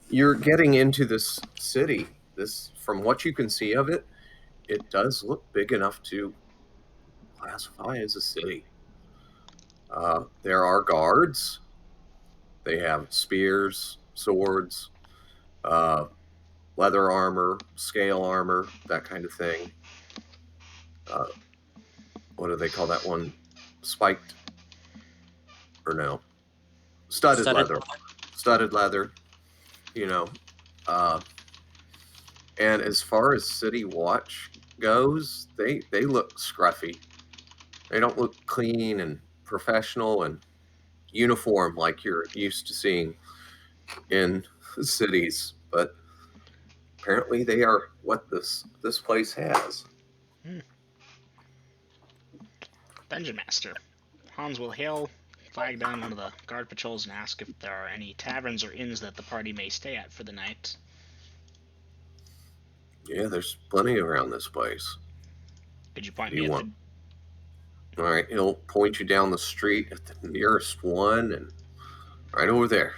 You're getting into this city. This, from what you can see of it, it does look big enough to classify as a city. There are guards. They have spears, swords, leather armor, scale armor, that kind of thing. What do they call that one? Spiked, or no? Studded leather. Studded leather, you know. And as far as City Watch goes, they look scruffy. They don't look clean and professional and uniform like you're used to seeing in cities. But apparently they are what this place has. Dungeon Master. Hans will hail, flag down one of the guard patrols, and ask if there are any taverns or inns that the party may stay at for the night. Yeah, there's plenty around this place. Could you point You me at want- All right, he'll point you down the street at the nearest one, and right over there.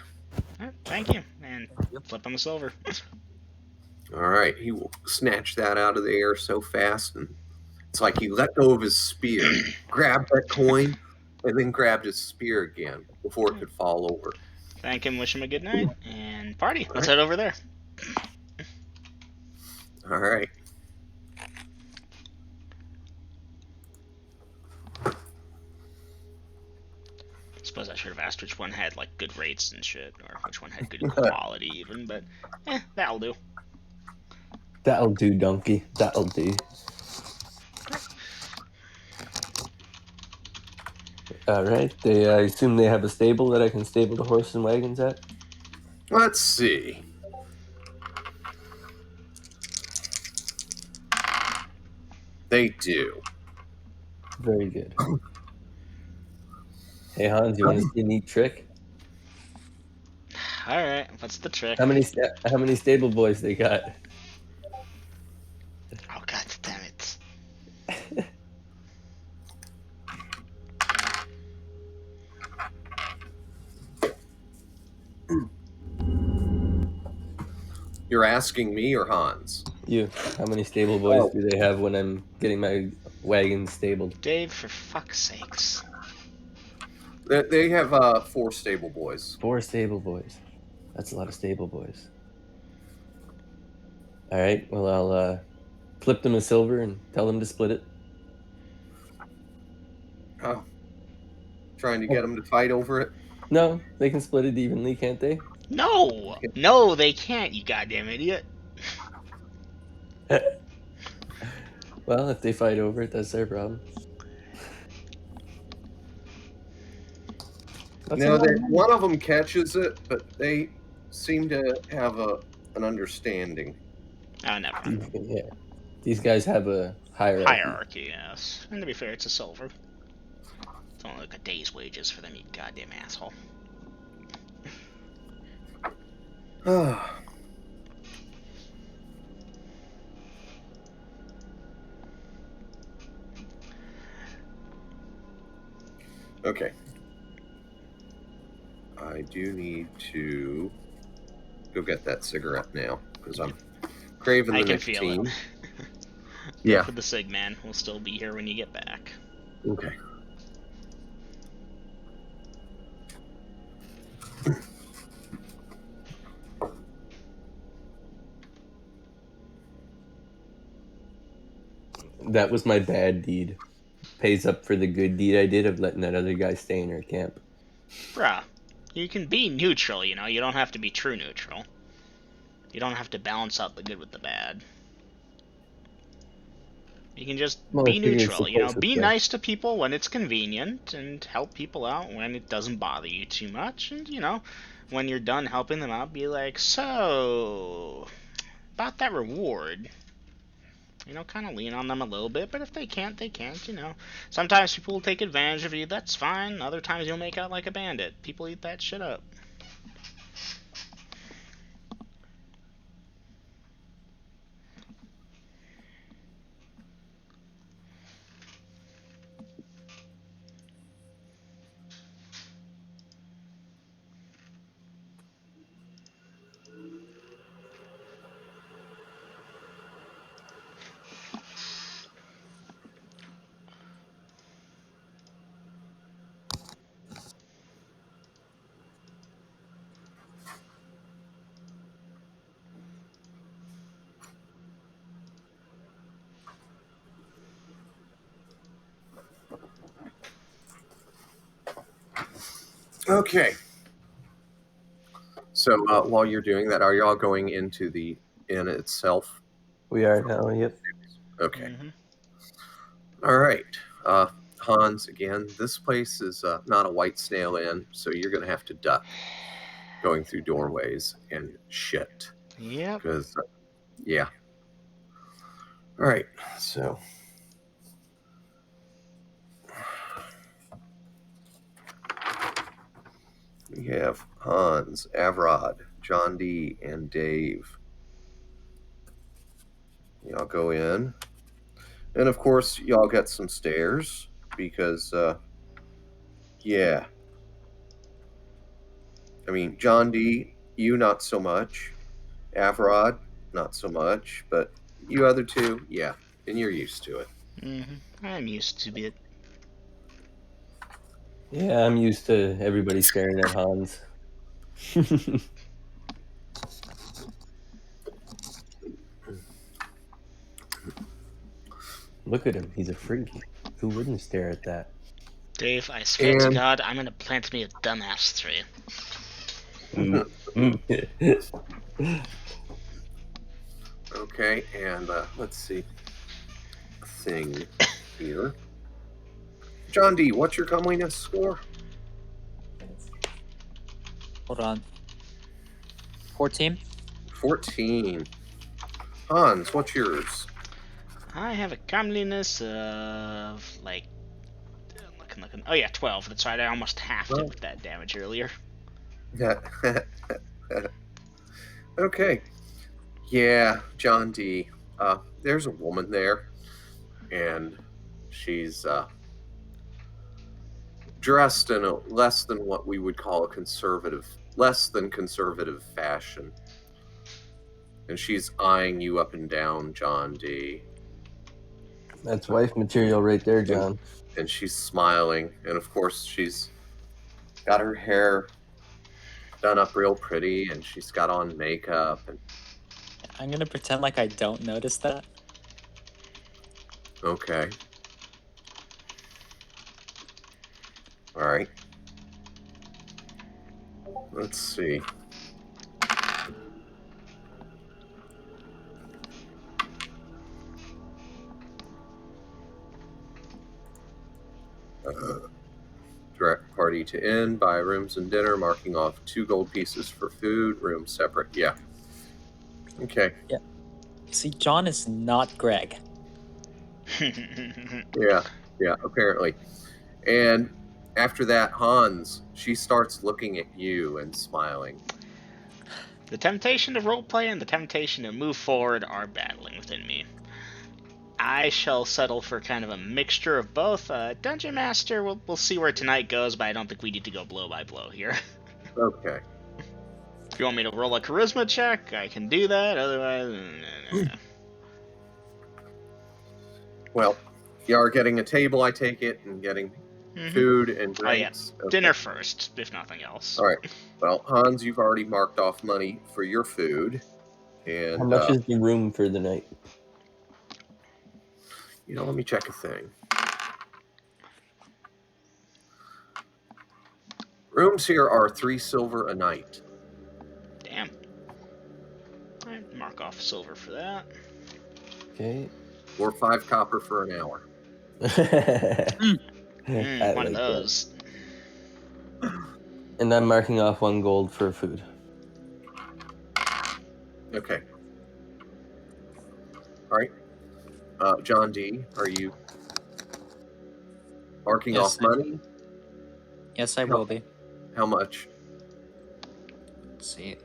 Thank you, and flip on the silver. All right, he will snatch that out of the air so fast, and it's like he let go of his spear, grabbed that coin, and then grabbed his spear again before it could fall over. Thank him, wish him a good night, and party. Let's head over there. All right. Suppose I should have asked which one had like good rates and shit, or which one had good quality even, but that'll do. That'll do, donkey. That'll do. All right. I assume they have a stable that I can stable the horse and wagons at? Let's see. They do. Very good. Hey, Hans, you want to see a neat trick? All right, what's the trick? How many stable boys they got? Oh god damn it! You're asking me or Hans? You. How many stable boys do they have when I'm getting my wagon stabled? Dave, for fuck's sakes. They have 4 stable boys. 4 stable boys. That's a lot of stable boys. All right. Well, I'll flip them a silver and tell them to split it. Oh, trying to get them to fight over it? No, they can split it evenly, can't they? No, they can't, you goddamn idiot. Well, if they fight over it, that's their problem. That's No, a lot of money. one of them catches it, but they seem to have an understanding. Oh, never mind. Yeah, these guys have a hierarchy. Hierarchy, yes. And to be fair, it's a silver. It's only like a day's wages for them, you goddamn asshole. Okay. I do need to go get that cigarette now because I'm craving I the can feel nicotine. it. Yeah. Go for the Sig, man. We'll still be here when you get back. Okay. That was my bad deed. Pays up for the good deed I did of letting that other guy stay in our camp. Bruh, you can be neutral, you know? You don't have to be true neutral. You don't have to balance out the good with the bad. You can just Well, I be figure it's neutral, you know? supposed to Be say. nice to people when it's convenient and help people out when it doesn't bother you too much. And, you know, when you're done helping them out, be like, so, about that reward. You know, kind of lean on them a little bit, but if they can't, they can't, you know. Sometimes people will take advantage of you, that's fine. Other times you'll make out like a bandit. People eat that shit up. Okay. So while you're doing that, are y'all going into the inn itself? We are now, yep. Okay. Mm-hmm. All right. Hans, again, this place is not a white snail inn, so you're going to have to duck going through doorways and shit. Yep. Because, yeah. All right. So. We have Hans, Avrod, John D., and Dave. Y'all go in. And of course, y'all get some stairs because, yeah. I mean, John D., you not so much. Avrod, not so much. But you other two, yeah. And you're used to it. Mm-hmm. I'm used to it. Yeah, I'm used to everybody staring at Hans. Look at him. He's a freak. Who wouldn't stare at that? Dave, I swear to And God, I'm gonna plant me a dumbass tree. okay, and let's see. Thing here. John D., what's your comeliness score? Hold on. 14? 14. Hans, what's yours? I have a comeliness of, like, looking. Oh yeah, 12. That's right, I almost halved it with that damage earlier. Okay. Yeah, John D. There's a woman there, and she's dressed in a less than what we would call less than conservative fashion. And she's eyeing you up and down, John D. That's wife material right there, John. And she's smiling, and of course she's got her hair done up real pretty, and she's got on makeup. And I'm gonna pretend like I don't notice that. okay. All right. Let's see. Direct party to inn, buy rooms and dinner, marking off 2 gold pieces for food, rooms separate. Yeah. Okay. See, John is not Greg. Yeah. Yeah, apparently. And after that, Hans, she starts looking at you and smiling. The temptation to roleplay and the temptation to move forward are battling within me. I shall settle for kind of a mixture of both. Dungeon Master, we'll see where tonight goes, but I don't think we need to go blow by blow here. Okay. If you want me to roll a charisma check, I can do that. Otherwise, Well, you are getting a table, I take it, and getting food and Oh yeah, drinks. Okay. dinner first, if nothing else. All right. Well, Hans, you've already marked off money for your food. And How much is the room for the night? let me check a thing. Rooms here are 3 silver a night. Damn. Alright, mark off silver for that. Okay. Or 5 copper for an hour. I One of like those. that. And I'm marking off 1 gold for food. Okay. All right. John D, are you marking Yes, off money? Yes, I No. will be. How much? Let's see.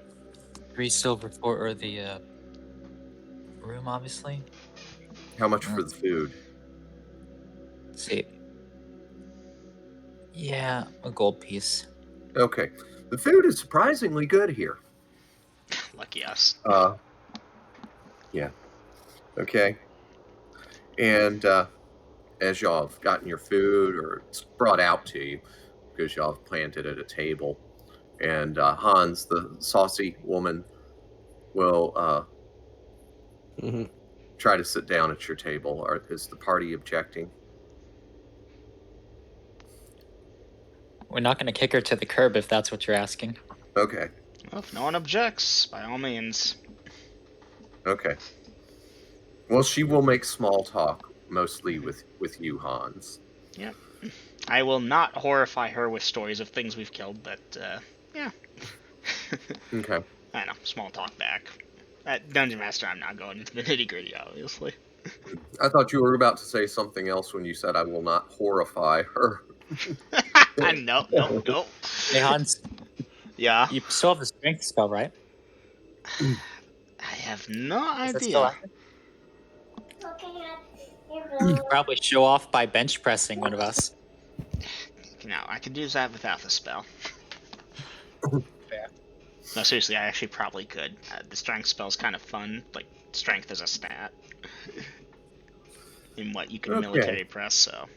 3 silver for the room, obviously. How much for the food? Let's see. Yeah, a gold piece. Okay. The food is surprisingly good here. Lucky us. Yeah. Okay. And as y'all have gotten your food, or it's brought out to you because y'all have planted at a table, and Hans, the saucy woman, will Hmm. try to sit down at your table. Or is the party objecting? We're not going to kick her to the curb if that's what you're asking. Okay. Well, if no one objects, by all means. Okay. Well, she will make small talk, mostly with you, Hans. Yep. I will not horrify her with stories of things we've killed, but, yeah. Okay. I know, small talk back. At Dungeon Master, I'm not going into the nitty gritty, obviously. I thought you were about to say something else when you said I will not horrify her. Nope. Hey, Hans, Yeah. you still have the strength spell, right? I have no Is it still idea. active? Probably show off by bench pressing one of us. No, I could use that without the spell. Fair. No, seriously, I actually probably could. The strength spell's kind of fun, like strength as a stat. In what you can Okay. military press, so.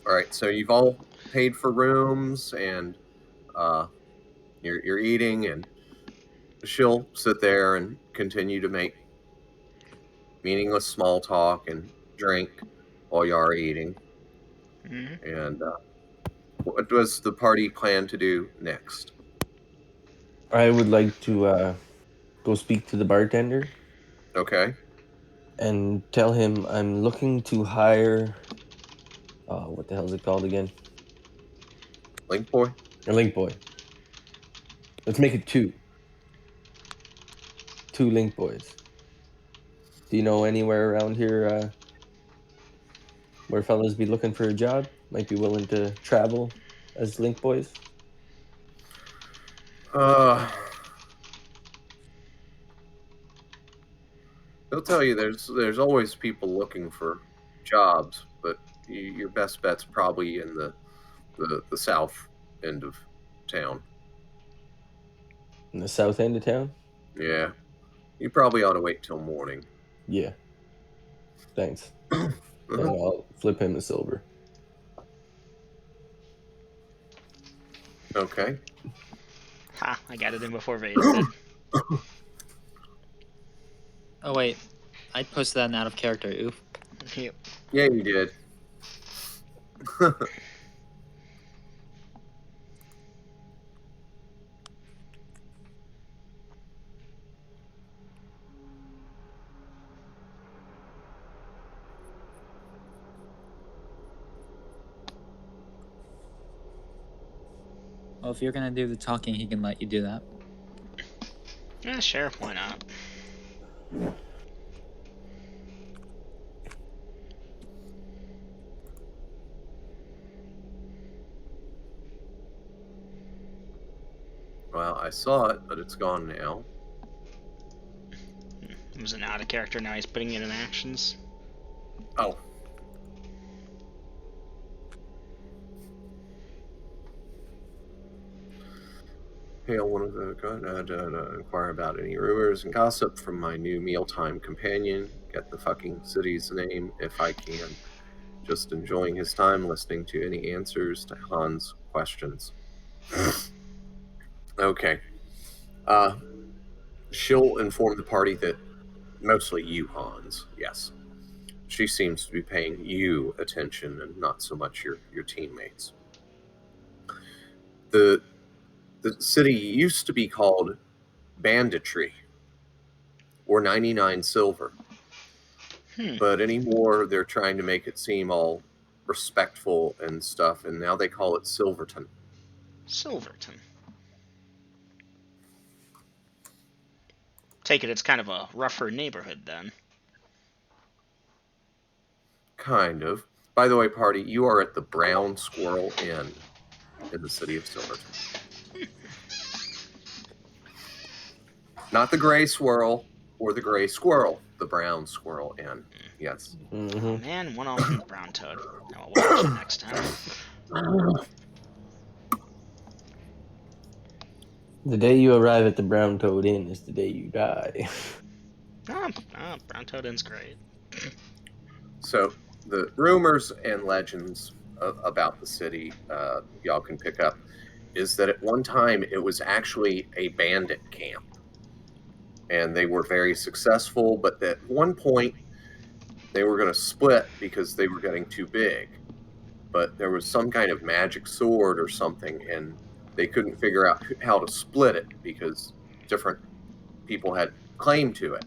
All right, so you've all paid for rooms, and you're eating, and she'll sit there and continue to make meaningless small talk and drink while you are eating. Mm-hmm. And what does the party plan to do next? I would like to go speak to the bartender Okay. and tell him I'm looking to hire. What the hell is it called again? Link boy? A link boy. Let's make it 2. 2 link boys. Do you know anywhere around here where fellas be looking for a job? Might be willing to travel as link boys? They'll tell you there's always people looking for jobs, but your best bet's probably in the south end of town. In the south end of town? Yeah. You probably ought to wait till morning. Yeah. Thanks. And I'll flip him a silver. Okay. Ha, I got it in before Vader did. Oh, wait. I posted that in out of character. Oof. Yep. Yeah, you did. Well, if you're gonna do the talking, he can let you do that. Yeah, sure, why not? Well, I saw it, but it's gone now. It was an out of character, now he's putting it in actions. Oh. Hey, I wanted to inquire about any rumors and gossip from my new mealtime companion. Get the fucking city's name if I can. Just enjoying his time listening to any answers to Han's questions. Okay. She'll inform the party that mostly you, Hans, yes. She seems to be paying you attention and not so much your teammates. The city used to be called Banditry or 99 Silver. But anymore, they're trying to make it seem all respectful and stuff, and now they call it Silverton. Silverton. Take it it's kind of a rougher neighborhood then. Kind of. By the way, party, you are at the Brown Squirrel Inn in the city of Silverton. Not the gray swirl or the gray squirrel, the Brown Squirrel Inn. Yes. Mm-hmm. Oh man, one all from the brown toad. I'll watch it next time. The day you arrive at the Brown Toad Inn is the day you die. Brown toad inn's great. So the rumors and legends about the city, y'all can pick up, is that at one time it was actually a bandit camp. And they were very successful, but at one point they were going to split because they were getting too big. But there was some kind of magic sword or something, and they couldn't figure out how to split it because different people had claim to it.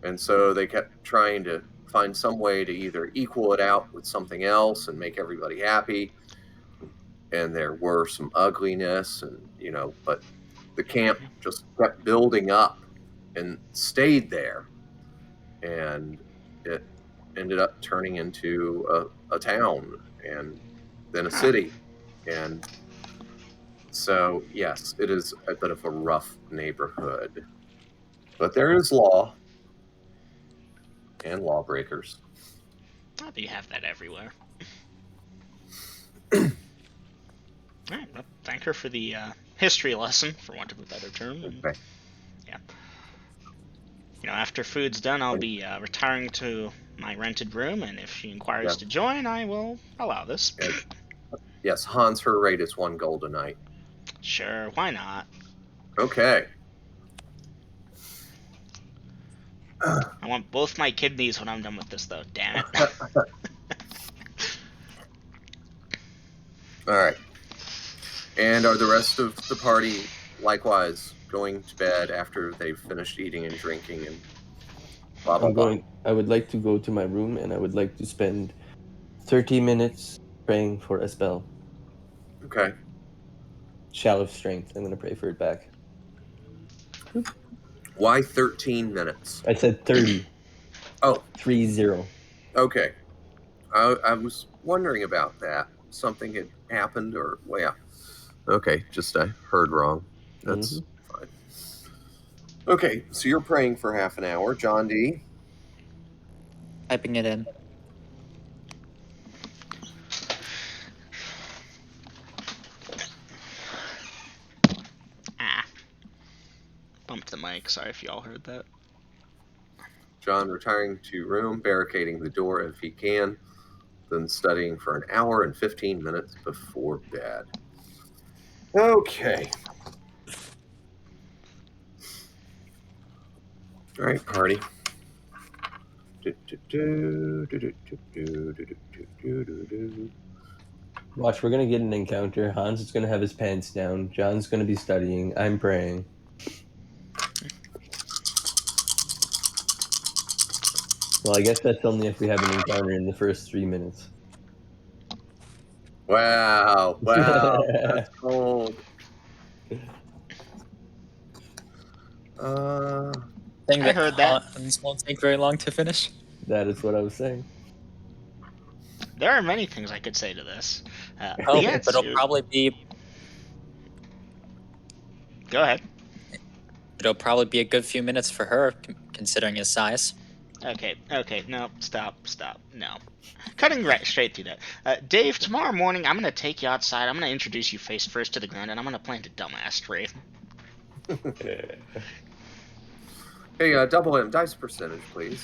And so they kept trying to find some way to either equal it out with something else and make everybody happy. And there were some ugliness, and but the camp just kept building up and stayed there, and it ended up turning into a town and then a city. And so yes, it is a bit of a rough neighborhood, but there is law and lawbreakers. Oh, you have that everywhere. Alright, well, thank her for the history lesson, for want of a better term. Okay. Yeah. After food's done, I'll be retiring to my rented room, and if she inquires to join, I will allow this. Yes, Hans, her rate is 1 gold a night. Sure, why not? Okay. I want both my kidneys when I'm done with this, though, damn it. All right. And are the rest of the party likewise going to bed after they've finished eating and drinking and blah, blah, blah? I would like to go to my room, and I would like to spend 30 minutes praying for a spell. Okay. Shout of Strength. I'm going to pray for it back. Why 13 minutes? I said 30. Oh. 30. Okay. I was wondering about that. Something had happened, or, well, yeah. Okay, just I heard wrong. That's fine. Okay, so you're praying for half an hour. John D. Typing it in. Bumped the mic, sorry if y'all heard that. John retiring to room, barricading the door if he can, then studying for an hour and 15 minutes before bed. Okay. All right, party. Watch, we're going to get an encounter. Hans is going to have his pants down. John's going to be studying. I'm praying. Well, I guess that's only if we have an encounter in the first 3 minutes. Wow, that's cold. Thing I heard that. puns won't take very long to finish. That is what I was saying. There are many things I could say to this. Oh, The but it'll answer. probably be Go ahead. a good few minutes for her, considering his size. Okay, no, stop, no. Cutting right straight through that. Dave, tomorrow morning I'm gonna take you outside, I'm gonna introduce you face first to the ground, and I'm gonna plant a dumbass tree. Hey, double M dice percentage, please.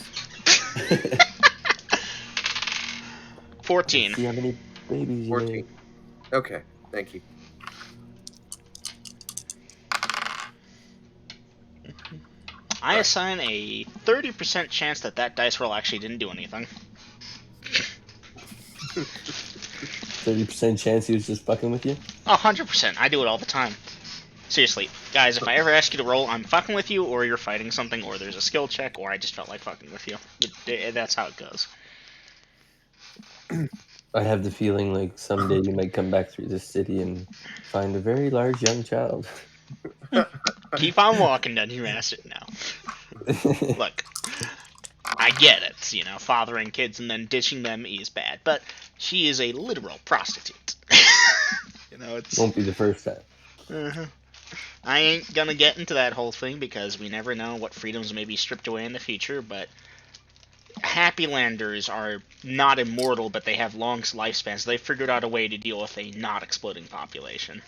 14. See how many babies you 14. made. Okay, thank you. I assign a 30% chance that dice roll actually didn't do anything. 30% chance he was just fucking with you? 100%. I do it all the time. Seriously, guys, if I ever ask you to roll, I'm fucking with you, or you're fighting something, or there's a skill check, or I just felt like fucking with you. That's how it goes. I have the feeling like someday you might come back through this city and find a very large young child. Keep on walking, down your ass it now. Look, I get it, fathering kids and then ditching them is bad, but she is a literal prostitute. It's... Won't be the first time. I ain't gonna get into that whole thing because we never know what freedoms may be stripped away in the future, but Happy Landers are not immortal, but they have long lifespans. They figured out a way to deal with a not exploding population.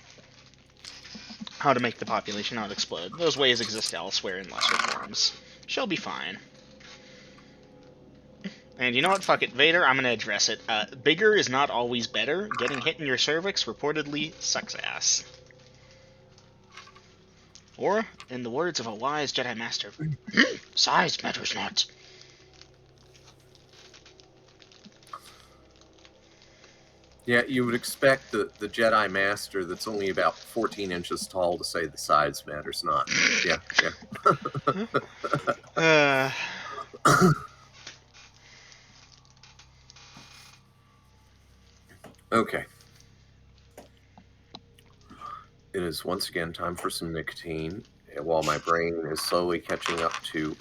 How to make the population not explode. Those ways exist elsewhere in lesser forms. She'll be fine. And you know what? Fuck it. Vader, I'm gonna address it. Bigger is not always better. Getting hit in your cervix reportedly sucks ass. Or, in the words of a wise Jedi Master, size matters not. Yeah, you would expect the Jedi Master that's only about 14 inches tall to say the size matters not. Yeah. Okay. It is once again time for some nicotine, while my brain is slowly catching up to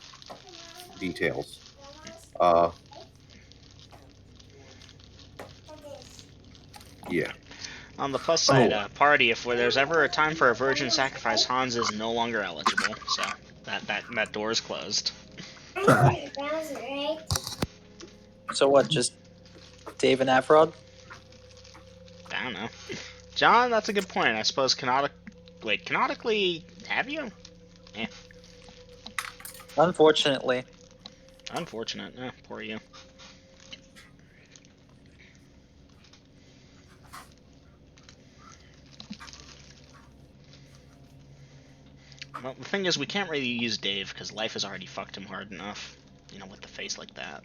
details. Yeah. On the plus side, party, if there's ever a time for a virgin sacrifice, Hans is no longer eligible, so that door is closed. So what, just Dave and Avrod? I don't know. John, that's a good point. I suppose canonically, have you? Eh. Unfortunately. Unfortunate. Poor you. Well, the thing is, we can't really use Dave, because life has already fucked him hard enough. With the face like that.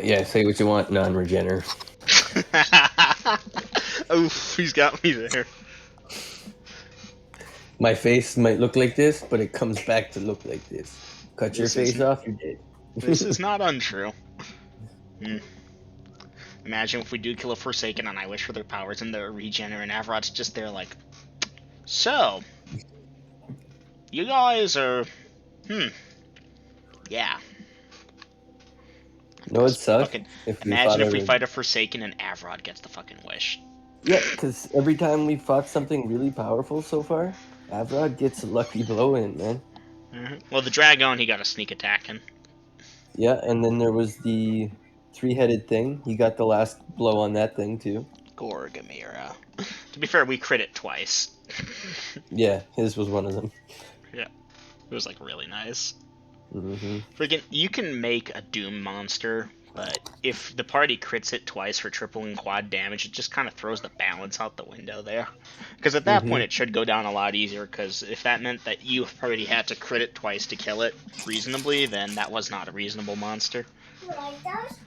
Yeah, say what you want, non-regener. Oof, he's got me there. My face might look like this, but it comes back to look like this. Cut your face off, you're dead. This is not untrue. Imagine if we do kill a Forsaken and I wish for their powers and they're regener and Avrod's just there like, so, you guys are, yeah. No, it sucks. Imagine if we fight a Forsaken and Avrod gets the fucking wish. Yeah, because every time we fought something really powerful so far, Avrod gets a lucky blow in, man. Well, the Dragon, he got a sneak attack in. Yeah, and then there was the three-headed thing. He got the last blow on that thing, too. Gorgamira. To be fair, we crit it twice. Yeah, his was one of them. Yeah. It was, like, really nice. Mm-hmm. Freaking, you can make a Doom monster, but if the party crits it twice for triple and quad damage, it just kind of throws the balance out the window there. Because at that point, it should go down a lot easier, because if that meant that you already had to crit it twice to kill it reasonably, then that was not a reasonable monster. You like those?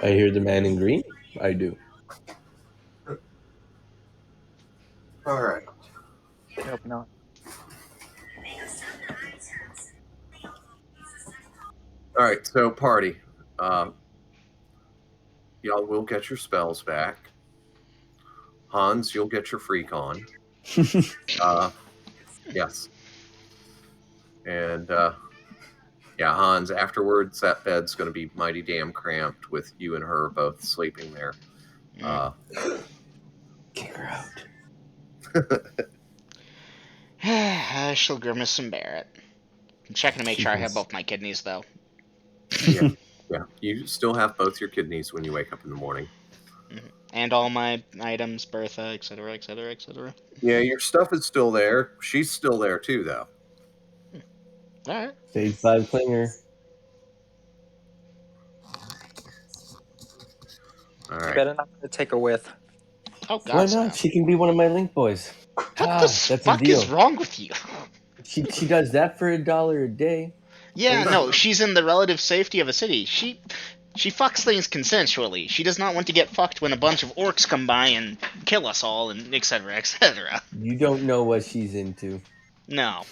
I hear the man in green. I do. All right. I hope not. All right. So, party. Y'all will get your spells back. Hans, you'll get your freak on. Yes. And yeah, Hans, afterwards, that bed's going to be mighty damn cramped with you and her both sleeping there. Kick her out. I shall grimace and bear it. I'm checking to make sure I have both my kidneys, though. Yeah. Yeah. You still have both your kidneys when you wake up in the morning. And all my items, Bertha, etc., etc., etc. Yeah, your stuff is still there. She's still there too, though. Alright. Stage 5 clinger. All You right. better not take her with. Oh, Why God, not? She can be one of my link boys. What Ah, the that's a fuck deal. is wrong with you? She does that for $1 a day. Yeah, no, she's in the relative safety of a city. She fucks things consensually. She does not want to get fucked when a bunch of orcs come by and kill us all, and etc., etc. You don't know what she's into. No.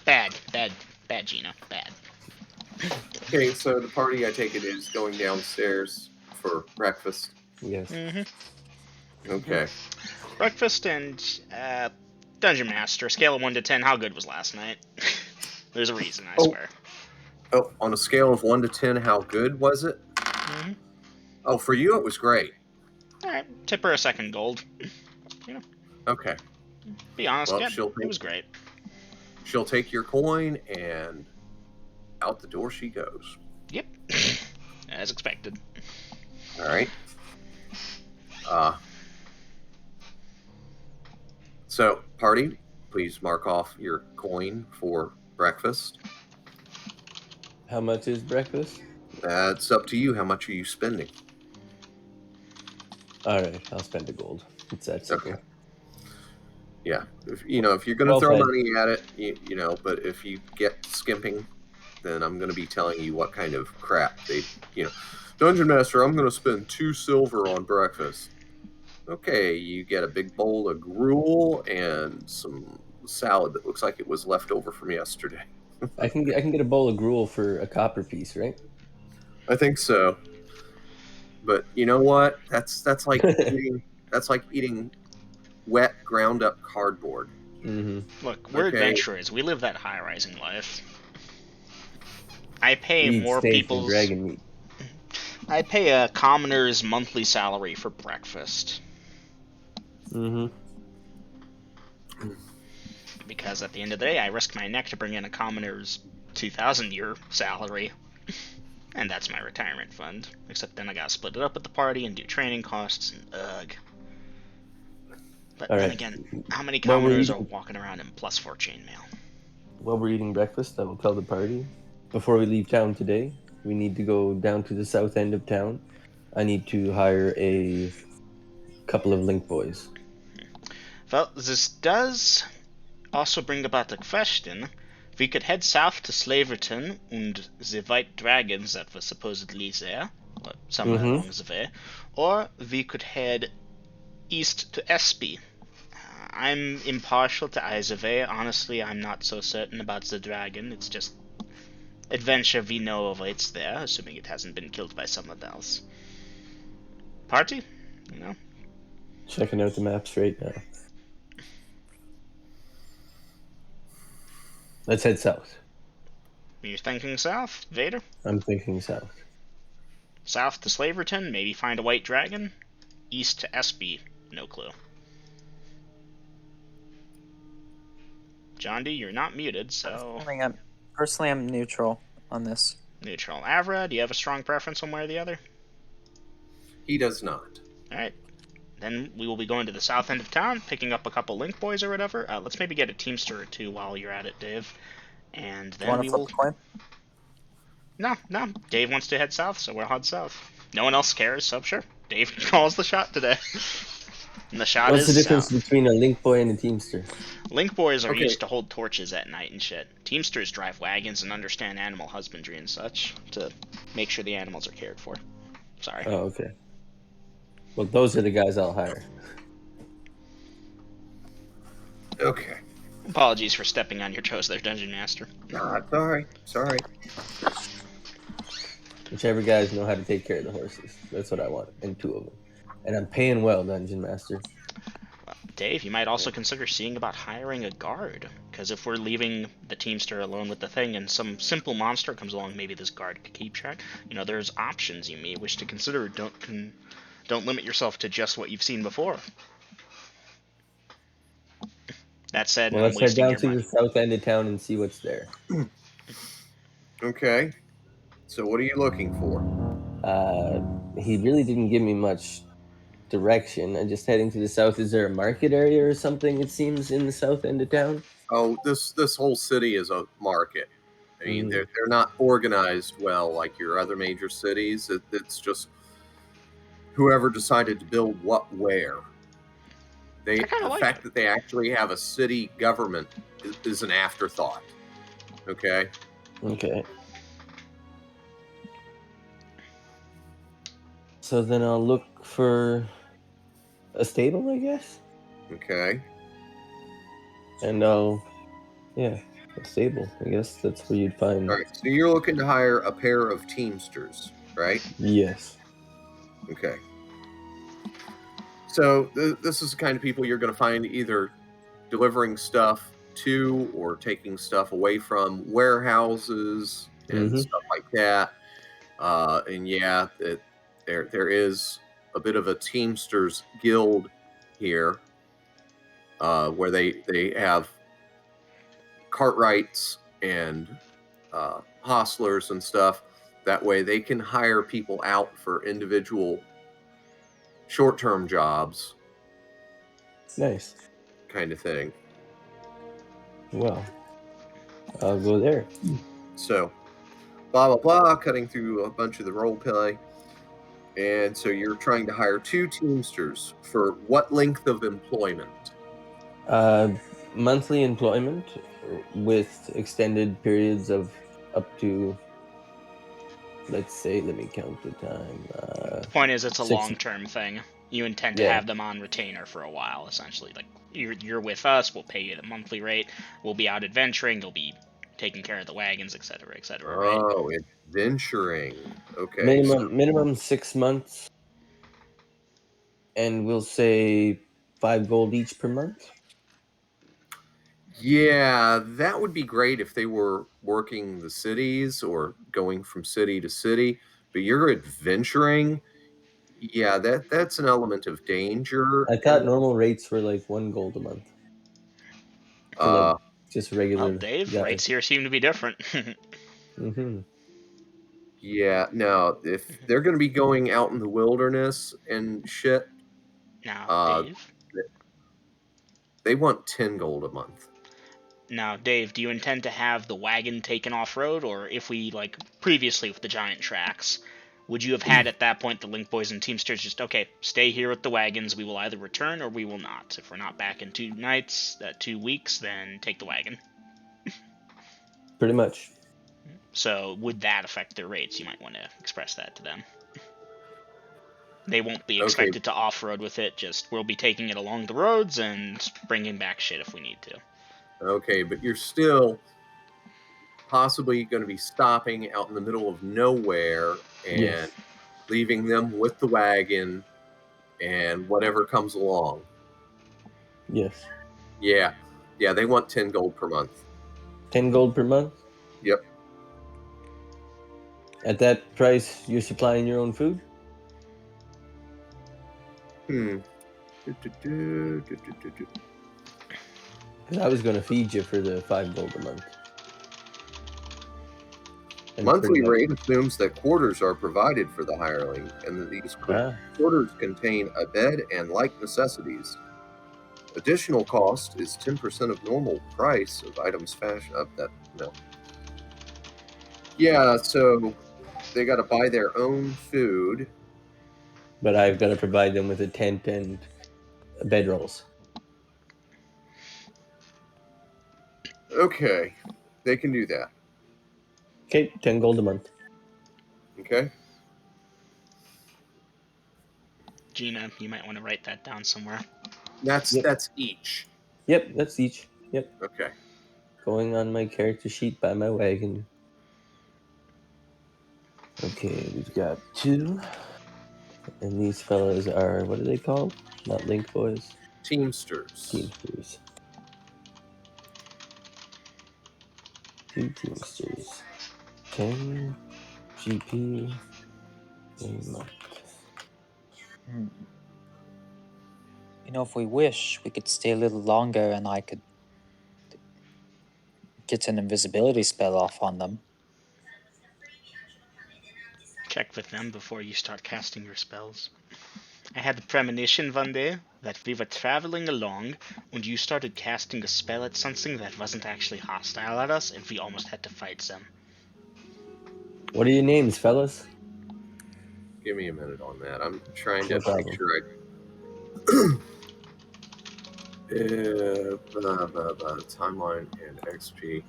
Bad, Gina. Bad. Okay, so the party, I take it, is going downstairs for breakfast. Yes. Okay. Breakfast and Dungeon Master. Scale of 1 to 10. How good was last night? There's a reason, I swear. Oh, on a scale of 1 to 10, how good was it? Oh, for you, it was great. Alright, tip her a second gold. Okay. Be honest, Well, yeah, it was great. She'll take your coin, and out the door she goes. Yep. As expected. All right. So, party, please mark off your coin for breakfast. How much is breakfast? It's up to you. How much are you spending? All right, I'll spend a gold. It's that simple. Okay. Yeah, if you're going to throw money at it, but if you get skimping, then I'm going to be telling you what kind of crap Dungeon Master, I'm going to spend 2 silver on breakfast. Okay, you get a big bowl of gruel and some salad that looks like it was left over from yesterday. I can get a bowl of gruel for a copper piece, right? I think so. But you know what? That's like eating wet ground up cardboard. Look, we're adventurers. We live that high rising life. I pay more people's dragon meat. I pay a commoner's monthly salary for breakfast. Because at the end of the day, I risk my neck to bring in a commoner's 2,000-year salary. And that's my retirement fund. Except then I gotta split it up with the party and do training costs and ugh. But then again, how many commoners are walking around in +4 chainmail? While we're eating breakfast, I will tell the party, before we leave town today, we need to go down to the south end of town. I need to hire a couple of link boys. Well, this does also bring about the question. We could head south to Slaverton and the white dragons that were supposedly there, or somewhere along the way, or we could head east to Espy. I'm impartial to either way. Honestly, I'm not so certain about the dragon. It's just adventure we know awaits there, assuming it hasn't been killed by someone else. Party? Checking out the maps right now. Let's head south. You're thinking south, Vader? I'm thinking south. South to Slaverton, maybe find a white dragon. East to Espy, no clue. John D, you're not muted, so... Personally, I'm neutral on this. Neutral. Avra, do you have a strong preference one way or the other? He does not. Alright. Then we will be going to the south end of town, picking up a couple link boys or whatever. Let's maybe get a teamster or two while you're at it, Dave. And then we will... flip a coin? No. Dave wants to head south, so we'll head south. No one else cares, so sure. Dave calls the shot today. And the shot What's is the difference south. between a link boy and a teamster? Link boys are used to hold torches at night and shit. Teamsters drive wagons and understand animal husbandry and such to make sure the animals are cared for. Sorry. Oh, okay. Well, those are the guys I'll hire. Okay. Apologies for stepping on your toes there, Dungeon Master. Nah, it's all right. Sorry. Whichever guys know how to take care of the horses. That's what I want, and 2 of them. And I'm paying well, Dungeon Master. Dave, you might also consider seeing about hiring a guard, because if we're leaving the Teamster alone with the thing and some simple monster comes along, maybe this guard could keep track. There's options you may wish to consider. Don't limit yourself to just what you've seen before. That said, Well, I'm let's head wasting down your to money. the south end of town and see what's there. Okay. So what are you looking for? He really didn't give me much direction. I'm just heading to the south. Is there a market area or something, it seems, in the south end of town? Oh, this whole city is a market. I mean, they're not organized well like your other major cities. It's just whoever decided to build what where. I kinda The like fact it. that they actually have a city government is an afterthought. Okay. Okay. So then I'll look for a stable, I guess? Okay. And yeah, a stable. I guess that's where you'd find. All right. So you're looking to hire a pair of teamsters, right? Yes. Okay. So this is the kind of people you're going to find either delivering stuff to or taking stuff away from warehouses and stuff like that. And yeah, there is a bit of a Teamsters Guild here, where they have cartwrights and hostlers and stuff. That way, they can hire people out for individual short-term jobs, Nice. kind of thing. Well, I'll go there. So, blah blah blah, cutting through a bunch of the role play. And so you're trying to hire 2 Teamsters for what length of employment? Monthly employment with extended periods of up to, let's say, let me count the time. The point is, it's a 6. long-term thing. You intend to Yeah. have them on retainer for a while, essentially. Like, you're with us, we'll pay you the monthly rate, we'll be out adventuring, you'll be taking care of the wagons, etc., right? Oh, adventuring. Okay. Minimum 6 months, and we'll say 5 gold each per month. Yeah, that would be great if they were working the cities or going from city to city. But you're adventuring. Yeah, that's an element of danger. I thought normal rates were like 1 gold a month for Uh, just Well, regular Dave, guys. rates here seem to be different. yeah, no, if they're going to be going out in the wilderness and shit, Now, Dave, they want 10 gold a month. do you intend to have the wagon taken off-road, or if we, like previously with the giant tracks, would you have had at that point the Link Boys and Teamsters just, okay, stay here with the wagons, we will either return or we will not. If we're not back in 2 weeks, then take the wagon. Pretty much. So would that affect their rates? You might want to express that to them. They won't be expected to off-road with it, just we'll be taking it along the roads and bringing back shit if we need to. Okay, but you're still possibly going to be stopping out in the middle of nowhere and leaving them with the wagon and whatever comes along. Yes. Yeah, they want 10 gold per month. 10 gold per month? Yep. At that price, you're supplying your own food? Because Because I was going to feed you for the 5 gold a month. And monthly rate assumes that quarters are provided for the hireling, and that these quarters contain a bed and like necessities. Additional cost is 10% of normal price of items fashion of that. No. Yeah, so they got to buy their own food. But I've got to provide them with a tent and bedrolls. Okay, they can do that. Okay, 10 gold a month. Okay. Gina, you might want to write that down somewhere. That's Yep. that's each. Yep, that's each. Yep. Okay. Going on my character sheet by my wagon. Okay, we've got 2. And these fellas are, what are they called? Not Link Boys. Teamsters. Teamsters. 2 Teamsters. 10 GP a month. Hmm. You know, if we wish, we could stay a little longer and I could get an invisibility spell off on them. Check with them before you start casting your spells. I had the premonition one day that we were traveling along and you started casting a spell at something that wasn't actually hostile at us and we almost had to fight them. What are your names, fellas? Give me a minute on that. I'm trying to No make problem. sure I. Timeline and XP.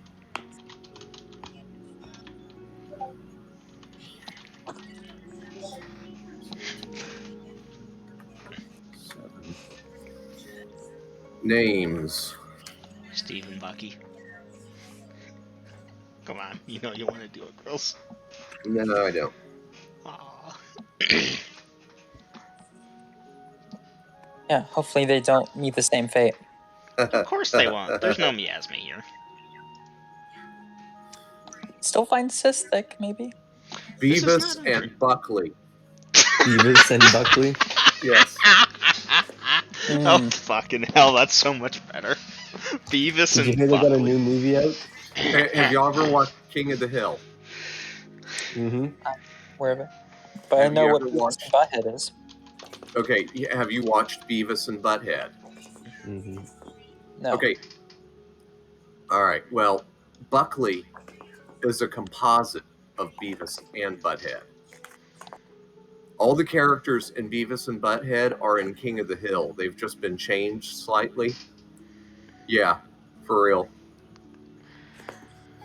Seven. Names. Steve and Bucky. Come on, you know you want to do it, girls. No, I don't. Aww. Yeah, hopefully they don't meet the same fate. Of course they won't. There's no miasma here. Still find cystic, maybe? This is Beavis not a and Buckley. Beavis and Buckley. Yes. Oh, fucking hell, that's so much better. Beavis Did you and hear they got a Buckley. new movie out? Have y'all ever watched King of the Hill? Mm-hmm. Wherever. But I Have know you what ever Beavis watched- and Butthead is. Okay, have you watched Beavis and Butthead? Mm-hmm. No. Okay. All right. Well, Buckley is a composite of Beavis and Butthead. All the characters in Beavis and Butthead are in King of the Hill. They've just been changed slightly. Yeah, for real.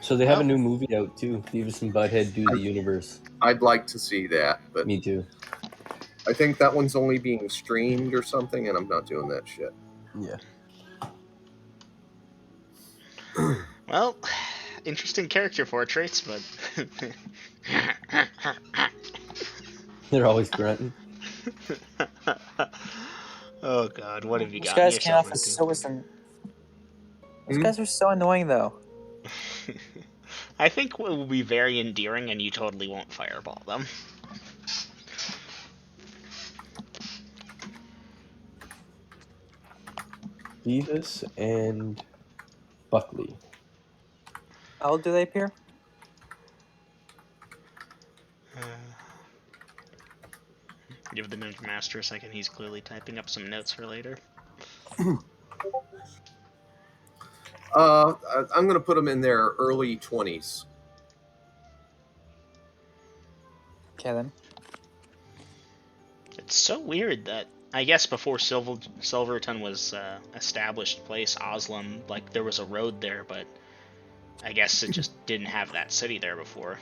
So they have a new movie out too. Beavis and Butthead Do the Universe. I'd like to see that, but Me too. I think that one's only being streamed or something, and I'm not doing that shit. Yeah. Well, interesting character portraits, but They're always grunting. oh god, what have you Those gotten guys came yourself off as into? Those guys are so annoying, though. I think it will be very endearing, and you totally won't fireball them. Beavis and Buckley. How old do they appear? Give the Ninja Master a second. He's clearly typing up some notes for later. I'm going to put them in their early 20s. Okay, then. It's so weird that I guess before Silverton was established place, Oslam, like there was a road there, but I guess it just didn't have that city there before.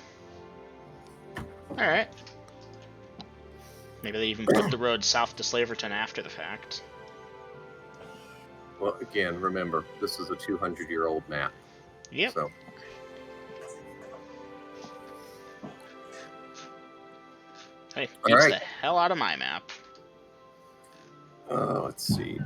All right. Maybe they even put the road south to Slaverton after the fact. Well, again, remember, this is a 200-year-old map. Yep. So. Hey, All beats right. the hell out of my map. Let's see.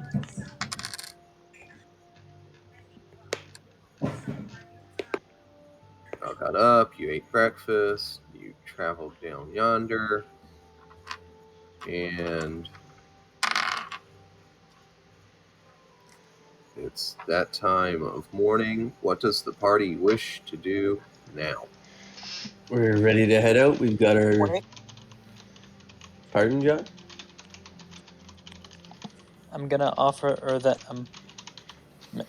Y'all got up, you ate breakfast, you traveled down yonder, and it's that time of morning. What does the party wish to do now? We're ready to head out. We've got our... Wait, Pardon, John? I'm gonna offer her that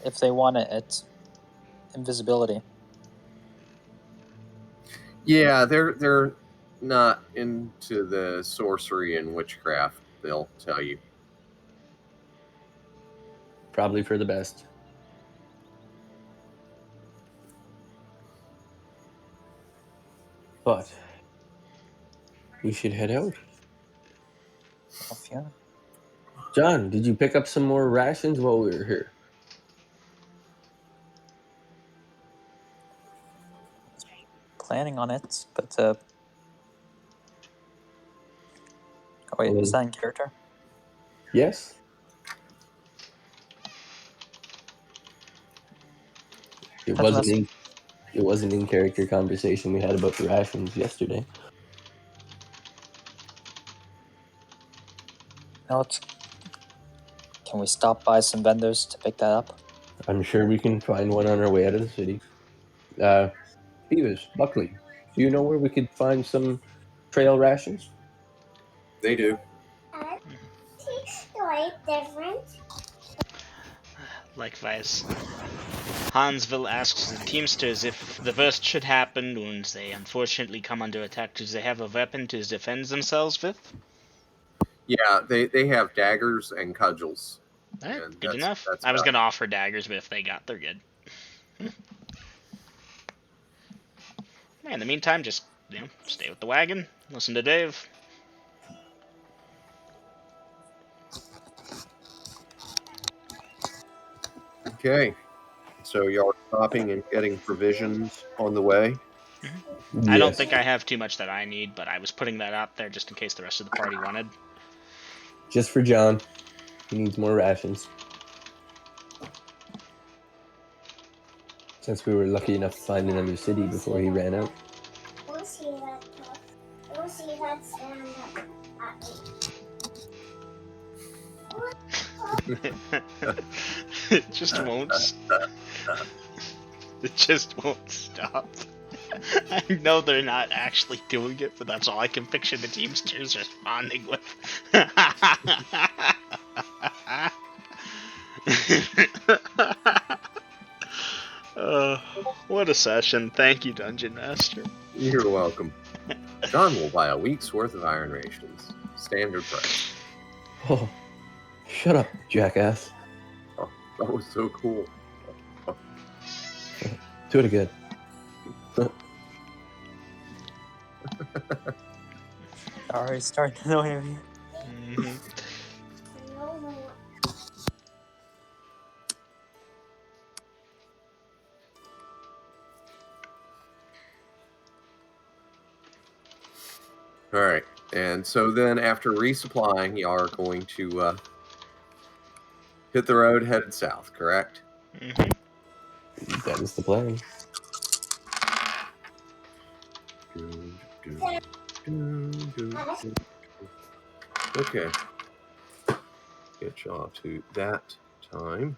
if they want it, it's invisibility. Yeah, they're not into the sorcery and witchcraft, they'll tell you. Probably for the best. But we should head out. If you John, did you pick up some more rations while we were here? Planning on it, but oh wait, is that in character? Yes. It That's wasn't awesome. it wasn't in character conversation we had about the rations yesterday. No, can we stop by some vendors to pick that up? I'm sure we can find one on our way out of the city. Beavis, Buckley, do you know where we could find some trail rations? They do. Likewise. Hansville asks the Teamsters if the worst should happen and they unfortunately come under attack. Do they have a weapon to defend themselves with? Yeah, they have daggers and cudgels. Alright, And good enough. that's I was about going to offer daggers, but if they got, they're good. Yeah, in the meantime, just, stay with the wagon, listen to Dave. Okay. So y'all are stopping and getting provisions on the way. I don't Yes. think I have too much that I need, but I was putting that out there just in case the rest of the party wanted. Just for John. He needs more rations. Since we were lucky enough to find another city before he ran out. It just won't. It just won't stop. I know they're not actually doing it, but that's all I can picture the Teamsters responding with. What a session. Thank you, Dungeon Master. You're welcome. John will buy a week's worth of iron rations. Standard price. Oh, shut up, jackass. Oh, that was so cool. Do it again. Already starting to annoy me. Mm-hmm. All right. And so then after resupplying, y'all are going to hit the road headed south, correct? Mm-hmm. That is the plan. Okay. Get y'all to that time.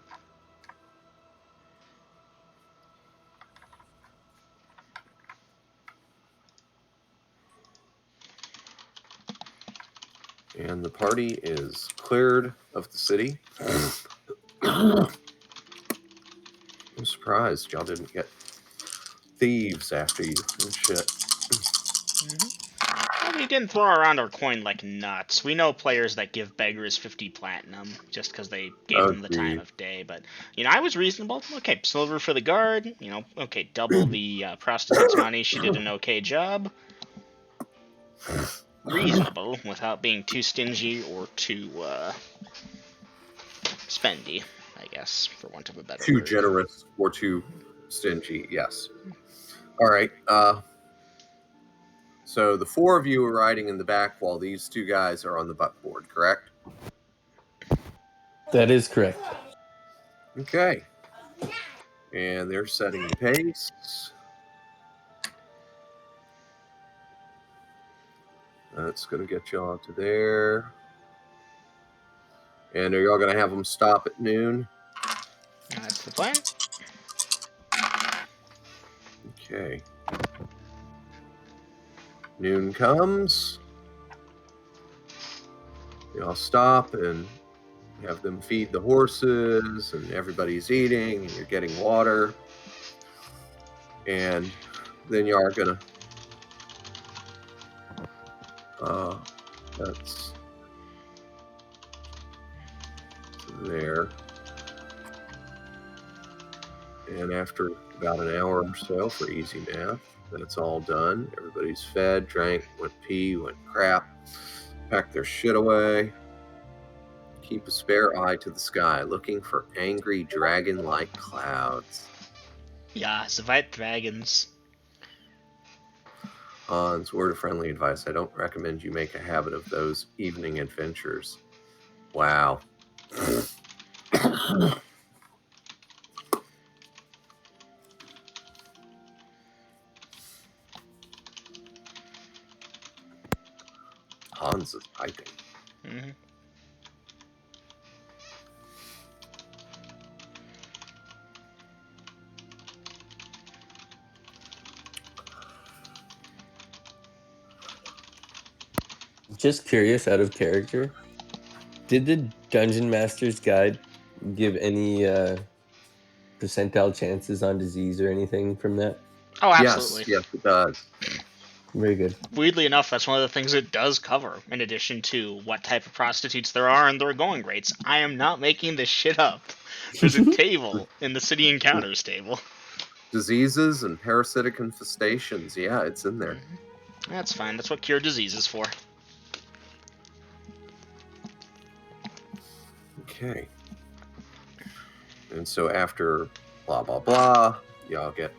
And the party is cleared of the city. I'm surprised y'all didn't get thieves after you and shit. Well, we didn't throw around our coin like nuts. We know players that give beggars 50 platinum just because they gave them the time of day. But, I was reasonable. Okay, silver for the guard. Okay, double the prostitute's money. She did an okay job. Reasonable without being too stingy or too spendy, I guess, for want of a better Too word. generous or too stingy, yes. All right. So the four of you are riding in the back while these two guys are on the buckboard, correct? That is correct. Okay. And they're setting the pace. That's going to get y'all to there. And are y'all going to have them stop at noon? That's the plan. Okay. Noon comes. Y'all stop and have them feed the horses, and everybody's eating, and you're getting water. And then y'all are going to... that's there. And after about an hour or so for easy math, that's all done. Everybody's fed, drank, went pee, went crap, packed their shit away. keep a spare eye to the sky, looking for angry dragon-like clouds. Yeah, the white dragons. Hans, word of friendly advice. I don't recommend you make a habit of those evening adventures. Wow. Hans is typing. Mm-hmm. Just curious, out of character, did the Dungeon Master's Guide give any percentile chances on disease or anything from that? Oh, absolutely. Yes, it does. Very good. Weirdly enough, that's one of the things it does cover, in addition to what type of prostitutes there are and their going rates. I am not making this shit up. There's a table in the City Encounters table. Diseases and parasitic infestations. Yeah, it's in there. That's fine. That's what Cure Disease is for. Okay. And so after blah, blah, blah, y'all get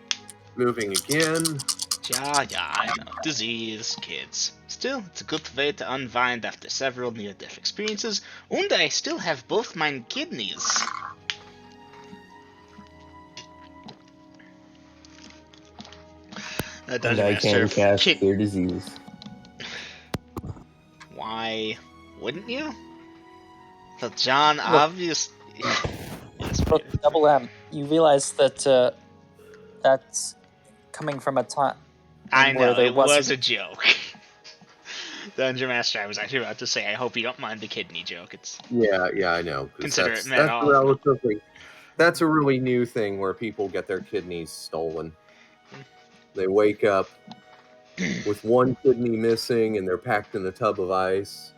moving again. Yeah, I know. Disease, kids. Still, it's a good way to unwind after several near-death experiences, and I still have both my kidneys. And I can cast Cure Disease. Why wouldn't you? So John, obviously... Yes, Look, Double M, you realize that that's coming from a time I where know, there it was wasn't... a joke. Dungeon Master, I was actually about to say, I hope you don't mind the kidney joke. It's Yeah, I know. Consider that's, it meant that's all. relatively. That's a really new thing where people get their kidneys stolen. They wake up with one kidney missing and they're packed in a tub of ice.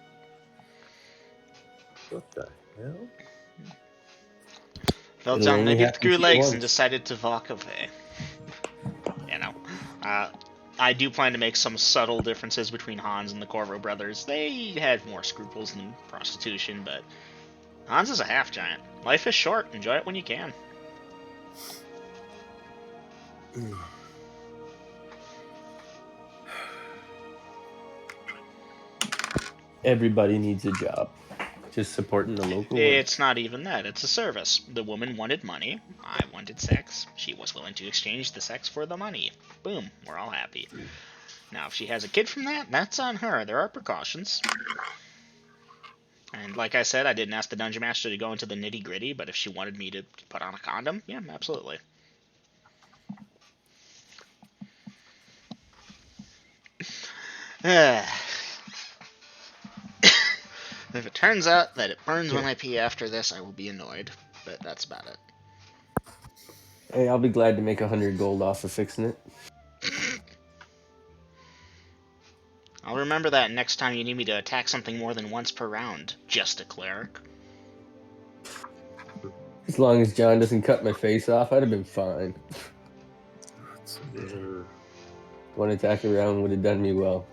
What the hell? Well, It'll John, only maybe it happen grew to you legs and once. decided to walk away. You know, I do plan to make some subtle differences between Hans and the Corvo brothers. They had more scruples than prostitution, but Hans is a half-giant. Life is short. Enjoy it when you can. Everybody needs a job. Just supporting the local work. It's not even that. It's a service. The woman wanted money. I wanted sex. She was willing to exchange the sex for the money. Boom. We're all happy. Now, if she has a kid from that, that's on her. There are precautions. And like I said, I didn't ask the Dungeon Master to go into the nitty-gritty, but if she wanted me to put on a condom, yeah, absolutely. If it turns out that it burns when I pee after this, I will be annoyed. But that's about it. Hey, I'll be glad to make 100 gold off of fixing it. I'll remember that next time you need me to attack something more than once per round. Just a cleric. As long as John doesn't cut my face off, I'd have been fine. One attack around would have done me well.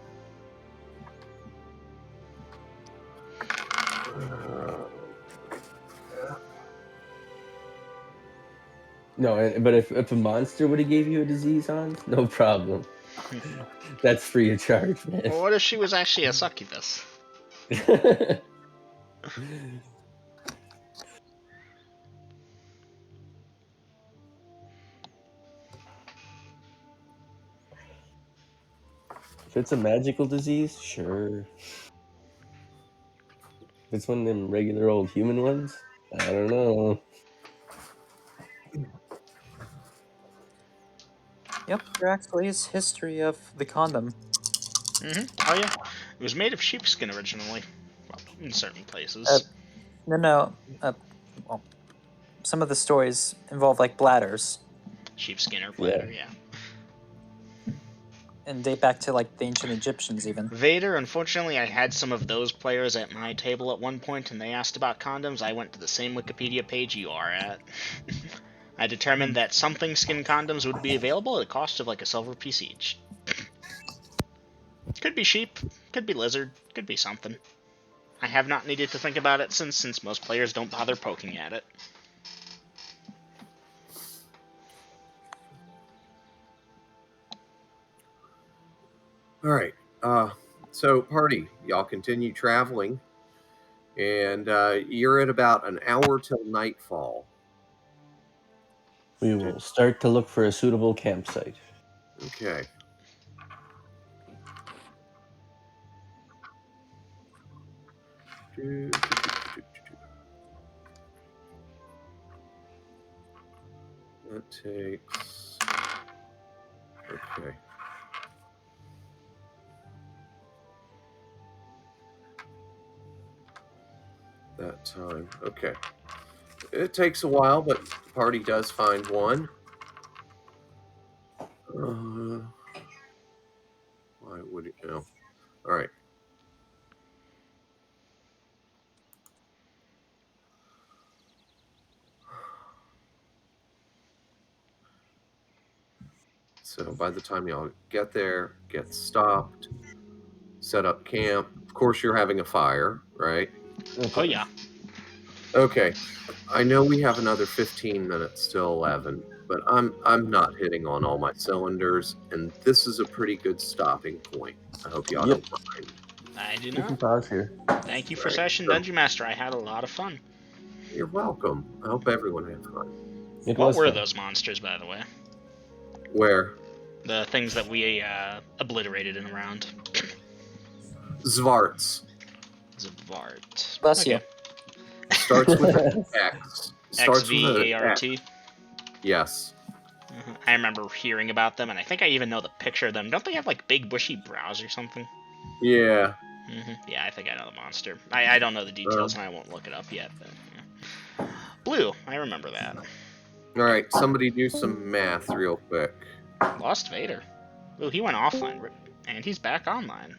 No, but if a monster would have gave you a disease, Hans, no problem. That's free of charge, man. Well, what if she was actually a succubus? If it's a magical disease, sure. If it's one of them regular old human ones, I don't know. Yep, there actually is history of the condom. Oh yeah. It was made of sheepskin originally. Well, in certain places. No. Well, some of the stories involve like bladders Sheepskin or bladder, yeah. and date back to like the ancient Egyptians even. Vader, unfortunately, I had some of those players at my table at one point, and they asked about condoms. I went to the same Wikipedia page you are at. I determined that something skin condoms would be available at a cost of like a silver piece each. Could be sheep, could be lizard, could be something. I have not needed to think about it since most players don't bother poking at it. All right. So party, y'all continue traveling, and you're at about an hour till nightfall. We will start to look for a suitable campsite. Okay. That takes. Okay. That time. Okay. It takes a while, but the party does find one. Why would it? No. All right. So by the time y'all get there, get stopped, set up camp. Of course, you're having a fire, right? Oh yeah. Okay. I know we have another 15 minutes till 11, but I'm not hitting on all my cylinders, and this is a pretty good stopping point. I hope y'all Yep. don't mind. I do We can not. pause here. Thank you for Right. session, Dungeon Master. I had a lot of fun. You're welcome. I hope everyone had fun. It What was were fun. those monsters, by the way? Where? The things that we obliterated in a round. Zvarts. Zvart. Bless you. Starts with an X. Starts with an X. XVART. Yes. I remember hearing about them, and I think I even know the picture of them. Don't they have like big bushy brows or something? Yeah. Yeah, I think I know the monster. I don't know the details, and I won't look it up yet. But, yeah. Blue, I remember that. All right. Somebody do some math real quick. Lost Vader. Ooh, he went offline, and he's back online.